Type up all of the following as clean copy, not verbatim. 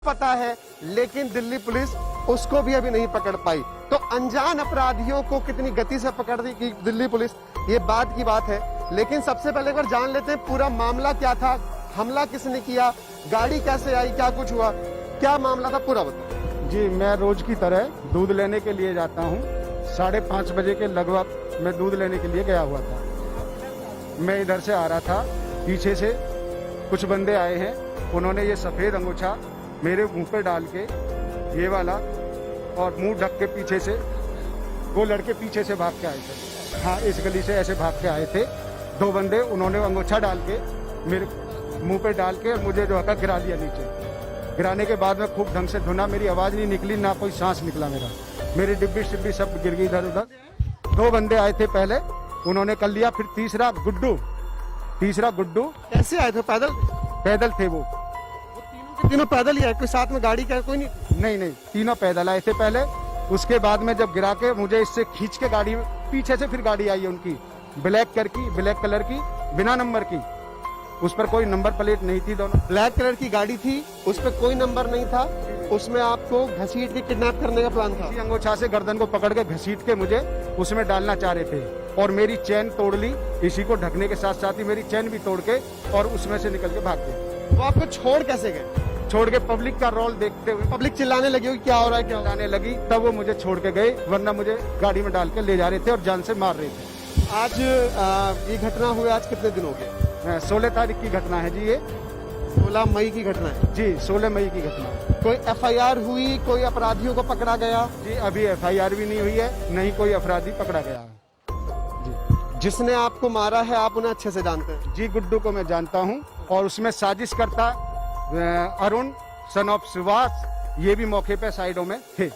पता है, लेकिन दिल्ली पुलिस उसको भी अभी नहीं पकड़ पाई। तो अनजान अपराधियों को कितनी गति से पकड़ दी कि दिल्ली पुलिस, ये बात की बात है। लेकिन सबसे पहले एक बार जान लेते हैं पूरा मामला क्या था, हमला किसने किया, गाड़ी कैसे आई, क्या कुछ हुआ, क्या मामला था, पूरा बताओ। जी, मैं रोज की तरह दूध लेने के लिए जाता हूँ। 5:30 बजे के लगभग मैं दूध लेने के लिए गया हुआ था। मैं इधर से आ रहा था, पीछे से कुछ बंदे आए हैं। उन्होंने ये सफेद अंगूछा मेरे मुंह पे डाल के, ये वाला, और मुंह ढक के पीछे से, वो लड़के पीछे से भाग के आए थे। हाँ, इस गली से ऐसे भाग के आए थे 2 बंदे। उन्होंने अंगूछा डाल के मेरे मुंह पे डाल के मुझे जो है गिरा दिया नीचे। गिराने के बाद में खूब ढंग से धुना, मेरी आवाज नहीं निकली, ना कोई सांस निकला मेरी डिब्बी शिब्बी सब गिर गई इधर उधर। 2 बंदे आए थे पहले, उन्होंने कर लिया। फिर तीसरा गुड्डू कैसे आए थे? पैदल थे वो तीनों पैदल ही आए, कोई साथ में गाड़ी का कोई नहीं? नहीं, तीनों पैदल आए थे पहले। उसके बाद में जब गिरा के मुझे इससे खींच के गाड़ी, पीछे से फिर गाड़ी आई है उनकी, ब्लैक कलर की, बिना नंबर की, उस पर कोई नंबर प्लेट नहीं थी। दोनों ब्लैक कलर की गाड़ी थी, उस पर कोई नंबर नहीं था। उसमें आपको घसीट के किडनैप करने का प्लान था? अंगूछा से गर्दन को पकड़ के घसीट के मुझे उसमें डालना चाह रहे थे, और मेरी चैन तोड़ ली। इसी को ढकने के साथ साथ ही मेरी चैन भी तोड़ के और उसमें से निकल के भाग गए। वो आपको छोड़ कैसे गए? छोड़ के पब्लिक का रोल देखते हुए, पब्लिक चिल्लाने लगी होगी क्या हो रहा है, क्या चिल्लाने लगी, तब वो मुझे छोड़ के गए, वरना मुझे गाड़ी में डाल के ले जा रहे थे और जान से मार रहे थे। आज ये घटना हुई, आज कितने दिन हो गए? 16 तारीख की घटना है जी, ये 16 मई की घटना है जी, 16 मई की घटना। कोई FIR हुई, कोई अपराधियों को पकड़ा गया? जी, अभी FIR भी नहीं हुई है, नहीं कोई अपराधी पकड़ा गया जी। जिसने आपको मारा है, आप उन्हें अच्छे से जानते हैं? जी, गुड्डू को मैं जानता हूँ, और उसमें साजिश करता अरुण सन ऑफ सुभाष, ये भी मौके पे साइडों में थे,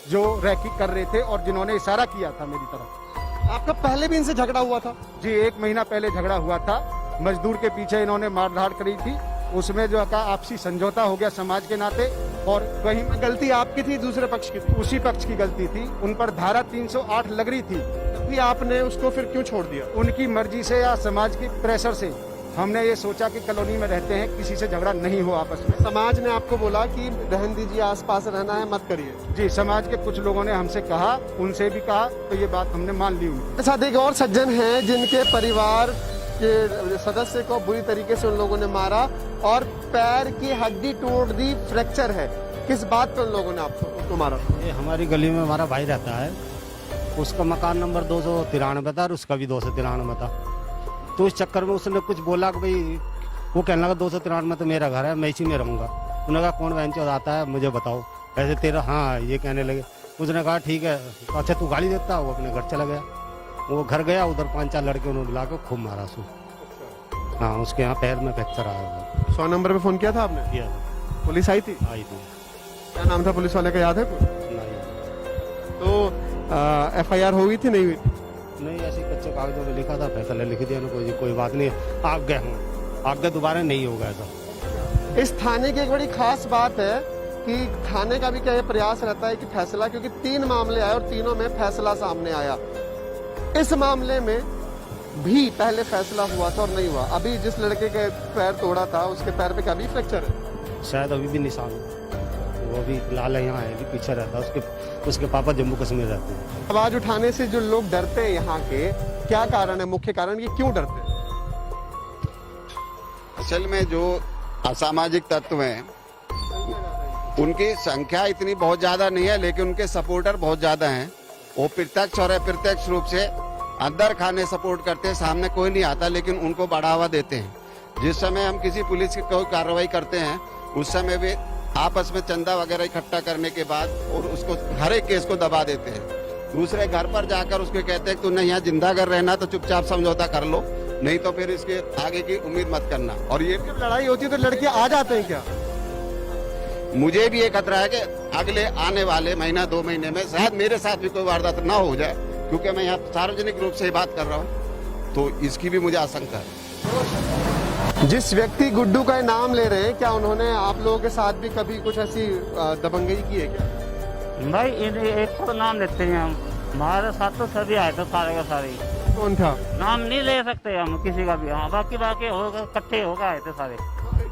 जो रैकी कर रहे थे और जिन्होंने इशारा किया था मेरी तरफ। आपका पहले भी इनसे झगड़ा हुआ था? जी, 1 महीना पहले झगड़ा हुआ था। मजदूर के पीछे इन्होंने मारधाड़ करी थी, उसमें जो है आपसी समझौता हो गया समाज के नाते, और कहीं में गलती आपकी थी, दूसरे पक्ष की थी? उसी पक्ष की गलती थी। उन पर धारा 308 लग रही थी। तभी आपने उसको फिर क्यों छोड़ दिया? उनकी मर्जी से या समाज की प्रेशर से हमने ये सोचा कि कॉलोनी में रहते हैं, किसी से झगड़ा नहीं हो आपस में। समाज ने आपको बोला कि रहन दीजिए, आसपास रहना है, मत करिए? जी, समाज के कुछ लोगों ने हमसे कहा, उनसे भी कहा, तो ये बात हमने मान ली उनकी। साथ एक और सज्जन हैं जिनके परिवार के सदस्य को बुरी तरीके से उन लोगों ने मारा और पैर की हड्डी तोड़ दी, फ्रैक्चर है। किस बात पे उन लोगों ने आपको मारा? ये हमारी गली में हमारा भाई रहता है, उसका मकान नंबर 293 था और उसका भी 293 था। तो इस चक्कर में उसने कुछ बोला कि भाई, वो कहने लगा 293 तो मेरा घर है, मैं इसी में रहूंगा। उन्होंने कहा कौन बहन चौथ आता है मुझे बताओ, ऐसे तेरा, हाँ, ये कहने लगे। उसने कहा ठीक है, अच्छा तू गाली देता। वो अपने घर चला गया। वो घर गया, उधर 5-4 लड़के उन्होंने बुला के खूब मारा सू। हाँ, उसके यहाँ पैर में फ्रैक्चर आया। 100 नंबर पे फोन किया था आपने? किया, पुलिस आई थी? आई थी। क्या नाम था पुलिस वाले का, याद है? नहीं, तो FIR हुई थी, नहीं हुई थी? नहीं, ऐसे कच्चे कागजों में लिखा था, फैसला लिख दिया ना, कोई बात नहीं, आगे दोबारा नहीं होगा ऐसा। इस थाने की एक बड़ी खास बात है कि थाने का भी क्या ये प्रयास रहता है कि फैसला, क्योंकि 3 मामले आए और तीनों में फैसला सामने आया। इस मामले में भी पहले फैसला हुआ था और नहीं हुआ। अभी जिस लड़के के पैर तोड़ा था, उसके पैर पे क्या भी फ्रैक्चर है? शायद अभी भी निशान है, वो भी लाल है, यहाँ है, भी पीछे रहता है। उसके पापा जम्मू कश्मीर रहते हैं। आवाज उठाने से जो लोग डरते हैं यहाँ के, क्या कारण है, मुख्य कारण, ये क्यों डरते हैं? असल में जो असामाजिक तत्व हैं, उनकी संख्या इतनी बहुत ज्यादा नहीं है, लेकिन उनके सपोर्टर बहुत ज्यादा हैं। वो प्रत्यक्ष और अप्रत्यक्ष रूप से अंदर खाने सपोर्ट करते हैं, सामने कोई नहीं आता, लेकिन उनको बढ़ावा देते हैं। जिस समय हम किसी पुलिस की कोई कार्रवाई करते हैं, उस समय भी आपस में चंदा वगैरह इकट्ठा करने के बाद और उसको हर एक केस को दबा देते हैं। दूसरे घर पर जाकर उसको कहते हैं तू नहीं यहाँ जिंदा कर रहना तो चुपचाप समझौता कर लो, नहीं तो फिर इसके आगे की उम्मीद मत करना। और ये जब लड़ाई होती है तो लड़के आ जाते हैं क्या? मुझे भी ये खतरा है कि अगले आने वाले महीना 2 महीने में शायद मेरे साथ भी कोई वारदात ना हो जाए, क्योंकि मैं यहाँ सार्वजनिक रूप से बात कर रहा हूँ, तो इसकी भी मुझे आशंका है। जिस व्यक्ति गुड्डू का नाम ले रहे हैं, क्या उन्होंने आप लोगों के साथ भी कभी कुछ ऐसी दबंगई की है क्या? भाई एक तो नाम लेते हैं हम, हमारे साथ तो सभी आए थे, सारे का सारे। कौन था? नाम नहीं ले सकते हम किसी का भी। हाँ, बाकी होगा, इकट्ठे होगा आए थे सारे।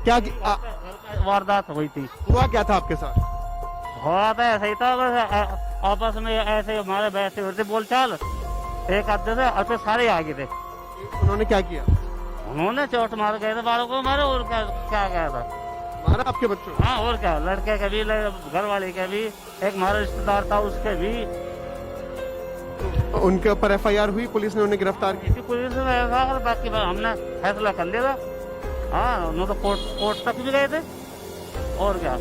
क्या घर पे वारदात हुई थी। हुआ क्या था आपके साथ? हो रहा था ऐसा ही था, बस आपस में ऐसे हमारे वैसे होते बोलचाल, एक आधे से और फिर सारे आगे थे। उन्होंने क्या किया? उन्होंने चोट मार गए थे, बालों को मारे और क्या गया था। मारा आपके बच्चों को? हाँ और क्या, लड़के के भी घर वाले के भी, एक हमारा रिश्तेदार था उसके भी। उनके ऊपर एफआईआर हुई, पुलिस ने उन्हें गिरफ्तार किया? पुलिस ने ऐसा और बाकी हमने फैसला कर लिया था। हाँ उन्होंने तो कोर्ट तक भी गए थे और क्या।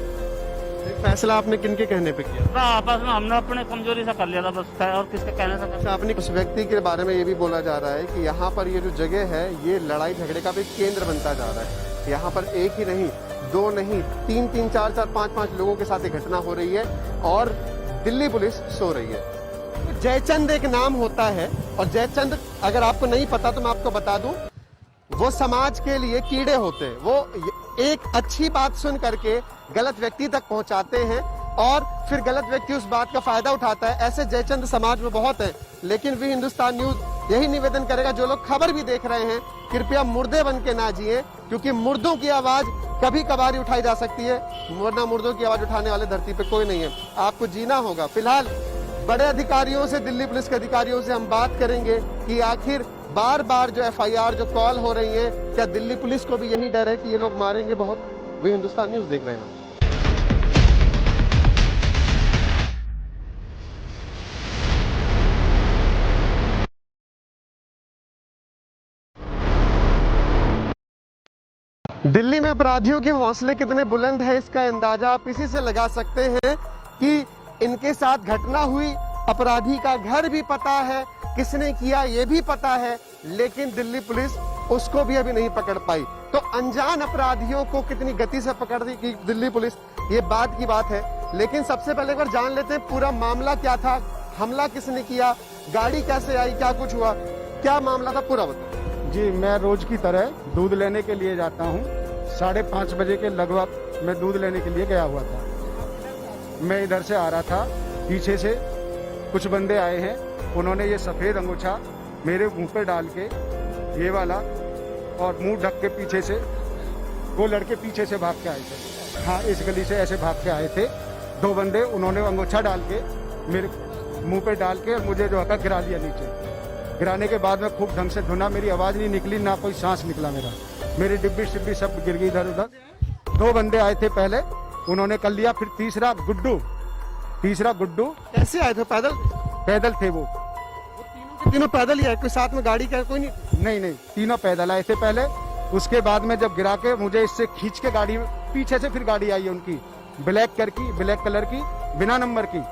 फैसला आपने किनके कहने पे किया? आपस में हमने अपने कमजोरी से कर लिया था बस, और किसके कहने से। अच्छा, आपने उस व्यक्ति के बारे में ये भी बोला जा रहा है कि यहाँ पर ये जो जगह है ये लड़ाई झगड़े का भी केंद्र बनता जा रहा है। यहाँ पर एक ही नहीं, दो नहीं, तीन, चार, पांच लोगों के साथ ये घटना हो रही है और दिल्ली पुलिस सो रही है। जयचंद एक नाम होता है और जयचंद अगर आपको नहीं पता तो मैं आपको बता दूं, वो समाज के लिए कीड़े होते हैं। वो एक अच्छी बात सुन करके गलत व्यक्ति तक पहुंचाते हैं और फिर गलत व्यक्ति उस बात का फायदा उठाता है। ऐसे जयचंद समाज में बहुत है, लेकिन भी हिंदुस्तान न्यूज यही निवेदन करेगा, जो लोग खबर भी देख रहे हैं कृपया मुर्दे बन के ना जिए, क्योंकि मुर्दों की आवाज कभी कभार उठाई जा सकती है, वरना मुर्दों की आवाज उठाने वाले धरती पे कोई नहीं है। आपको जीना होगा। फिलहाल बड़े अधिकारियों से, दिल्ली पुलिस के अधिकारियों से हम बात करेंगे कि आखिर बार बार जो एफआईआर जो कॉल हो रही है, क्या दिल्ली पुलिस को भी यही डर है कि ये लोग मारेंगे बहुत? वे हिंदुस्तान न्यूज देख रहे हैं। दिल्ली में अपराधियों के हौसले कितने बुलंद है, इसका अंदाजा आप इसी से लगा सकते हैं कि इनके साथ घटना हुई, अपराधी का घर भी पता है, किसने किया ये भी पता है, लेकिन दिल्ली पुलिस उसको भी अभी नहीं पकड़ पाई। तो अनजान अपराधियों को कितनी गति से पकड़ दी कि दिल्ली पुलिस, ये बात की बात है। लेकिन सबसे पहले एक बार जान लेते हैं पूरा मामला क्या था, हमला किसने किया, गाड़ी कैसे आई, क्या कुछ हुआ, क्या मामला था, पूरा बताओ। जी, मैं रोज की तरह दूध लेने के लिए जाता हूँ। 5:30 बजे के लगभग मैं दूध लेने के लिए गया हुआ था। मैं इधर से आ रहा था, पीछे से कुछ बंदे आए हैं, उन्होंने ये सफेद अंगूछा मेरे मुंह पे डाल के, ये वाला, और मुंह ढक के पीछे से, वो लड़के पीछे से भाग के आए थे। हाँ, इस गली से ऐसे भाग के आए थे 2 बंदे। उन्होंने अंगूछा डाल के मेरे मुंह पे डाल के मुझे जो है गिरा दिया नीचे। गिराने के बाद में खूब ढंग से धुना, मेरी आवाज नहीं निकली, ना कोई सांस निकला मेरा, मेरी डिब्बी शिब्बी सब गिर गई इधर उधर। 2 बंदे आए थे पहले, उन्होंने कर लिया। फिर तीसरा गुड्डू कैसे आए थे? पैदल थे वो। तीनों पैदल ही आए, कोई साथ में गाड़ी का कोई नहीं? नहीं, तीनों पैदल आए थे पहले। उसके बाद में जब गिरा के मुझे इससे खींच के गाड़ी, पीछे से फिर गाड़ी आई है उनकी, ब्लैक कलर की, बिना नंबर की,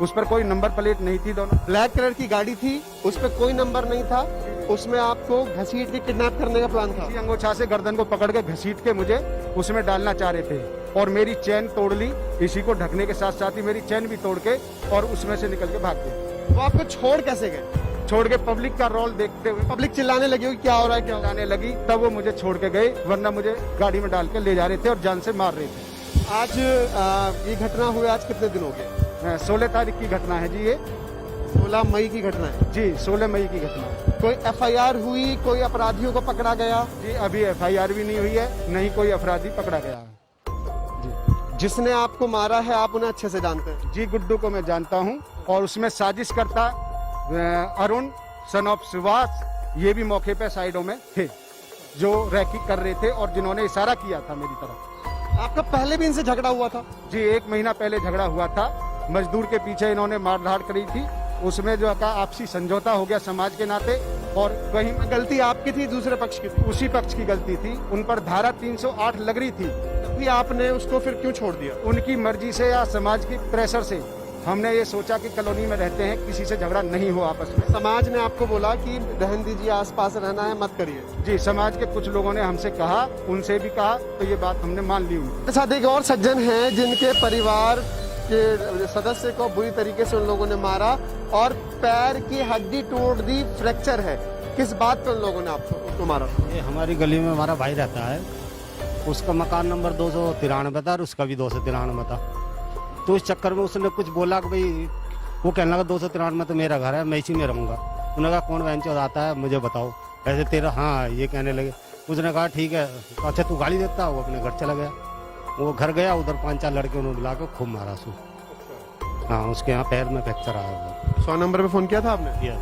उस पर कोई नंबर प्लेट नहीं थी। दोनों ब्लैक कलर की गाड़ी थी, उस पर कोई नंबर नहीं था। उसमें आपको घसीट के किडनैप करने का प्लान था? अंगूछा से गर्दन को पकड़ के घसीट के मुझे उसमें डालना चाह रहे थे और मेरी चैन तोड़ ली। इसी को ढकने के साथ साथ ही मेरी चैन भी तोड़ के और उसमें से निकल के भाग गए। वो आपको छोड़ कैसे गए? छोड़ के पब्लिक का रोल देखते हुए, पब्लिक चिल्लाने लगी होगी क्या हो रहा है, क्या चिल्लाने लगी, तब वो मुझे छोड़ के गए, वरना मुझे गाड़ी में डाल के ले जा रहे थे और जान से मार रहे थे। आज ये घटना हुई, आज कितने दिन हो गए? 16 तारीख की घटना है जी। ये 16 मई की घटना है जी, 16 मई की घटना है। कोई एफआईआर हुई, कोई अपराधियों को पकड़ा गया? जी, अभी एफआईआर भी नहीं हुई है, नहीं कोई अपराधी पकड़ा गया है। जिसने आपको मारा है आप उन्हें अच्छे से जानते हैं? जी, गुड्डू को मैं जानता हूँ और उसमें साजिश करता अरुण सन ऑफ सुभाष, ये भी मौके पे साइडों में थे, जो रैकी कर रहे थे और जिन्होंने इशारा किया था मेरी तरफ। आपका पहले भी इनसे झगड़ा हुआ था? जी, 1 महीना पहले झगड़ा हुआ था। मजदूर के पीछे इन्होंने मारधाड़ करी थी, उसमें जो है आपसी समझौता हो गया समाज के नाते, और कहीं में गलती आपकी थी, दूसरे पक्ष की थी? उसी पक्ष की गलती थी। उन पर धारा 308 लग रही थी, तभी आपने उसको फिर क्यों छोड़ दिया? उनकी मर्जी से या समाज की प्रेशर से। हमने ये सोचा कि कॉलोनी में रहते हैं, किसी से झगड़ा नहीं हो आपस में। समाज ने आपको बोला कि रहन दीजिए, आसपास रहना है, मत करिए? जी, समाज के कुछ लोगों ने हमसे कहा, उनसे भी कहा, तो ये बात हमने मान ली। उनके साथ एक और सज्जन हैं जिनके परिवार के सदस्य को बुरी तरीके से उन लोगों ने मारा और पैर की हड्डी तोड़ दी, फ्रैक्चर है। किस बात पर उन लोगों ने आपको मारा? ये हमारी गली में हमारा भाई रहता है, उसका मकान नंबर 293 था और उसका भी 293 था। तो इस चक्कर में उसने कुछ बोला कि भाई, वो कहने लगा 293 तो मेरा घर है, मैं इसी में रहूंगा। उन्होंने कहा कौन वेंचर आता है मुझे बताओ, ऐसे तेरा, हाँ, ये कहने लगे। उसने कहा ठीक है, अच्छा तू गाड़ी देता, वो अपने घर चला गया। वो घर गया, उधर 5-4 लड़के उन्होंने बुला के खूब मारा सू। हाँ, उसके यहाँ पैर में फ्रैक्चर आया हुआ। 100 नंबर पे फोन किया था आपने? किया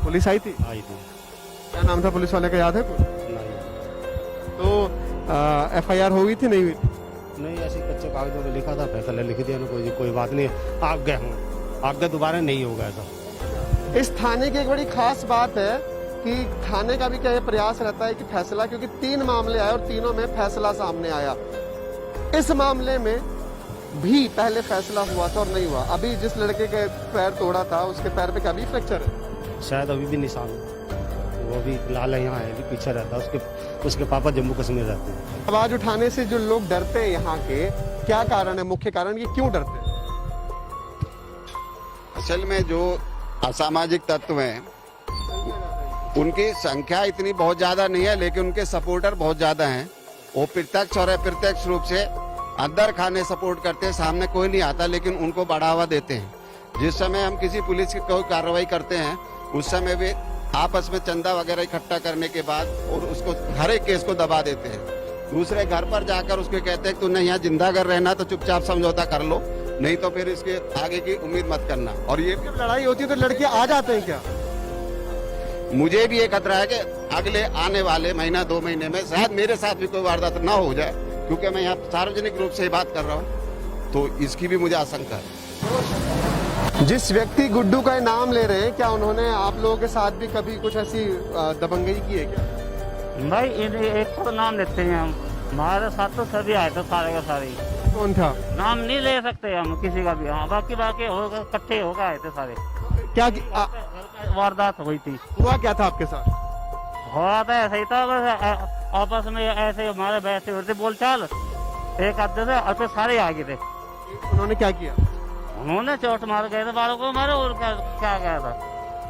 पुलिस आई थी? आई थी। क्या नाम था पुलिस वाले का, याद है कुछ? नहीं तो FIR हो गई थी, नहीं हुई थी? नहीं, ऐसे कच्चे कागजों में लिखा था, फैसला लिख दिया ना, कोई बात नहीं, आगे हूँ, आगे दोबारा नहीं होगा ऐसा। इस थाने की एक बड़ी खास बात है कि थाने का भी क्या ये प्रयास रहता है कि फैसला, क्योंकि 3 मामले आए और तीनों में फैसला सामने आया। इस मामले में भी पहले फैसला हुआ था और नहीं हुआ। अभी जिस लड़के के पैर तोड़ा था उसके पैर पे क्या अभी फ्रैक्चर है? शायद अभी भी निशान है। वो अभी लाल यहाँ है, अभी पीछे रहता है, उसके पापा जम्मू कश्मीर रहते हैं। आवाज उठाने से जो लोग डरते हैं यहाँ के, क्या कारण है, मुख्य कारण ये क्यों डरते हैं? असल में जो असामाजिक तत्व हैं उनकी संख्या इतनी बहुत ज्यादा नहीं है, लेकिन उनके सपोर्टर बहुत ज्यादा हैं। वो प्रत्यक्ष और अप्रत्यक्ष रूप से अंदर खाने सपोर्ट करते हैं, सामने कोई नहीं आता, लेकिन उनको बढ़ावा देते हैं। जिस समय हम किसी पुलिस की कोई कार्रवाई करते हैं उस समय भी आपस में चंदा वगैरह इकट्ठा करने के बाद और उसको हर एक केस को दबा देते हैं। दूसरे घर पर जाकर उसको कहते हैं कि तुमने यहाँ जिंदा कर रहना तो चुपचाप समझौता कर लो, नहीं तो फिर इसके आगे की उम्मीद मत करना। और ये जब लड़ाई होती है तो लड़के आ जाते हैं क्या? मुझे भी ये खतरा है कि अगले आने वाले महीना 2 महीने में शायद मेरे साथ भी कोई वारदात ना हो जाए, क्योंकि मैं यहाँ सार्वजनिक रूप से बात कर रहा हूँ, तो इसकी भी मुझे आशंका है। जिस व्यक्ति गुड्डू का नाम ले रहे हैं, क्या उन्होंने आप लोगों के साथ भी कभी कुछ ऐसी दबंगई की है क्या? भाई एक तो नाम लेते हैं हम, हमारे साथ तो सभी आए थे, सारे का सारे। कौन था? नाम नहीं ले सकते हम किसी का भी। हाँ, बाकी होगा, इकट्ठे होकर आए थे सारे। क्या वारदात हुई थी। हुआ क्या था आपके साथ? हुआ था ऐसा ही था, बस आपस में ऐसे हमारे वैसे होते बोलचाल, एक आधे थे और फिर सारे आगे थे। उन्होंने क्या किया? उन्होंने चोट मार गए थे बालों को मारे, और क्या गया था,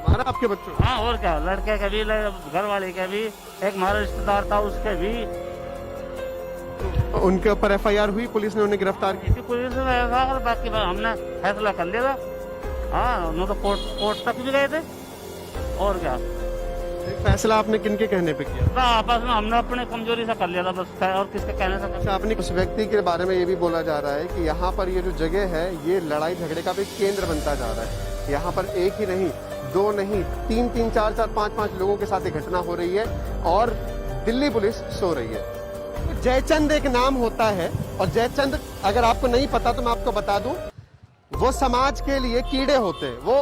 मारा आपके बच्चों? हाँ और क्या, लड़के के भी, घर वाले के भी, एक हमारा रिश्तेदार था उसके भी। उनके ऊपर FIR हुई, पुलिस ने उन्हें गिरफ्तार किया? पुलिस ने ऐसा, और बाकी हमने फैसला कर लिया था। हाँ, उन्होंने तो कोर्ट तक भी गए थे, और क्या। फैसला आपने किनके कहने पे किया? आपस में हमने अपने कमजोरी से कर लिया था बस, और किसके कहने से। अच्छा, आपने उस व्यक्ति के बारे में ये भी बोला जा रहा है कि यहाँ पर ये जो जगह है ये लड़ाई झगड़े का भी केंद्र बनता जा रहा है। यहाँ पर एक ही नहीं, 2 नहीं, 3-3, 4-4, 5-5 लोगों के साथ ये घटना हो रही है और दिल्ली पुलिस सो रही है। जयचंद एक नाम होता है, और जयचंद अगर आपको नहीं पता तो मैं आपको बता दूं, वो समाज के लिए कीड़े होते हैं। वो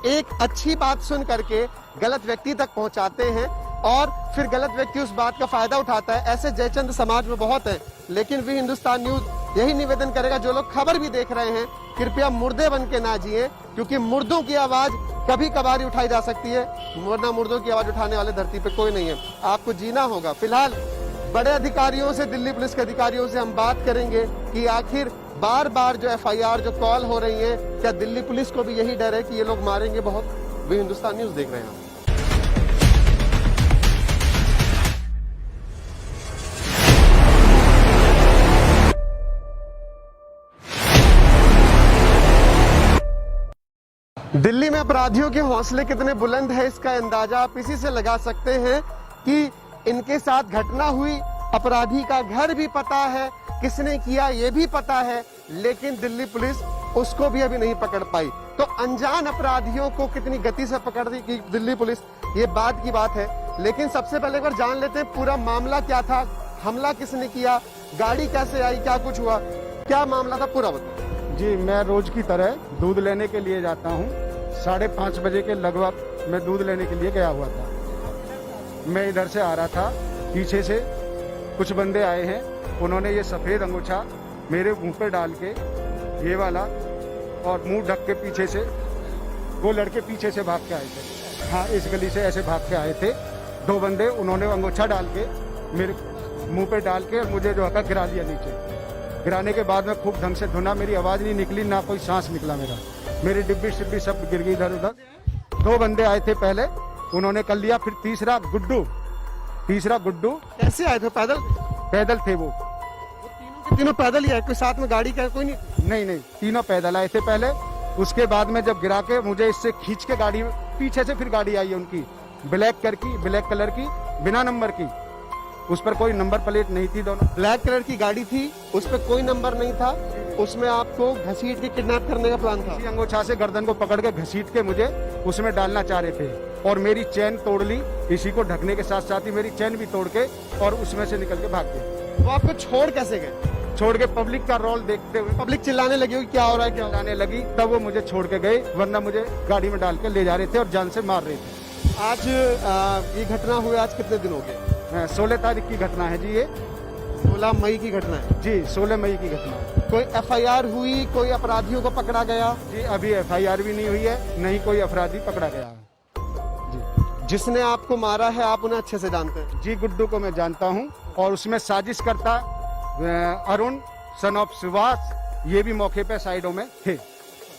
एक अच्छी बात सुन करके गलत व्यक्ति तक पहुंचाते हैं और फिर गलत व्यक्ति उस बात का फायदा उठाता है। ऐसे जयचंद समाज में बहुत है, लेकिन भी हिंदुस्तान न्यूज यही निवेदन करेगा, जो लोग खबर भी देख रहे हैं, कृपया मुर्दे बन के ना जिए, क्योंकि मुर्दों की आवाज कभी कभार ही उठाई जा सकती है, वरना मुर्दों की आवाज उठाने वाले धरती पे कोई नहीं है। आपको जीना होगा। फिलहाल बड़े अधिकारियों से, दिल्ली पुलिस के अधिकारियों से हम बात करेंगे कि आखिर बार बार जो FIR जो कॉल हो रही है, क्या दिल्ली पुलिस को भी यही डर है कि ये लोग मारेंगे बहुत? वे हिंदुस्तान न्यूज देख रहे हैं। दिल्ली में अपराधियों के हौसले कितने बुलंद है, इसका अंदाजा आप इसी से लगा सकते हैं कि इनके साथ घटना हुई, अपराधी का घर भी पता है, किसने किया ये भी पता है, लेकिन दिल्ली पुलिस उसको भी अभी नहीं पकड़ पाई। तो अनजान अपराधियों को कितनी गति से पकड़ दी कि दिल्ली पुलिस, ये बात की बात है। लेकिन सबसे पहले एक बार जान लेते हैं पूरा मामला क्या था, हमला किसने किया, गाड़ी कैसे आई, क्या कुछ हुआ, क्या मामला था, पूरा बताओ। जी, मैं रोज की तरह दूध लेने के लिए जाता हूँ। 5:30 बजे के लगभग मैं दूध लेने के लिए गया हुआ था। मैं इधर से आ रहा था, पीछे से कुछ बंदे आए हैं, उन्होंने ये सफ़ेद अंगूठा मेरे मुंह पे डाल के, ये वाला, और मुंह ढक के पीछे से, वो लड़के पीछे से भाग के आए थे। हाँ, इस गली से ऐसे भाग के आए थे 2 बंदे, उन्होंने अंगूठा डाल के मेरे मुंह पे डाल के मुझे जो है गिरा दिया नीचे। गिराने के बाद में खूब ढंग से धुना, मेरी आवाज़ नहीं निकली, ना कोई सांस निकला मेरी डिब्बी शिब्बी सब गिर गई इधर उधर। 2 बंदे आए थे पहले, उन्होंने कर लिया। फिर तीसरा गुड्डू कैसे आए थे? पैदल थे वो तीनों पैदल ही आए, कोई साथ में गाड़ी का कोई नहीं? नहीं, तीनों पैदल आए थे पहले। उसके बाद में जब गिरा के मुझे इससे खींच के गाड़ी, पीछे से फिर गाड़ी आई है उनकी, ब्लैक कलर की, बिना नंबर की, उस पर कोई नंबर प्लेट नहीं थी। दोनों ब्लैक कलर की गाड़ी थी, उस पर कोई नंबर नहीं था, उसमें आपको घसीट के किडनैप करने का प्लान था। इसी अंगोछा से गर्दन को पकड़ के घसीट के मुझे उसमें डालना चाह रहे थे और मेरी चैन तोड़ ली। इसी को ढकने के साथ साथ ही मेरी चैन भी तोड़ के और उसमें से निकल के भाग गए। वो आपको छोड़ कैसे गए? छोड़ के पब्लिक का रोल देखते हुए पब्लिक चिल्लाने लगी होगी क्या हो रहा है, क्या हो रहा चिल्लाने लगी, तब वो मुझे छोड़ के गए, वरना मुझे गाड़ी में डाल के ले जा रहे थे और जान से मार रहे थे। है? आज ये घटना हुई, आज कितने दिन हो गए? 16 तारीख की घटना है जी ये। 16 मई की घटना है जी 16 मई की घटना है। कोई एफआईआर हुई, कोई अपराधियों को पकड़ा गया? जी अभी एफआईआर भी नहीं हुई है, नहीं कोई अपराधी पकड़ा गया है। जिसने आपको मारा है आप उन्हें अच्छे से जानते हैं? जी गुड्डू को मैं जानता हूँ और उसमें साजिश करता अरुण सन ऑफ सुभाष ये भी मौके पे साइडों में थे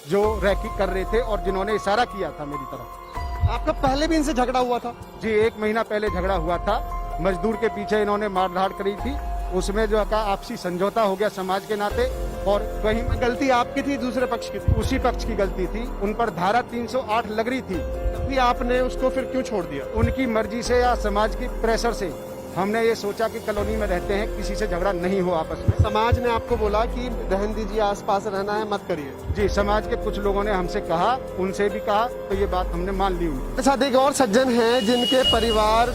जो रैकी कर रहे थे और जिन्होंने इशारा किया था मेरी तरफ। आपका पहले भी इनसे झगड़ा हुआ था? जी 1 महीना पहले झगड़ा हुआ था, मजदूर के पीछे इन्होंने मारधाड़ करी थी, उसमें जो का आपसी समझौता हो गया समाज के नाते और कहीं गलती आपकी थी, दूसरे पक्ष की थी? उसी पक्ष की गलती थी। उन पर धारा 308 लग रही थी, तभी आपने उसको फिर क्यों छोड़ दिया? उनकी मर्जी से या समाज की प्रेशर से हमने ये सोचा कि कॉलोनी में रहते हैं, किसी से झगड़ा नहीं हो आपस में। समाज ने आपको बोला कि रहन दीजिए, आसपास रहना है, मत करिए? जी समाज के कुछ लोगों ने हमसे कहा, उनसे भी कहा, तो ये बात हमने मान ली उनकी। साथ एक और सज्जन हैं जिनके परिवार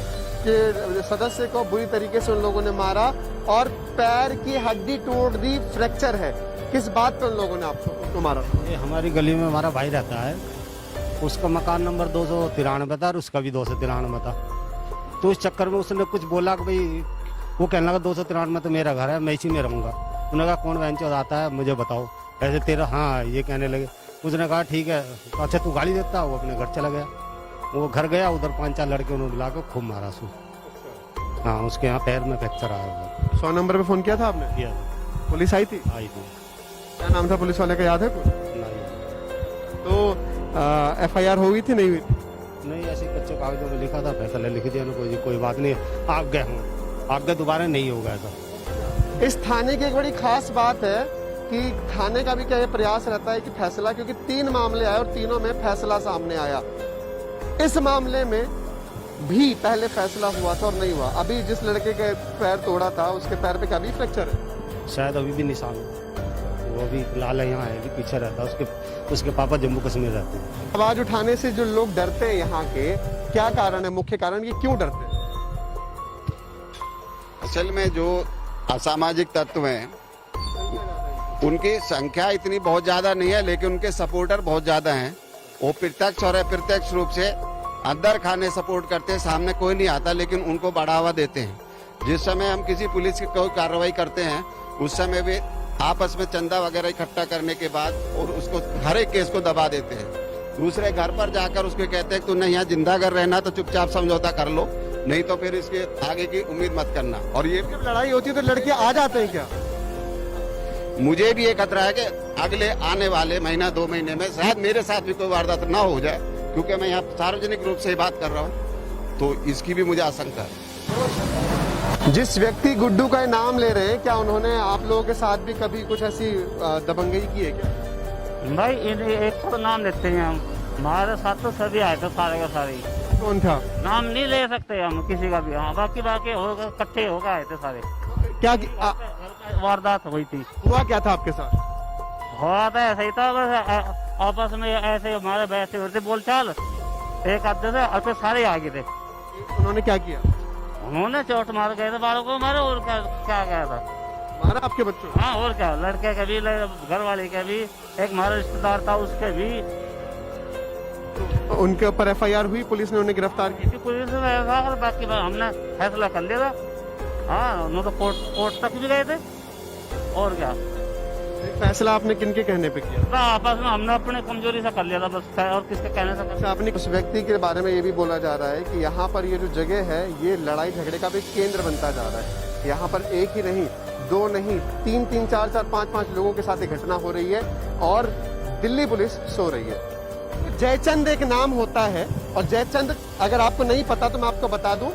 के सदस्य को बुरी तरीके से उन लोगों ने मारा और पैर की हड्डी तोड़ दी, फ्रैक्चर है। किस बात पर उन लोगों ने आपको मारा? ये हमारी गली में हमारा भाई रहता है, उसका मकान नंबर 293 था और उसका भी 293 था। तो इस चक्कर में उसने कुछ बोला कि भाई, वो कहने लगा 293 तो मेरा घर है, मैं इसी में रहूंगा। उन्होंने कहा कौन वैन चौथ आता है मुझे बताओ, ऐसे तेरा, हाँ ये कहने लगे। उसने कहा ठीक है, अच्छा तू गाड़ी देता है। वो अपने घर चला गया। वो घर गया, उधर 5-4 लड़के उन्होंने बुला के खूब मारा सू। हाँ उसके यहाँ पैर में फ्रैक्चर आया। 100 नंबर पे फोन किया था आपने? किया पुलिस आई थी? आई थी। क्या नाम था पुलिस वाले का, याद है कुछ? नहीं तो एफआईआर हुई थी, नहीं हुई थी? नहीं, ऐसे कच्चे कागजों में लिखा था, फैसला लिख दिया ना, कोई बात नहीं, आगे हूँ, आगे दोबारा नहीं होगा ऐसा। इस थाने की एक बड़ी खास बात है कि थाने का भी क्या ये प्रयास रहता है कि फैसला, क्योंकि 3 मामले आए और तीनों में फैसला सामने आया। इस मामले में भी पहले फैसला हुआ था और नहीं हुआ। अभी जिस लड़के के पैर तोड़ा था उसके पैर पे क्या भी फ्रैक्चर है? शायद अभी भी निशान है, वो भी लाल यहाँ है, अभी पीछे रहता है। उसके पापा जम्मू कश्मीर रहते हैं। आवाज उठाने से जो लोग डरते हैं यहाँ के, क्या कारण है, मुख्य कारण ये क्यों डरते हैं? असल में जो असामाजिक तत्व हैं उनकी संख्या इतनी बहुत ज्यादा नहीं है, लेकिन उनके सपोर्टर बहुत ज्यादा हैं। वो प्रत्यक्ष और अप्रत्यक्ष रूप से अंदर खाने सपोर्ट करते हैं, सामने कोई नहीं आता, लेकिन उनको बढ़ावा देते हैं। जिस समय हम किसी पुलिस की कोई कार्रवाई करते हैं उस समय भी आपस में चंदा वगैरह इकट्ठा करने के बाद और उसको हर एक केस को दबा देते हैं। दूसरे घर पर जाकर उसको कहते हैं तू नहीं यहाँ जिंदा कर रहना तो चुपचाप समझौता कर लो, नहीं तो फिर इसके आगे की उम्मीद मत करना। और ये जब लड़ाई होती है तो लड़के आ जाते हैं क्या? मुझे भी ये खतरा है कि अगले आने वाले महीना 2 महीने में शायद मेरे साथ भी कोई वारदात ना हो जाए, क्योंकि मैं यहाँ सार्वजनिक रूप से बात कर रहा हूँ, तो इसकी भी मुझे आशंका है। जिस व्यक्ति गुड्डू का नाम ले रहे हैं, क्या उन्होंने आप लोगों के साथ भी कभी कुछ ऐसी दबंगई की है क्या? भाई एक तो नाम लेते हैं हम, हमारे साथ तो सभी आए थे, सारे का सारे। कौन था? नाम नहीं ले सकते हम किसी का भी। हाँ बाकी होगा, इकट्ठे होकर आए थे सारे। क्या वारदात हुई थी? हुआ क्या था आपके साथ? हुआ था ऐसा ही था, बस आपस में ऐसे हमारे बैठे होते बोलचाल, एक आधे से और फिर सारे आ गए थे। उन्होंने क्या किया? उन्होंने चोट मार गए थे, बालों को मारे और क्या गया था, मारा आपके बच्चों? हाँ और क्या, लड़के के भी, घर वाले के भी, एक हमारा रिश्तेदार था उसके भी। तो उनके ऊपर एफआईआर हुई, पुलिस ने उन्हें गिरफ्तार की? पुलिस ने और बाकी हमने फैसला कर लिया था। हाँ उन्होंने तो कोर्ट तक भी गए थे। और क्या फैसला आपने किनके कहने पे किया? आपस में हमने अपने कमजोरी से कर लिया था बस, और किसके कहने से कर। आपने उस व्यक्ति के बारे में ये भी बोला जा रहा है कि यहाँ पर ये जो जगह है ये लड़ाई झगड़े का भी केंद्र बनता जा रहा है। यहाँ पर एक ही नहीं, 2 नहीं, 3-3, 4-4, 5-5 लोगों के साथ घटना हो रही है और दिल्ली पुलिस सो रही है। जयचंद एक नाम होता है और जयचंद अगर आपको नहीं पता तो मैं आपको बता दूं,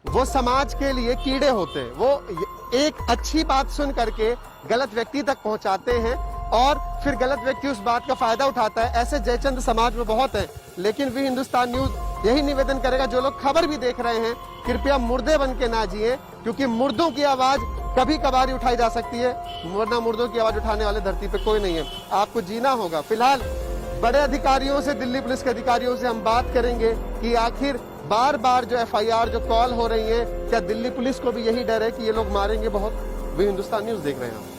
वो समाज के लिए कीड़े होते हैं। वो एक अच्छी बात सुन करके गलत व्यक्ति तक पहुंचाते हैं और फिर गलत व्यक्ति उस बात का फायदा उठाता है। ऐसे जयचंद समाज में बहुत है, लेकिन वी हिंदुस्तान न्यूज यही निवेदन करेगा, जो लोग खबर भी देख रहे हैं कृपया मुर्दे बन के ना जिए, क्योंकि मुर्दों की आवाज कभी कभार ही उठाई जा सकती है, वरना मुर्दों की आवाज उठाने वाले धरती पे कोई नहीं है। आपको जीना होगा। फिलहाल बड़े अधिकारियों से, दिल्ली पुलिस के अधिकारियों से हम बात करेंगे कि आखिर बार बार जो एफआईआर जो कॉल हो रही है, क्या दिल्ली पुलिस को भी यही डर है कि ये लोग मारेंगे बहुत। वी हिंदुस्तान न्यूज देख रहे हैं।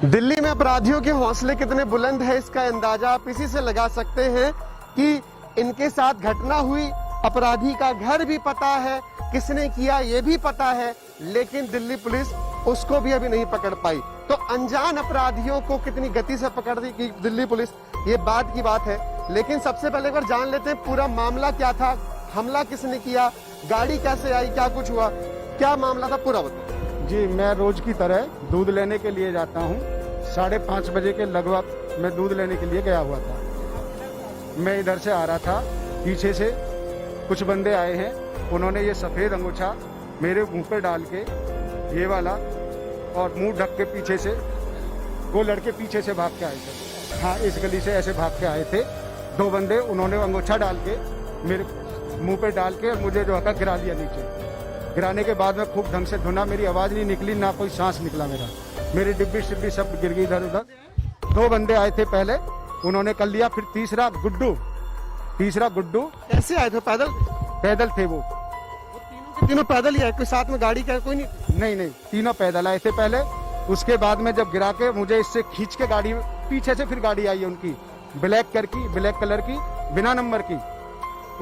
दिल्ली में अपराधियों के हौसले कितने बुलंद है, इसका अंदाजा आप इसी से लगा सकते हैं कि इनके साथ घटना हुई, अपराधी का घर भी पता है, किसने किया ये भी पता है, लेकिन दिल्ली पुलिस उसको भी अभी नहीं पकड़ पाई। तो अनजान अपराधियों को कितनी गति से पकड़ दी कि दिल्ली पुलिस, ये बात की बात है। लेकिन सबसे पहले एक बार जान लेते हैं पूरा मामला क्या था, हमला किसने किया, गाड़ी कैसे आई, क्या कुछ हुआ, क्या मामला था, पूरा बताओ। जी, मैं रोज की तरह दूध लेने के लिए जाता हूँ। 5:30 बजे के लगभग मैं दूध लेने के लिए गया हुआ था। मैं इधर से आ रहा था, पीछे से कुछ बंदे आए हैं, उन्होंने ये सफेद अंगूठा मेरे मुंह पे डाल के, ये वाला, और मुंह ढक के पीछे से, वो लड़के पीछे से भाग के आए थे। हाँ, इस गली से ऐसे भाग के आए थे 2 बंदे, उन्होंने अंगूठा डाल के मेरे मुंह पे डाल के मुझे जो है गिरा दिया नीचे। गिराने के बाद में खूब ढंग से धुना, मेरी आवाज नहीं निकली, ना कोई सांस निकला मेरी डिब्बी शिब्बी सब गिर गई इधर उधर। 2 बंदे आए थे पहले, उन्होंने कर लिया। फिर तीसरा गुड्डू कैसे आए थे, पैदल थे वो तीनों पैदल ही आए, कोई साथ में गाड़ी का कोई नहीं? नहीं, तीनों पैदल आए थे पहले। उसके बाद में जब गिरा के मुझे इससे खींच के गाड़ी, पीछे से फिर गाड़ी आई है उनकी, ब्लैक कलर की, बिना नंबर की,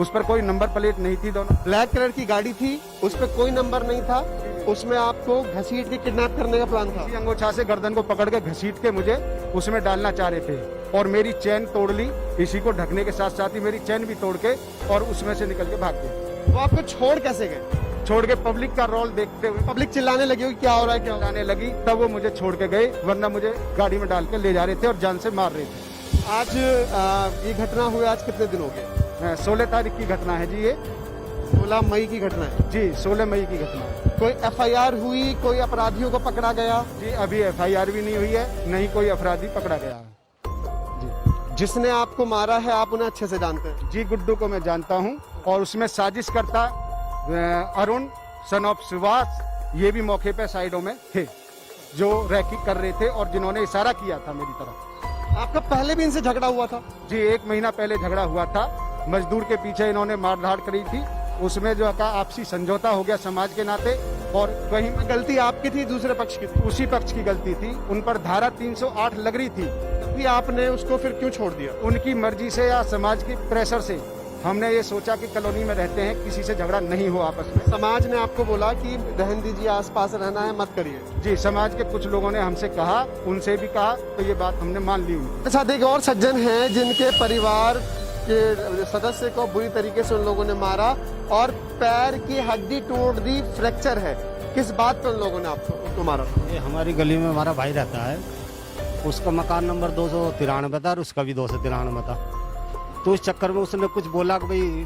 उस पर कोई नंबर प्लेट नहीं थी। दोनों ब्लैक कलर की गाड़ी थी, उस पर कोई नंबर नहीं था, उसमें आपको घसीट के किडनैप करने का प्लान था। इसी अंगूठा से गर्दन को पकड़ के घसीट के मुझे उसमें डालना चाह रहे थे, और मेरी चैन तोड़ ली। इसी को ढकने के साथ साथ ही मेरी चैन भी तोड़ के, और उसमें से निकल के भाग गए। वो आपको छोड़ कैसे गए? छोड़ के पब्लिक का रोल देखते हुए, पब्लिक चिल्लाने लगी होगी क्या हो रहा है, क्या हो रहा चिल्लाने लगी, तब वो मुझे छोड़ के गए, वरना मुझे गाड़ी में डाल के ले जा रहे थे और जान से मार रहे थे। है? आज ये घटना हुई, आज कितने दिन हो गए? 16 तारीख की घटना है जी, ये 16 मई की घटना है जी, 16 मई की घटना है। कोई एफआईआर हुई, कोई अपराधियों को पकड़ा गया? जी, अभी एफआईआर भी नहीं हुई है, नहीं कोई अपराधी पकड़ा गया है। जिसने आपको मारा है आप उन्हें अच्छे से जानते हैं? जी, गुड्डू को मैं जानता हूँ, और उसमें साजिश करता अरुण सन ऑफ सुभाष, ये भी मौके पे साइडों में थे, जो रैकी कर रहे थे और जिन्होंने इशारा किया था मेरी तरफ। आपका पहले भी इनसे झगड़ा हुआ था? जी, 1 महीना पहले झगड़ा हुआ था, मजदूर के पीछे इन्होंने मारधाड़ करी थी, उसमें जो है आपसी समझौता हो गया समाज के नाते, और कहीं गलती आपकी थी, दूसरे पक्ष की थी? उसी पक्ष की गलती थी। उन पर धारा 308 लग रही थी, तभी आपने उसको फिर क्यों छोड़ दिया? उनकी मर्जी से या समाज की प्रेशर से हमने ये सोचा कि कॉलोनी में रहते हैं, किसी से झगड़ा नहीं हो आपस में। समाज ने आपको बोला कि रहन दीजिए, आसपास रहना है, मत करिए? जी, समाज के कुछ लोगों ने हमसे कहा, उनसे भी कहा, तो ये बात हमने मान ली उनकी। साथ एक और सज्जन हैं जिनके परिवार के सदस्य को बुरी तरीके से उन लोगों ने मारा और पैर की हड्डी तोड़ दी, फ्रैक्चर है। किस बात पर उन लोगों ने उसको मारा? ये हमारी गली में हमारा भाई रहता है, उसका मकान नंबर 293 था और उसका भी 293 था। तो इस चक्कर में उसने कुछ बोला कि भाई,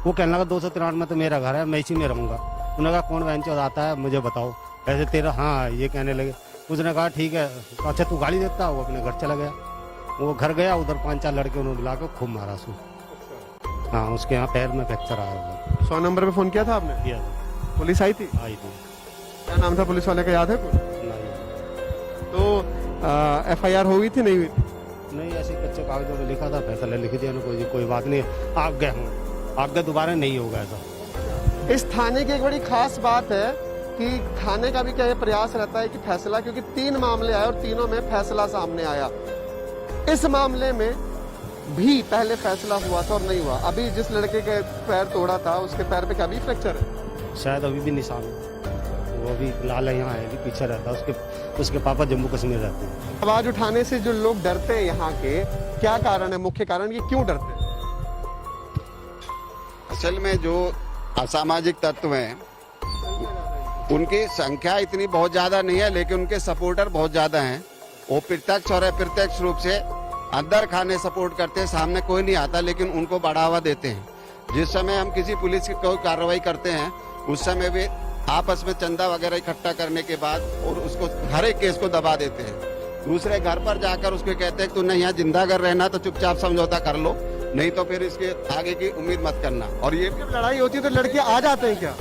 वो कहने लगा 293 तो मेरा घर है, मैं इसी में रहूंगा। उन्होंने कहा कौन वैन चौथ आता है मुझे बताओ, ऐसे तेरा, हाँ, ये कहने लगे। उसने कहा ठीक है, अच्छा तू गाड़ी देता है। वो अपने घर चला गया। वो घर गया, उधर 5-4 लड़के उन्होंने बुला के खूब मारा उसको। हाँ, उसके यहाँ पैर में फ्रैक्चर आया हुआ। 100 नंबर पे फोन किया था आपने? किया था। पुलिस आई थी? आई थी। क्या नाम था पुलिस वाले का, याद है कुछ? नहीं, तो एफआईआर हो गई थी, नहीं हुई? नहीं, ऐसे कच्चे कागजों में लिखा था, फैसला लिख दिया ना, कोई बात नहीं, आगे दोबारा नहीं होगा ऐसा। इस थाने की एक बड़ी खास बात है कि थाने का भी क्या ये प्रयास रहता है कि फैसला, क्योंकि 3 मामले आए और तीनों में फैसला सामने आया। इस मामले में भी पहले फैसला हुआ था और नहीं हुआ। अभी जिस लड़के के पैर तोड़ा था उसके पैर पे क्या अभी फ्रैक्चर है? शायद अभी भी निशान है, वो भी लाल यहाँ है, अभी पीछे रहता है। उसके पापा जम्मू कश्मीर रहते हैं। आवाज उठाने से जो लोग डरते हैं यहाँ के, क्या कारण है, मुख्य कारण ये क्यों डरते हैं? असल में जो असामाजिक तत्व हैं, उनकी संख्या इतनी बहुत ज्यादा नहीं है, लेकिन उनके सपोर्टर बहुत ज्यादा हैं। वो प्रत्यक्ष और अप्रत्यक्ष रूप से अंदर खाने सपोर्ट करते हैं, सामने कोई नहीं आता, लेकिन उनको बढ़ावा देते हैं। जिस समय हम किसी पुलिस की कोई कार्रवाई करते हैं उस समय भी आपस में चंदा वगैरह इकट्ठा करने के बाद और उसको हर एक केस को दबा देते हैं। दूसरे घर पर जाकर उसको कहते हैं तू नहीं यहाँ जिंदा अगर रहना तो चुपचाप समझौता कर लो, नहीं तो फिर इसके आगे की उम्मीद मत करना। और ये जब लड़ाई होती है तो लड़के आ जाते हैं क्या?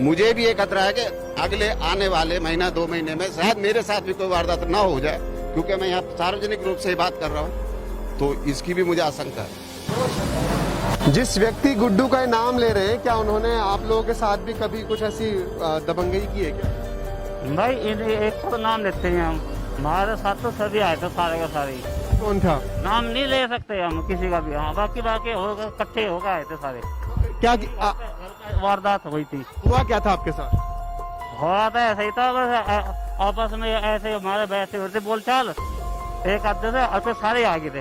मुझे भी ये खतरा है कि अगले आने वाले महीना 2 महीने में शायद मेरे साथ भी कोई वारदात ना हो जाए, क्योंकि मैं यहाँ सार्वजनिक रूप से ही बात कर रहा हूँ, तो इसकी भी मुझे आशंका है। जिस व्यक्ति गुड्डू का नाम ले रहे हैं, क्या उन्होंने आप लोगों के साथ भी कभी कुछ ऐसी दबंगई की है क्या? भाई एक तो नाम लेते हैं हम, हमारे साथ तो सभी आए थे सारे का सारे। कौन था? नाम नहीं ले सकते हम किसी का भी। हाँ, बाकी होगा इकट्ठे होकर आए थे सारे। क्या वारदात हुई थी। हुआ क्या था आपके साथ? हुआ था ऐसा ही था, बस आपस में ऐसे हमारे बैठे हुए थे बोलचाल, एक आधे थे और फिर सारे आगे थे।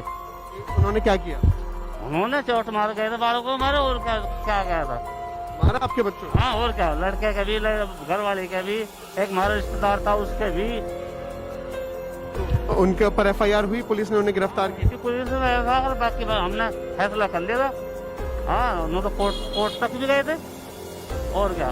उन्होंने क्या किया? उन्होंने चोट मार गए थे, बालों को मारे, और क्या गया था, मारा आपके बच्चों? हाँ और क्या, लड़के के भी, घर वाले के भी, एक हमारा रिश्तेदार था उसके भी। उनके ऊपर एफआईआर हुई, पुलिस ने उन्हें गिरफ्तार की? पुलिस ने और बाकी हमने फैसला कर लिया था। हाँ, उन्होंने तो कोर्ट तक भी गए थे। और क्या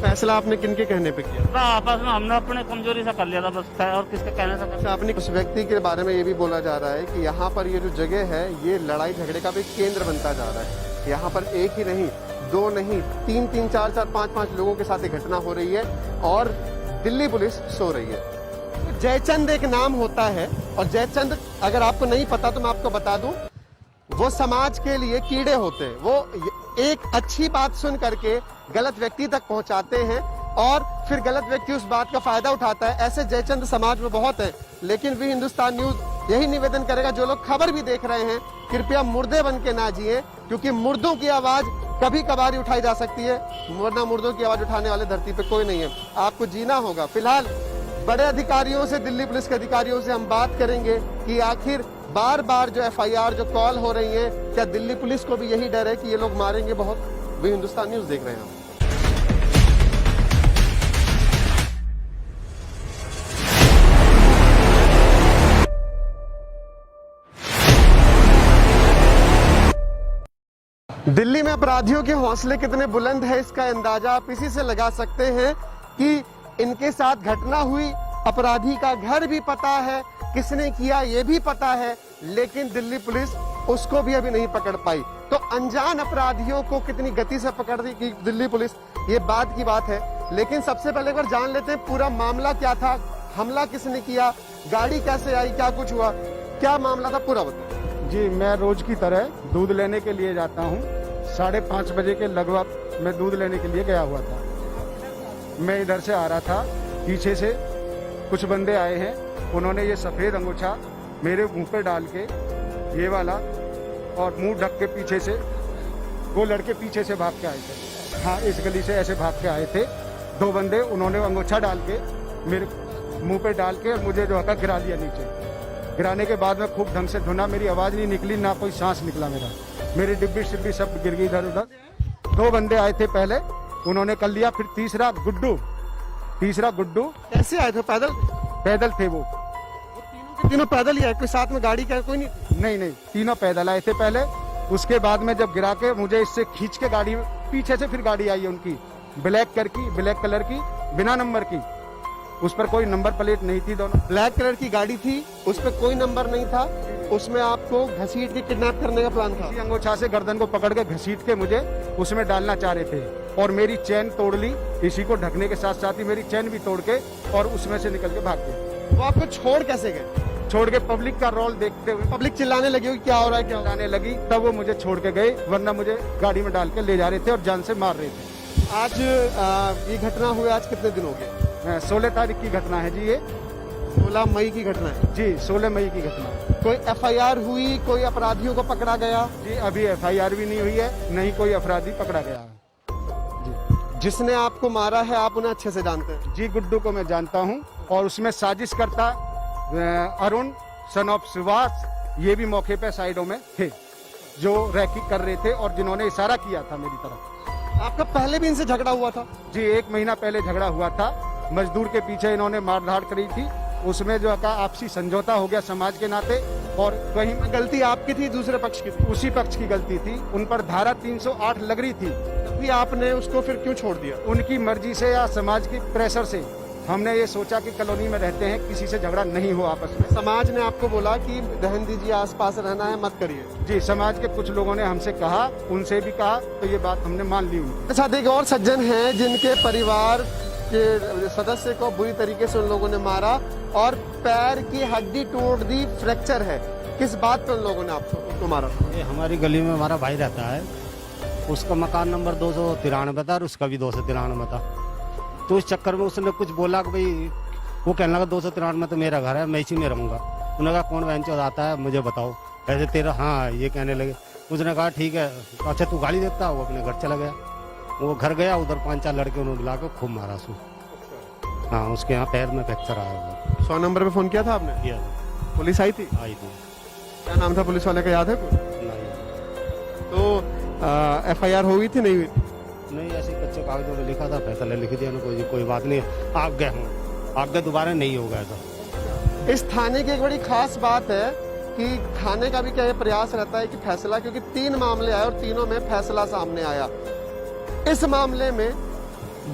फैसला आपने किनके कहने पे किया? आपस में हमने अपने कमजोरी से कर लिया था बस, और किसके कहने से कर। आपने उस व्यक्ति के बारे में ये भी बोला जा रहा है कि यहाँ पर ये जो जगह है ये लड़ाई झगड़े का भी केंद्र बनता जा रहा है। यहाँ पर एक ही नहीं, 2 नहीं, 3-3, 4-4, 5-5 लोगों के साथ ये घटना हो रही है और दिल्ली पुलिस सो रही है। जयचंद एक नाम होता है, और जयचंद अगर आपको नहीं पता तो मैं आपको बता दूं, वो समाज के लिए कीड़े होते हैं। वो एक अच्छी बात सुन करके गलत व्यक्ति तक पहुंचाते हैं और फिर गलत व्यक्ति उस बात का फायदा उठाता है। ऐसे जयचंद समाज में बहुत है, लेकिन वी हिंदुस्तान न्यूज यही निवेदन करेगा, जो लोग खबर भी देख रहे हैं कृपया मुर्दे बन के ना जिए, क्योंकि मुर्दों की आवाज कभी कभार उठाई जा सकती है, वरना मुर्दों की आवाज उठाने वाले धरती पे कोई नहीं है। आपको जीना होगा। फिलहाल बड़े अधिकारियों से, दिल्ली पुलिस के अधिकारियों से हम बात करेंगे कि आखिर बार बार जो एफआईआर जो कॉल हो रही है, क्या दिल्ली पुलिस को भी यही डर है कि ये लोग मारेंगे बहुत? वे हिंदुस्तान न्यूज देख रहे हैं। दिल्ली में अपराधियों के हौसले कितने बुलंद है, इसका अंदाजा आप इसी से लगा सकते हैं कि इनके साथ घटना हुई, अपराधी का घर भी पता है, किसने किया ये भी पता है, लेकिन दिल्ली पुलिस उसको भी अभी नहीं पकड़ पाई। तो अनजान अपराधियों को कितनी गति से पकड़ दी कि दिल्ली पुलिस, ये बात की बात है। लेकिन सबसे पहले एक बार जान लेते हैं पूरा मामला क्या था, हमला किसने किया, गाड़ी कैसे आई, क्या कुछ हुआ, क्या मामला था, पूरा बताओ। जी, मैं रोज की तरह दूध लेने के लिए जाता हूँ। 5:30 बजे के लगभग मैं दूध लेने के लिए गया हुआ था। मैं इधर से आ रहा था, पीछे से कुछ बंदे आए हैं, उन्होंने ये सफेद अंगूठा मेरे मुंह पे डाल के, ये वाला, और मुंह ढक के पीछे से, वो लड़के पीछे से भाग के आए थे। हाँ, इस गली से ऐसे भाग के आए थे 2 बंदे, उन्होंने अंगूठा डाल के मेरे मुंह पे डाल के मुझे जो है गिरा दिया नीचे। गिराने के बाद में खूब ढंग से धुना, मेरी आवाज नहीं निकली, ना कोई सांस निकला मेरी डिब्बी शिब्बी सब गिर गई इधर उधर। 2 बंदे आए थे पहले, उन्होंने कर लिया, फिर तीसरा गुड्डू कैसे आए थे? पैदल थे वो तीनों पैदल ही आए, कोई साथ में गाड़ी का कोई नहीं? नहीं, तीनों पैदल आए थे पहले। उसके बाद में जब गिरा के मुझे इससे खींच के गाड़ी, पीछे से फिर गाड़ी आई है उनकी, ब्लैक कलर की, बिना नंबर की, उस पर कोई नंबर प्लेट नहीं थी। दोनों ब्लैक कलर की गाड़ी थी, उस पर कोई नंबर नहीं था, उसमें आपको घसीट के किडनैप करने का प्लान था। अंगूठा से गर्दन को पकड़ के घसीट के मुझे उसमें डालना चाह रहे थे, और मेरी चैन तोड़ ली, इसी को ढकने के साथ साथ ही मेरी चैन भी तोड़ के, और उसमें से निकल के भाग गए। वो आपको छोड़ कैसे गए? छोड़ के पब्लिक का रोल देखते हुए, पब्लिक चिल्लाने लगी होगी क्या हो रहा है, क्या चिल्लाने लगी, तब वो मुझे छोड़ के गए, वरना मुझे गाड़ी में डाल के ले जा रहे थे और जान से मार रहे थे। आज ये घटना हुई, आज कितने दिन हो गए? 16 तारीख की घटना है जी, ये 16 मई की घटना है जी, 16 मई की घटना है। कोई एफआईआर हुई, कोई अपराधियों को पकड़ा गया? जी, अभी एफआईआर भी नहीं हुई है, नहीं कोई अपराधी पकड़ा गया है। जिसने आपको मारा है आप उन्हें अच्छे से जानते हैं? जी, गुड्डू को मैं जानता हूँ, और उसमें साजिश करता अरुण सन ऑफ सुभाष, ये भी मौके पे साइडों में थे, जो रैकी कर रहे थे और जिन्होंने इशारा किया था मेरी तरफ। आपका पहले भी इनसे झगड़ा हुआ था? जी, 1 महीना पहले झगड़ा हुआ था, मजदूर के पीछे इन्होंने मारधाड़ करी थी, उसमें जो का आपसी समझौता हो गया समाज के नाते, और कहीं गलती आपकी थी, दूसरे पक्ष की थी? उसी पक्ष की गलती थी। उन पर धारा 308 लग रही थी। तभी आपने उसको फिर क्यों छोड़ दिया? उनकी मर्जी से या समाज की प्रेशर से हमने ये सोचा कि कॉलोनी में रहते हैं, किसी से झगड़ा नहीं हो आपस में। समाज ने आपको बोला कि रहन दीजिए, आसपास रहना है, मत करिए। जी, समाज के कुछ लोगों ने हमसे कहा, उनसे भी कहा, तो ये बात हमने मान ली उनकी। अच्छा, एक और सज्जन हैं जिनके परिवार के सदस्य को बुरी तरीके से उन लोगों ने मारा और पैर की हड्डी तोड़ दी, फ्रैक्चर है। किस बात पे उन लोगों ने आपको मारा? ये हमारी गली में हमारा भाई रहता है, उसका मकान नंबर 293 था और उसका भी 293 था। तो इस चक्कर में उसने कुछ बोला कि भाई, वो कहने लगा 293 तो मेरा घर है, मैं इसी में रहूंगा। उन्होंने कहा कौन बहन चौथ आता है मुझे बताओ, ऐसे तेरा, हाँ ये कहने लगे। उसने कहा ठीक है, अच्छा तू गाड़ी देता, वो अपने घर चला गया। वो घर गया, उधर 5-4 लड़के उन्होंने बुला के खूब मारा सू। हाँ, उसके यहाँ पैर में फ्रैक्चर आया। 100 नंबर पे फोन किया था आपने? किया, पुलिस आई थी? आई थी। क्या नाम था पुलिस वाले का, याद है कुछ? नहीं तो FIR हो गई थी, नहीं हुई थी? नहीं, ऐसे कच्चे कागजों में लिखा था, फैसला लिख दिया ना, कोई बात नहीं, आगे हूँ, आगे दोबारा नहीं होगा ऐसा। इस थाने की एक बड़ी खास बात है कि थाने का भी क्या ये प्रयास रहता है कि फैसला, क्योंकि 3 मामले आए और तीनों में फैसला सामने आया। इस मामले में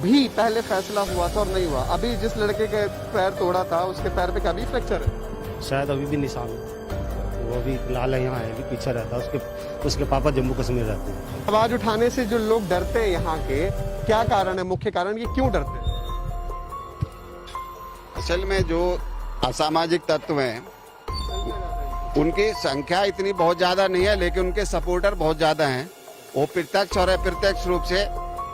भी पहले फैसला हुआ था और नहीं हुआ। अभी जिस लड़के के पैर तोड़ा था उसके पैर पे कभी फ्रैक्चर है? शायद अभी भी निशान है, वो अभी लाल यहाँ है, अभी पीछे रहता है। उसके पापा जम्मू कश्मीर रहते हैं। आवाज उठाने से जो लोग डरते हैं यहाँ के, क्या कारण है, मुख्य कारण कि क्यों डरते हैं? असल में जो असामाजिक तत्व हैं उनकी संख्या इतनी बहुत ज्यादा नहीं है, लेकिन उनके सपोर्टर बहुत ज्यादा हैं। वो प्रत्यक्ष और अप्रत्यक्ष रूप से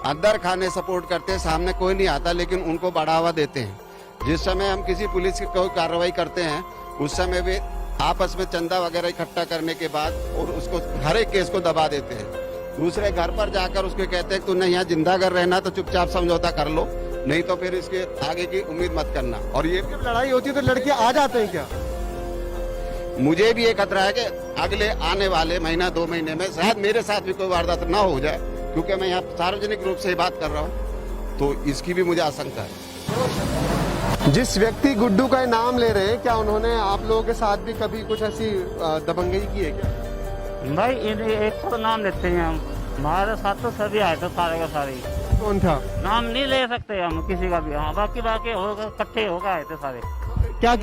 अंदर खाने सपोर्ट करते हैं, सामने कोई नहीं आता, लेकिन उनको बढ़ावा देते हैं। जिस समय हम किसी पुलिस की कोई कार्रवाई करते हैं, उस समय भी आपस में चंदा वगैरह इकट्ठा करने के बाद और उसको हर एक केस को दबा देते हैं। दूसरे घर पर जाकर उसको कहते हैं तुमने यहाँ जिंदा अगर रहना तो चुपचाप समझौता कर लो, नहीं तो फिर इसके आगे की उम्मीद मत करना। और ये जब लड़ाई होती है तो लड़के आ जाते हैं क्या? मुझे भी ये खतरा है कि अगले आने वाले महीना 2 महीने में शायद मेरे साथ भी कोई वारदात ना हो जाए, क्योंकि मैं यहाँ सार्वजनिक रूप से बात कर रहा हूँ, तो इसकी भी मुझे आशंका है। जिस व्यक्ति गुड्डू का नाम ले रहे हैं, क्या उन्होंने आप लोगों के साथ भी कभी कुछ ऐसी दबंगई की है क्या? भाई एक तो नाम लेते हैं हम, हमारे साथ तो सभी आए थे, सारे का सारे। कौन था? नाम नहीं ले सकते हम किसी का भी। हाँ, बाकी इकट्ठे होकर आए थे सारे। क्या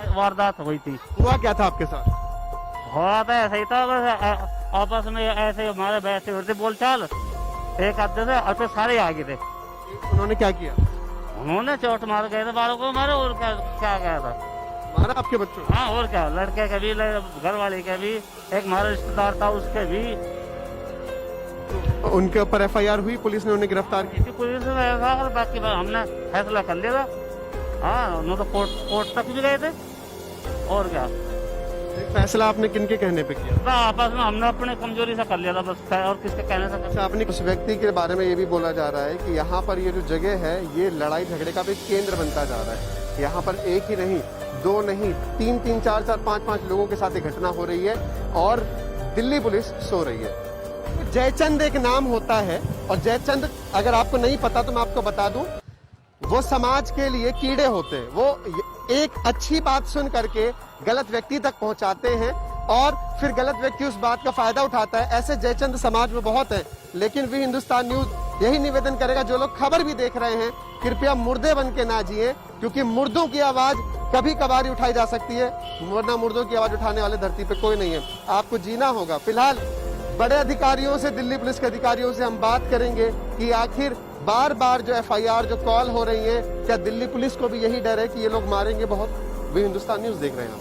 वारदात हुई थी। हुआ क्या था आपके साथ? हुआ था ऐसे ही था, बस आपस में ऐसे हमारे बैठे होते बोलचाल, एक आधे से और फिर सारे आ गए थे। उन्होंने क्या किया? उन्होंने चोट मार गए थे, बालों को मारे, और क्या गया था, मारा आपके बच्चों? हाँ, और क्या, लड़के के भी, घर वाले के भी, एक हमारा रिश्तेदार था उसके भी। उनके ऊपर FIR हुई, पुलिस ने उन्हें गिरफ्तार की? पुलिस में ऐसा, और बाकी हमने फैसला कर लिया था। हाँ, उन्होंने तो कोर्ट तक भी गए थे, और क्या। फैसला आपने किनके कहने पे किया? आपस में हमने अपने कमजोरी से कर लिया था बस, और किसके कहने से। अच्छा, आपने उस व्यक्ति के बारे में ये भी बोला जा रहा है कि यहाँ पर ये जो जगह है, ये लड़ाई झगड़े का भी केंद्र बनता जा रहा है। यहाँ पर एक ही नहीं, 2 नहीं, 3-3, 4-4, 5-5 लोगों के साथ घटना हो रही है और दिल्ली पुलिस सो रही है। जयचंद एक नाम होता है, और जयचंद अगर आपको नहीं पता तो मैं आपको बता दूं, वो समाज के लिए कीड़े होते हैं। वो एक अच्छी बात सुन करके गलत व्यक्ति तक पहुंचाते हैं और फिर गलत व्यक्ति उस बात का फायदा उठाता है। ऐसे जयचंद समाज में बहुत है, लेकिन वी हिंदुस्तान न्यूज यही निवेदन करेगा, जो लोग खबर भी देख रहे हैं, कृपया मुर्दे बन के ना जिए, क्योंकि मुर्दों की आवाज कभी कभार ही उठाई जा सकती है, वरना मुर्दों की आवाज उठाने वाले धरती पे कोई नहीं है। आपको जीना होगा। फिलहाल बड़े अधिकारियों से, दिल्ली पुलिस के अधिकारियों से हम बात करेंगे कि आखिर बार बार जो FIR जो कॉल हो रही है, क्या दिल्ली पुलिस को भी यही डर है कि ये लोग मारेंगे बहुत? वे हिंदुस्तान न्यूज देख रहे हैं आप।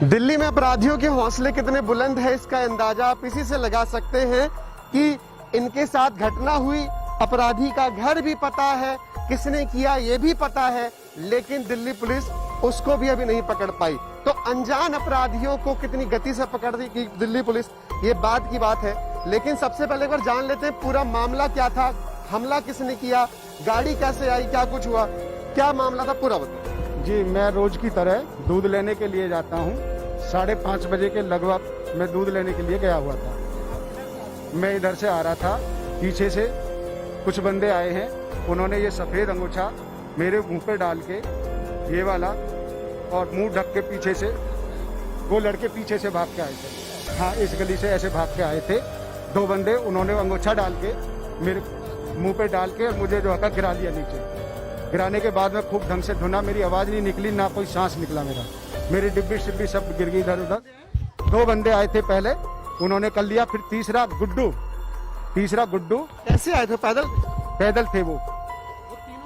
दिल्ली में अपराधियों के हौसले कितने बुलंद है, इसका अंदाजा आप इसी से लगा सकते हैं कि इनके साथ घटना हुई, अपराधी का घर भी पता है, किसने किया ये भी पता है, लेकिन दिल्ली पुलिस उसको भी अभी नहीं पकड़ पाई। तो अनजान अपराधियों को कितनी गति से पकड़ दी कि दिल्ली पुलिस, ये बात की बात है। लेकिन सबसे पहले एक बार जान लेते हैं पूरा मामला क्या था, हमला किसने किया, गाड़ी कैसे आई, क्या कुछ हुआ, क्या मामला था, पूरा बताओ। जी, मैं रोज की तरह दूध लेने के लिए जाता हूँ 5:30 बजे के लगभग मैं दूध लेने के लिए गया हुआ था। मैं इधर से आ रहा था, पीछे से कुछ बंदे आए हैं, उन्होंने ये सफ़ेद अंगूछा मेरे मुंह पे डाल के, ये वाला, और मुंह ढक के पीछे से, वो लड़के पीछे से भाग के आए थे। हाँ, इस गली से ऐसे भाग के आए थे 2 बंदे, उन्होंने अंगूछा डाल के मेरे मुंह पे डाल के मुझे जो है गिरा दिया नीचे। गिराने के बाद में खूब ढंग से धुना, मेरी आवाज़ नहीं निकली, ना कोई सांस निकला मेरा, मेरी डिब्बी शिब्बी सब गिर गई इधर उधर। 2 बंदे आए थे पहले, उन्होंने कर लिया, फिर तीसरा गुड्डू कैसे आए थे? पैदल थे वो।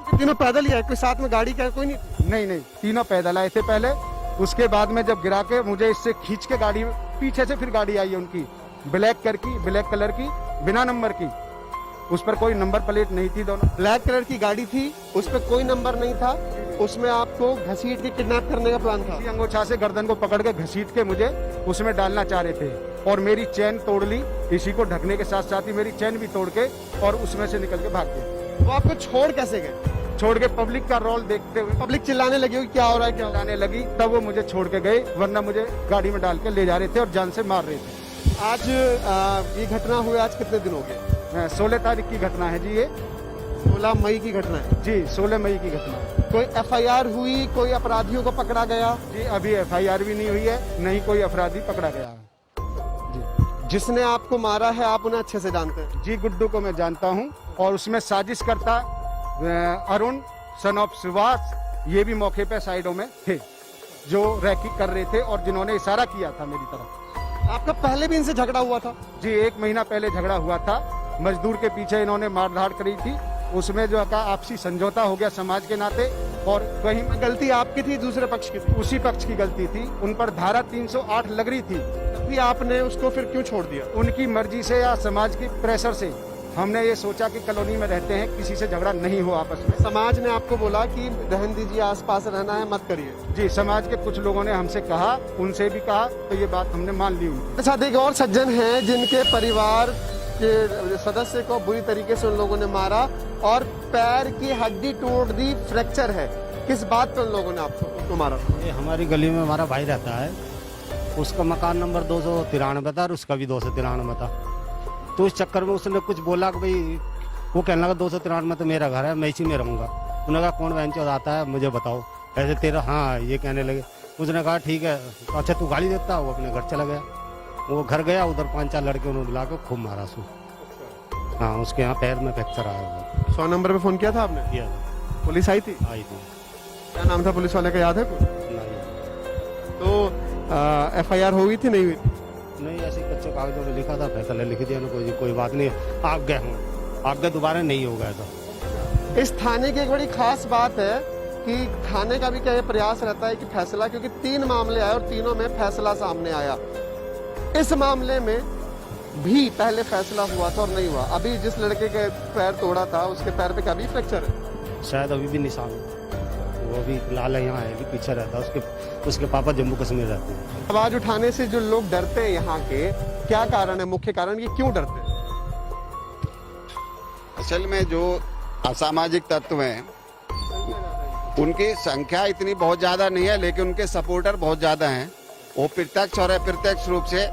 तीनों पैदल ही आए, कोई साथ में गाड़ी का कोई नहीं? नहीं, तीनों पैदल आए थे पहले। उसके बाद में जब गिरा के मुझे इससे खींच के गाड़ी, पीछे से फिर गाड़ी आई है उनकी, ब्लैक कलर की, बिना नंबर की, उस पर कोई नंबर प्लेट नहीं थी। दोनों ब्लैक कलर की गाड़ी थी, उस पर कोई नंबर नहीं था, उसमें आपको घसीट के किडनैप करने का प्लान था। अंगूछा से गर्दन को पकड़ के घसीट के मुझे उसमें डालना चाह रहे थे, और मेरी चैन तोड़ ली, इसी को ढकने के साथ साथ ही मेरी चैन भी तोड़ के, और उसमें से निकल के भाग गए। वो आपको छोड़ कैसे गए? छोड़ के पब्लिक का रोल देखते हुए, पब्लिक चिल्लाने लगी होगी क्या हो रहा है, क्या हो रहा चिल्लाने लगी, तब वो मुझे छोड़ के गए, वरना मुझे गाड़ी में डाल के ले जा रहे थे और जान से मार रहे थे। है? आज ये घटना हुई, आज कितने दिन हो गए? 16 तारीख की घटना है जी, ये 16 मई की घटना है जी, 16 मई की घटना है। कोई FIR हुई, कोई अपराधियों को पकड़ा गया? जी, अभी FIR भी नहीं हुई है, नहीं कोई अपराधी पकड़ा गया है। जिसने आपको मारा है, आप उन्हें अच्छे से जानते हैं? जी, गुड्डू को मैं जानता हूँ, और उसमें साजिश करता अरुण सन ऑफ सुभाष, ये भी मौके पे साइडों में थे, जो रैकी कर रहे थे और जिन्होंने इशारा किया था मेरी तरफ। आपका पहले भी इनसे झगड़ा हुआ था? जी, 1 महीना पहले झगड़ा हुआ था, मजदूर के पीछे इन्होंने मारधाड़ करी थी, उसमें जो है आपसी समझौता हो गया समाज के नाते, और कहीं में गलती आपकी थी, दूसरे पक्ष की थी? उसी पक्ष की गलती थी, उन पर धारा 308 लग रही थी। फिर आपने उसको फिर क्यों छोड़ दिया? उनकी मर्जी से या समाज की प्रेशर से हमने ये सोचा कि कॉलोनी में रहते हैं, किसी से झगड़ा नहीं हो आपस में। समाज ने आपको बोला कि रहने दीजिए, आसपास रहना है, मत करिए? जी, समाज के कुछ लोगों ने हमसे कहा, उनसे भी कहा, तो ये बात हमने मान ली उनकी। अच्छा, एक और सज्जन हैं जिनके परिवार के सदस्य को बुरी तरीके से उन लोगों ने मारा और पैर की हड्डी टूट दी, फ्रैक्चर है। किस बात पर उन लोगों ने आपको मारा? ये हमारी गली में हमारा भाई रहता है, उसका मकान नंबर 293 था और उसका भी 293 था। तो इस चक्कर में उसने कुछ बोला कि भाई, वो कहने लगा 293 तो मेरा घर है, मैं इसी में रहूंगा। उन्होंने कहा कौन बेंचो आता है मुझे बताओ, ऐसे तेरा, हाँ, ये कहने लगे। उसने कहा ठीक है, अच्छा तू गाली देता, वो अपने घर चला गया। वो घर गया, उधर 5-4 लड़के उन्होंने बुला के खूब मारा सू। हाँ, उसके यहाँ पैर में फ्रैक्चर आया हुआ। 100 नंबर पे फोन किया था आपने? किया था। पुलिस आई थी? आई थी। क्या नाम था पुलिस वाले का, याद है कुछ? नहीं। तो FIR हुई थी, नहीं हुई? नहीं, ऐसे कच्चे कागजों में लिखा था, फैसला लिख दिया ना, कोई बात नहीं, आप गए हों, आप गए, दोबारा नहीं होगा ऐसा। इस थाने की एक बड़ी खास बात है कि थाने का भी क्या ये प्रयास रहता है कि फैसला, क्योंकि 3 मामले आए और तीनों में फैसला सामने आया। इस मामले में भी पहले फैसला हुआ था और नहीं हुआ। अभी जिस लड़के के पैर तोड़ा था, उसके पैर पे क्या भी फ्रैक्चर है? शायद अभी भी निशान है, वो भी लाल यहाँ है, भी पीछे रहता है, उसके पापा जम्मू कश्मीर रहते हैं। आवाज उठाने से जो लोग डरते हैं यहाँ के, क्या कारण है, मुख्य कारण ये क्यों डरते हैं? असल में जो असामाजिक तत्व हैं, उनकी संख्या इतनी बहुत ज्यादा नहीं है, लेकिन उनके सपोर्टर बहुत ज्यादा हैं। वो प्रत्यक्ष और अप्रत्यक्ष रूप से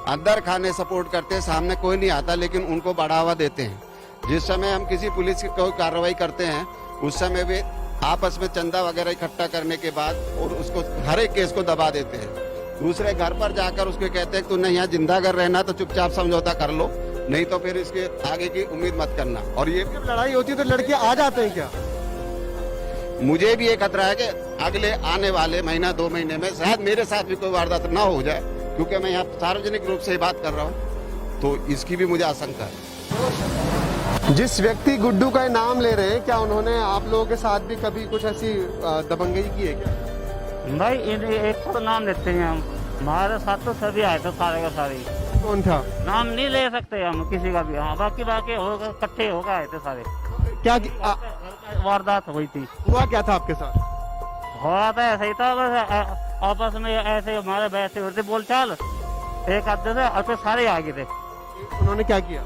अंदर खाने सपोर्ट करते हैं, सामने कोई नहीं आता, लेकिन उनको बढ़ावा देते हैं। जिस समय हम किसी पुलिस की कोई कार्रवाई करते हैं, उस समय भी आपस में चंदा वगैरह इकट्ठा करने के बाद और उसको हर एक केस को दबा देते हैं। दूसरे घर पर जाकर उसको कहते हैं कि तू नहीं यहाँ जिंदा कर रहना तो चुपचाप समझौता कर लो, नहीं तो फिर इसके आगे की उम्मीद मत करना। और ये जब लड़ाई होती है तो लड़के आ जाते हैं क्या? मुझे भी ये खतरा है कि अगले आने वाले महीना 2 महीने में शायद मेरे साथ भी कोई वारदात ना हो जाए, क्योंकि मैं यहाँ सार्वजनिक रूप से बात कर रहा हूँ, तो इसकी भी मुझे आशंका है। जिस व्यक्ति गुड्डू का नाम ले रहे हैं, क्या उन्होंने आप लोगों के साथ भी कभी कुछ ऐसी दबंगई की है क्या? भाई एक तो नाम लेते हैं हम, हमारे साथ तो सभी आए थे, सारे का सारे। कौन था? नाम नहीं ले सकते हम किसी का भी। हाँ, बाकी इकट्ठे होकर आए थे सारे। क्या वारदात हुई थी? हुआ क्या था आपके साथ? हुआ था ऐसा ही था, बस आपस में ऐसे हमारे वैसे होते बोलचाल, एक आधे थे और फिर सारे आगे थे। उन्होंने क्या किया?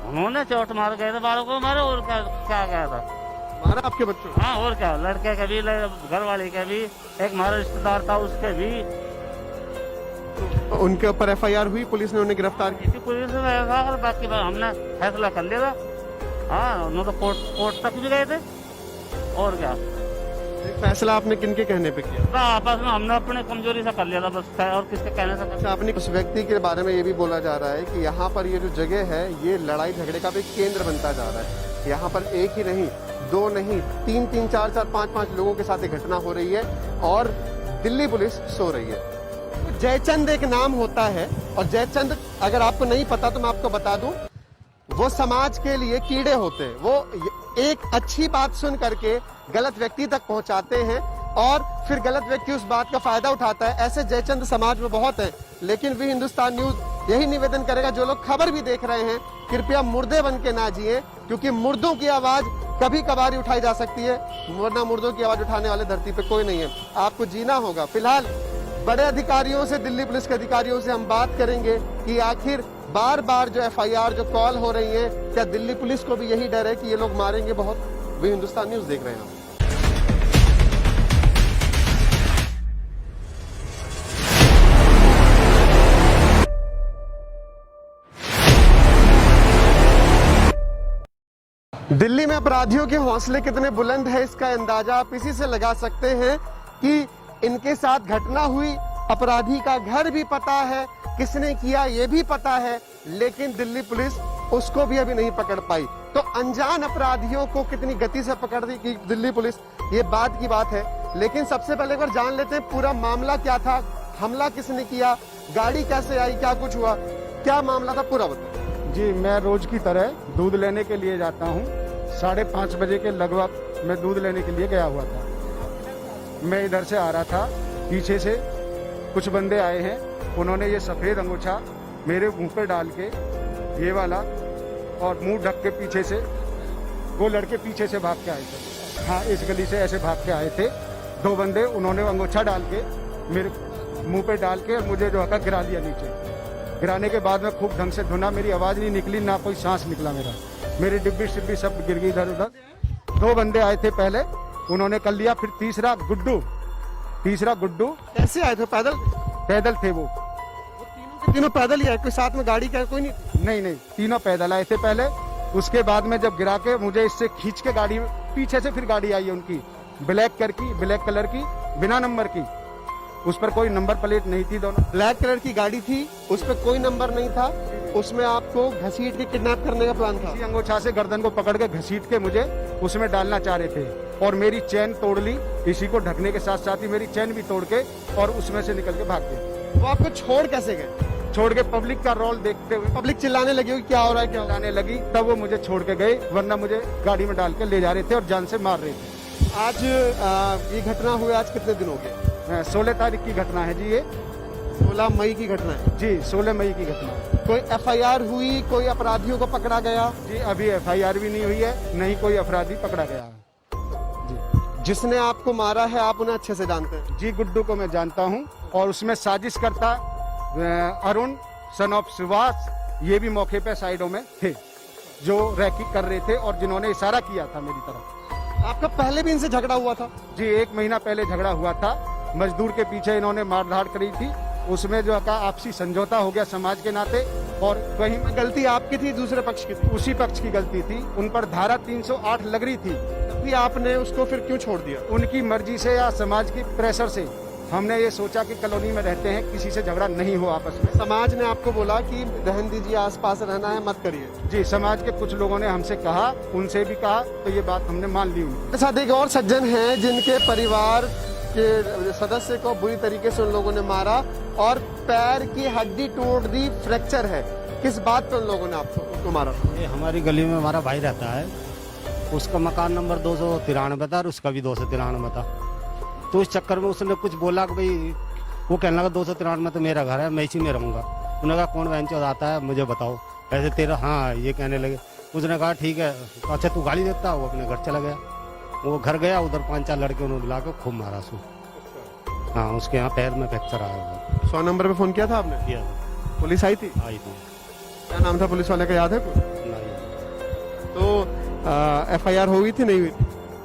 उन्होंने चोट मार गए थे बालों को मारे, और क्या गया था, मारा आपके बच्चों? हाँ, और क्या, लड़के के भी, घर वाले के भी, एक हमारा रिश्तेदार था उसके भी। उनके ऊपर एफआईआर हुई, पुलिस ने उन्हें गिरफ्तार किया। इसी पुलिस में ऐसा और बाकी बात हमने फैसला कर लिया था। हाँ, उन्होंने तो कोर्ट तक भी गए थे। और क्या फैसला आपने किनके कहने पे किया? तो आपस में हमने अपने कमजोरी से कर लिया था बस, और किसके कहने से कर। अच्छा, आपने उस व्यक्ति के बारे में ये भी बोला जा रहा है कि यहाँ पर ये जो जगह है ये लड़ाई झगड़े का भी केंद्र बनता जा रहा है। यहाँ पर एक ही नहीं, दो नहीं, तीन, चार, पांच लोगों के साथ ये घटना हो रही है और दिल्ली पुलिस सो रही है। जयचंद एक नाम होता है और जयचंद अगर आपको नहीं पता तो मैं आपको बता दूं, वो समाज के लिए कीड़े होते हैं। वो एक अच्छी बात सुन करके गलत व्यक्ति तक पहुंचाते हैं और फिर गलत व्यक्ति उस बात का फायदा उठाता है। ऐसे जयचंद समाज में बहुत हैं, लेकिन भी हिंदुस्तान न्यूज यही निवेदन करेगा, जो लोग खबर भी देख रहे हैं कृपया मुर्दे बन के ना जिए, क्योंकि मुर्दों की आवाज कभी कभार ही उठाई जा सकती है, वरना मुर्दों की आवाज उठाने वाले धरती पे कोई नहीं है। आपको जीना होगा। फिलहाल बड़े अधिकारियों से, दिल्ली पुलिस के अधिकारियों से हम बात करेंगे कि आखिर बार बार जो एफआईआर जो कॉल हो रही है, क्या दिल्ली पुलिस को भी यही डर है कि ये लोग मारेंगे बहुत? वे हिंदुस्तान न्यूज देख रहे हैं। दिल्ली में अपराधियों के हौसले कितने बुलंद है, इसका अंदाजा आप इसी से लगा सकते हैं कि इनके साथ घटना हुई, अपराधी का घर भी पता है, किसने किया ये भी पता है, लेकिन दिल्ली पुलिस उसको भी अभी नहीं पकड़ पाई। तो अनजान अपराधियों को कितनी गति से पकड़ दी कि दिल्ली पुलिस, ये बात की बात है। लेकिन सबसे पहले एक बार जान लेते हैं पूरा मामला क्या था, हमला किसने किया, गाड़ी कैसे आई, क्या कुछ हुआ, क्या मामला था, पूरा बताओ। जी, मैं रोज की तरह दूध लेने के लिए जाता हूँ। 5:30 बजे के लगभग मैं दूध लेने के लिए गया हुआ था। मैं इधर से आ रहा था, पीछे से कुछ बंदे आए हैं, उन्होंने ये सफेद अंगूछा मेरे मुंह पे डाल के, ये वाला, और मुंह ढक के पीछे से, वो लड़के पीछे से भाग के आए थे। हाँ, इस गली से ऐसे भाग के आए थे 2 बंदे, उन्होंने अंगूछा डाल के मेरे मुंह पे डाल के मुझे जो है गिरा दिया नीचे। गिराने के बाद में खूब ढंग से धुना, मेरी आवाज नहीं निकली, ना कोई सांस निकला मेरा, मेरी डिब्बी शिब्बी सब गिर गई इधर उधर। 2 बंदे आए थे पहले, उन्होंने कर लिया, फिर तीसरा गुड्डू कैसे आए थे? पैदल थे वो तीनों पैदल ही आए, कोई साथ में गाड़ी का कोई नहीं? नहीं, तीनों पैदल आए थे पहले। उसके बाद में जब गिरा के मुझे इससे खींच के गाड़ी, पीछे से फिर गाड़ी आई है उनकी, ब्लैक कलर की, बिना नंबर की, उस पर कोई नंबर प्लेट नहीं थी। दोनों ब्लैक कलर की गाड़ी थी, उस पर कोई नंबर नहीं था, उसमें आपको घसीट के किडनैप करने का प्लान था। अंगूछा से गर्दन को पकड़ के घसीट के मुझे उसमें डालना चाह रहे थे और मेरी चैन तोड़ ली, इसी को ढकने के साथ साथ ही मेरी चैन भी तोड़ के और उसमें से निकल के भाग गए। वो आपको छोड़ कैसे गए? छोड़ के पब्लिक का रोल देखते हुए, पब्लिक चिल्लाने लगी होगी क्या हो रहा है, क्या चिल्लाने लगी, तब वो मुझे छोड़ के गए, वरना मुझे गाड़ी में डाल के ले जा रहे थे और जान से मार रहे थे। आज ये घटना हुई, आज कितने दिन हो गए? 16 तारीख की घटना है जी, ये 16 मई की घटना है जी, 16 मई की घटना है। कोई एफआईआर हुई, कोई अपराधियों को पकड़ा गया? जी, अभी एफआईआर भी नहीं हुई है, नहीं कोई अपराधी पकड़ा गया है। जिसने आपको मारा है आप उन्हें अच्छे से जानते हैं? जी, गुड्डू को मैं जानता हूँ और उसमें साजिश करता अरुण सन ऑफ सुभाष, ये भी मौके पे साइडों में थे, जो रैकी कर रहे थे और जिन्होंने इशारा किया था मेरी तरफ। आपका पहले भी इनसे झगड़ा हुआ था? जी, 1 महीना पहले झगड़ा हुआ था, मजदूर के पीछे इन्होंने मारधाड़ करी थी, उसमें जो का आपसी समझौता हो गया समाज के नाते, और कहीं में गलती आपकी थी, दूसरे पक्ष की थी? उसी पक्ष की गलती थी, उन पर धारा 308 लग रही थी, तभी आपने उसको फिर क्यों छोड़ दिया? उनकी मर्जी से या समाज की प्रेशर से। हमने ये सोचा कि कॉलोनी में रहते हैं, किसी से झगड़ा नहीं हो आपस में। समाज ने आपको बोला कि रहन दीजिए, आसपास रहना है, मत करिए? जी, समाज के कुछ लोगों ने हमसे कहा, उनसे भी कहा, तो ये बात हमने मान ली। उनके साथ एक और सज्जन हैं जिनके परिवार के सदस्य को बुरी तरीके से उन लोगों ने मारा और पैर की हड्डी टूट दी, फ्रैक्चर है। किस बात पर उन लोगों ने आपको मारा? ये हमारी गली में हमारा भाई रहता है, उसका मकान नंबर 293 था और उसका भी 293 था। तो इस चक्कर में उसने कुछ बोला कि भाई, वो कहने लगा 293 में तो मेरा घर है, मैं इसी में रहूंगा। उन्होंने कहा कौन वेंचर आता है मुझे बताओ, ऐसे तेरा, हाँ, ये कहने लगे। उसने कहा ठीक है, अच्छा तू गाली देता, वो अपने घर चला गया। वो घर गया, उधर 5-4 लड़के उन्होंने बुला के खूब मारा उसको। हाँ, उसके यहाँ पैर में फ्रैक्चर आया हुआ। 100 नंबर पे फोन किया था आपने? किया था। पुलिस आई थी? आई थी। क्या नाम था पुलिस वाले का, याद है कुछ? नहीं। तो एफआईआर हो गई थी, नहीं हुई?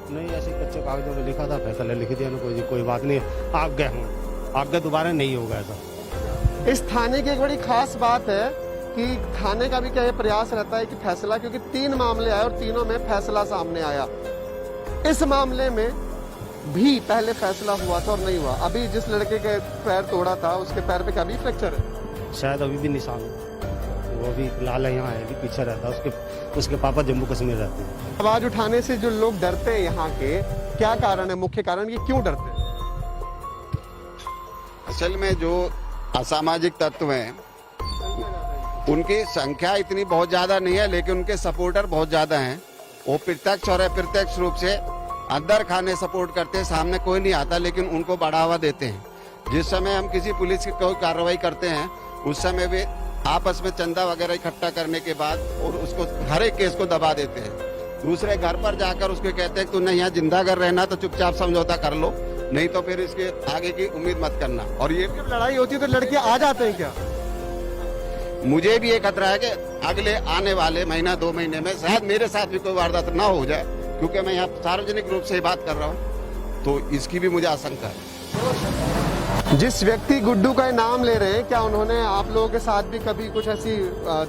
नहीं, ऐसे कच्चे कागजों में लिखा था, फैसला लिख दिया ना, कोई बात नहीं, आप गए हों, आप गए, दोबारा नहीं होगा ऐसा। इस थाने की एक बड़ी खास बात है कि थाने का भी क्या ये प्रयास रहता है कि फैसला, क्योंकि 3 मामले आए और तीनों में फैसला सामने आया। इस मामले में भी पहले फैसला हुआ था और नहीं हुआ। अभी जिस लड़के के पैर तोड़ा था उसके पैर पे कभी फ्रैक्चर है? शायद अभी भी निशान है। वो भी लाल यहाँ है, अभी पीछे रहता है। उसके पापा जम्मू कश्मीर रहते हैं। आवाज उठाने से जो लोग डरते हैं यहाँ के, क्या कारण है? मुख्य कारण ये क्यों डरते हैं? असल में जो असामाजिक तत्व हैं उनकी संख्या इतनी बहुत ज्यादा नहीं है, लेकिन उनके सपोर्टर बहुत ज्यादा हैं। वो प्रत्यक्ष और अप्रत्यक्ष रूप से अंदर खाने सपोर्ट करते हैं, सामने कोई नहीं आता, लेकिन उनको बढ़ावा देते हैं। जिस समय हम किसी पुलिस की कोई कार्रवाई करते हैं उस समय वे आपस में चंदा वगैरह इकट्ठा करने के बाद और उसको हर एक केस को दबा देते हैं। दूसरे घर पर जाकर उसको कहते हैं कि तूने यहाँ जिंदा अगर रहना तो चुपचाप समझौता कर लो, नहीं तो फिर इसके आगे की उम्मीद मत करना। और ये जब लड़ाई होती है तो लड़के आ जाते हैं क्या? मुझे भी ये खतरा है कि अगले आने वाले महीना 2 महीने में शायद मेरे साथ भी कोई वारदात ना हो जाए, क्योंकि मैं यहाँ सार्वजनिक रूप से बात कर रहा हूँ, तो इसकी भी मुझे आशंका है। जिस व्यक्ति गुड्डू का नाम ले रहे हैं, क्या उन्होंने आप लोगों के साथ भी कभी कुछ ऐसी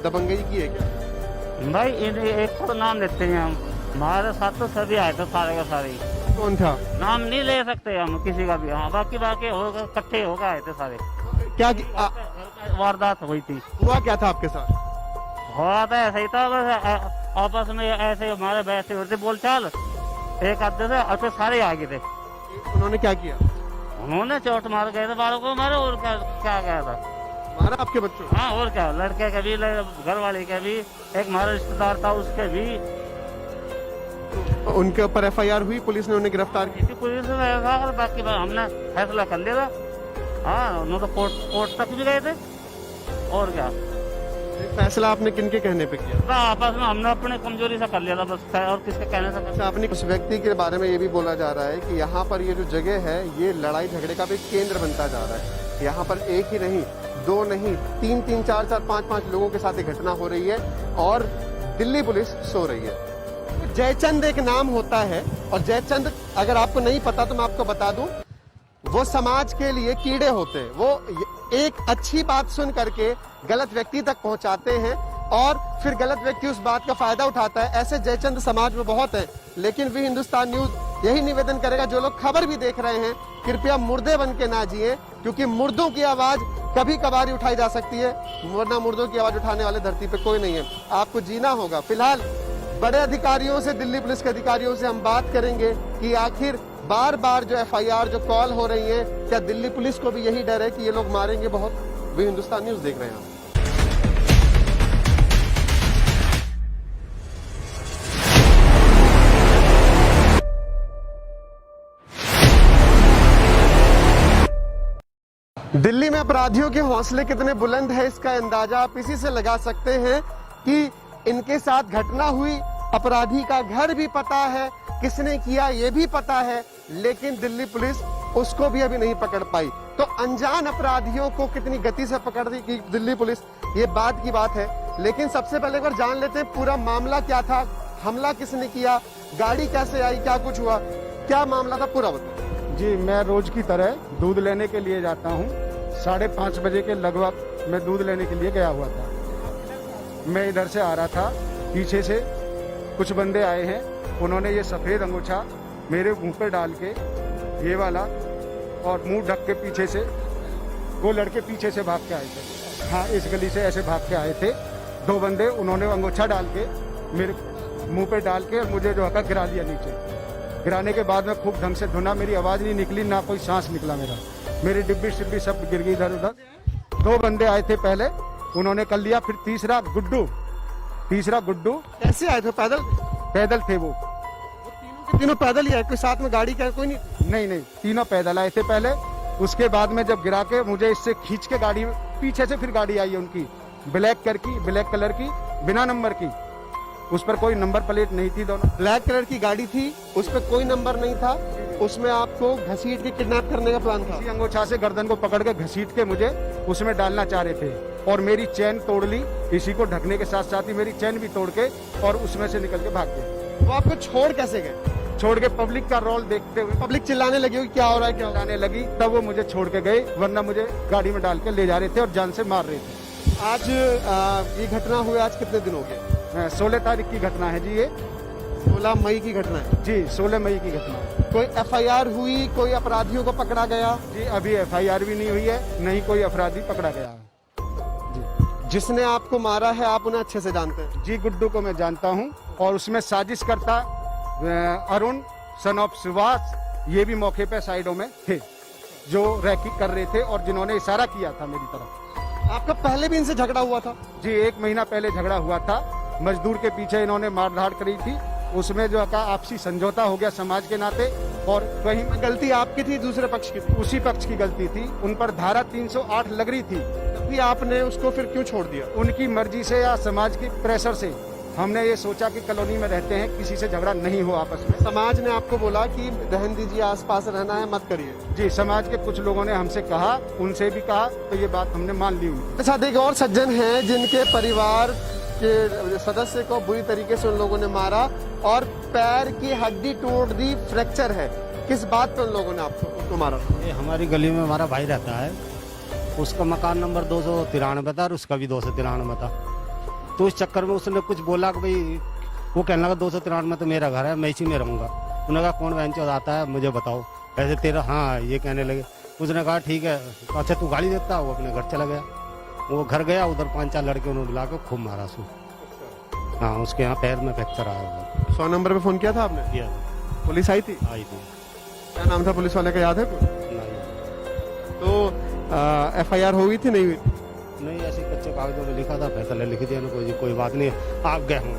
दबंगई की है क्या? भाई एक तो नाम लेते हैं हम, हमारे साथ तो सभी आए थे सारे का सारे। कौन था? नाम नहीं ले सकते हम किसी का भी। हाँ, बाकी होगा, इकट्ठे होकर आए थे सारे। क्या वारदात हुई थी। हुआ क्या था आपके साथ? हुआ था ऐसा ही था, बस आपस में ऐसे हमारे वैसे होते बोलचाल, एक आधे थे और फिर सारे आगे थे। उन्होंने क्या किया? उन्होंने चोट मार गए थे बालों को हमारे, और क्या गया था? मारा आपके बच्चों? हाँ, और क्या, लड़के के भी, घर वाले के भी, एक हमारा रिश्तेदार था उसके भी। उनके ऊपर FIR हुई, पुलिस ने उन्हें गिरफ्तार की? पुलिस ने ऐसा, बाकी हमने फैसला कर लिया था। हाँ, उन्होंने तो कोर्ट तक भी गए थे। और क्या फैसला आपने किनके कहने पे किया? आपस में हमने अपने कमजोरी से कर लिया था बस, और किसके कहने से। अच्छा, आपने उस व्यक्ति के बारे में ये भी बोला जा रहा है कि यहाँ पर ये जो जगह है ये लड़ाई झगड़े का भी केंद्र बनता जा रहा है। यहाँ पर एक ही नहीं, 2 नहीं, 3-3, 4-4, 5-5 लोगों के साथ ये घटना हो रही है और दिल्ली पुलिस सो रही है। जयचंद एक नाम होता है, और जयचंद अगर आपको नहीं पता तो मैं आपको बता दूं, वो समाज के लिए कीड़े होते हैं। वो एक अच्छी बात सुन करके गलत व्यक्ति तक पहुंचाते हैं और फिर गलत व्यक्ति उस बात का फायदा उठाता है। ऐसे जयचंद समाज में बहुत है। लेकिन भी हिंदुस्तान न्यूज यही निवेदन करेगा, जो लोग खबर भी देख रहे हैं, कृपया मुर्दे बन के ना जिए, क्योंकि मुर्दों की आवाज कभी कभार ही उठाई जा सकती है, वरना मुर्दों की आवाज उठाने वाले धरती पे कोई नहीं है। आपको जीना होगा। फिलहाल बड़े अधिकारियों से, दिल्ली पुलिस के अधिकारियों से हम बात करेंगे कि आखिर बार बार जो FIR जो कॉल हो रही है, क्या दिल्ली पुलिस को भी यही डर है कि ये लोग मारेंगे बहुत? वे हिंदुस्तान न्यूज देख रहे हैं। दिल्ली में अपराधियों के हौसले कितने बुलंद है, इसका अंदाजा आप इसी से लगा सकते हैं कि इनके साथ घटना हुई, अपराधी का घर भी पता है, किसने किया ये भी पता है, लेकिन दिल्ली पुलिस उसको भी अभी नहीं पकड़ पाई। तो अनजान अपराधियों को कितनी गति से पकड़ दी कि दिल्ली पुलिस, ये बात की बात है। लेकिन सबसे पहले एक बार जान लेते हैं पूरा मामला क्या था, हमला किसने किया, गाड़ी कैसे आई, क्या कुछ हुआ, क्या मामला था, पूरा बताओ। जी, मैं रोज की तरह दूध लेने के लिए जाता हूँ। 5:30 बजे के लगभग मैं दूध लेने के लिए गया हुआ था। मैं इधर से आ रहा था, पीछे से कुछ बंदे आए हैं। उन्होंने ये सफ़ेद अंगूछा मेरे मुंह पे डाल के, ये वाला, और मुंह ढक के पीछे से, वो लड़के पीछे से भाग के आए थे। हाँ, इस गली से ऐसे भाग के आए थे 2 बंदे। उन्होंने अंगूछा डाल के मेरे मुंह पे डाल के मुझे जो है गिरा लिया नीचे। गिराने के बाद में खूब ढंग से धुना, मेरी आवाज़ नहीं निकली, ना कोई सांस निकला मेरी डिब्बी शिब्बी सब गिर गई इधर उधर। 2 बंदे आए थे पहले, उन्होंने कर लिया। फिर तीसरा गुड्डू कैसे आए थे? पैदल थे वो तीनों पैदल ही आए, कोई साथ में गाड़ी का कोई नहीं? नहीं, तीनों पैदल आए थे पहले। उसके बाद में जब गिरा के मुझे इससे खींच के गाड़ी, पीछे से फिर गाड़ी आई है उनकी, ब्लैक कलर की, बिना नंबर की, उस पर कोई नंबर प्लेट नहीं थी। दोनों ब्लैक कलर की गाड़ी थी, उस पर कोई नंबर नहीं था। उसमें आपको घसीट के किडनैप करने का प्लान था? अंगूछा से गर्दन को पकड़ के घसीट के मुझे उसमें डालना चाह रहे थे, और मेरी चैन तोड़ ली। इसी को ढकने के साथ साथ ही मेरी चैन भी तोड़ के और उसमें से निकल के भाग गए। वो आपको छोड़ कैसे गए? छोड़ के पब्लिक का रोल देखते हुए पब्लिक चिल्लाने लगी होगी क्या हो रहा है क्या हो रहा आने लगी, तब वो मुझे छोड़ के गए, वरना मुझे गाड़ी में डाल के ले जा रहे थे और जान से मार रहे थे। है। आज ये घटना हुई आज कितने दिन हो गए? 16 तारीख की घटना है जी ये। 16 मई की घटना है। जी 16 मई की घटना है। कोई एफआईआर हुई, कोई अपराधियों को पकड़ा गया? जी अभी एफआईआर भी नहीं हुई है, नहीं कोई अपराधी पकड़ा गया है। जिसने आपको मारा है आप उन्हें अच्छे से जानते हैं? जी गुड्डू को मैं जानता हूँ, और उसमें साजिश करता अरुण सन ऑफ सुभाष, ये भी मौके पे साइडों में थे जो रैकी कर रहे थे और जिन्होंने इशारा किया था मेरी तरफ। आपका पहले भी इनसे झगड़ा हुआ था? जी 1 महीना पहले झगड़ा हुआ था, मजदूर के पीछे इन्होंने मारधाड़ करी थी, उसमें जो का आपसी समझौता हो गया समाज के नाते, और कहीं में गलती आपकी थी दूसरे पक्ष की थी? उसी पक्ष की गलती थी, उन पर धारा 308 लग रही थी। तब भी आपने उसको फिर क्यों छोड़ दिया? उनकी मर्जी से या समाज की प्रेशर से हमने ये सोचा कि कॉलोनी में रहते हैं, किसी से झगड़ा नहीं हो आपस में। समाज ने आपको बोला कि रहन दीजिए, आसपास रहना है, मत करिए। जी समाज के कुछ लोगों ने हमसे कहा, उनसे भी कहा, तो ये बात हमने मान ली हुई। साथ एक और सज्जन हैं जिनके परिवार के सदस्य को बुरी तरीके से उन लोगों ने मारा और पैर की हड्डी टूट दी, फ्रैक्चर है। किस बात पे उन लोगों ने आपको मारा? ये हमारी गली में हमारा भाई रहता है, उसका मकान नंबर 293 था और उसका भी 293 था। तो इस चक्कर में उसने कुछ बोला कि भाई, वो कहने लगा 293 में तो मेरा घर है, मैं इसी में रहूंगा। उन्होंने कहा कौन बहन चौथ आता है मुझे बताओ, ऐसे तेरा, हाँ ये कहने लगे। उसने कहा ठीक है, अच्छा तू गाड़ी देता, वो अपने घर चला गया। वो घर गया, उधर 5-4 लड़के उन्होंने बुला के खूब मारा उसको। हाँ उसके यहाँ पैर में फ्रैक्चर आया हुआ। 100 नंबर पे फोन किया था आपने? किया पुलिस आई थी? आई थी। क्या नाम था पुलिस वाले का, याद है कुछ? नहीं तो एफआईआर हो गई थी नहीं हुई? नहीं, ऐसे कच्चे कागजों में लिखा था, फैसला लिख दिया ना, कोई बात नहीं, आप गए हूँ,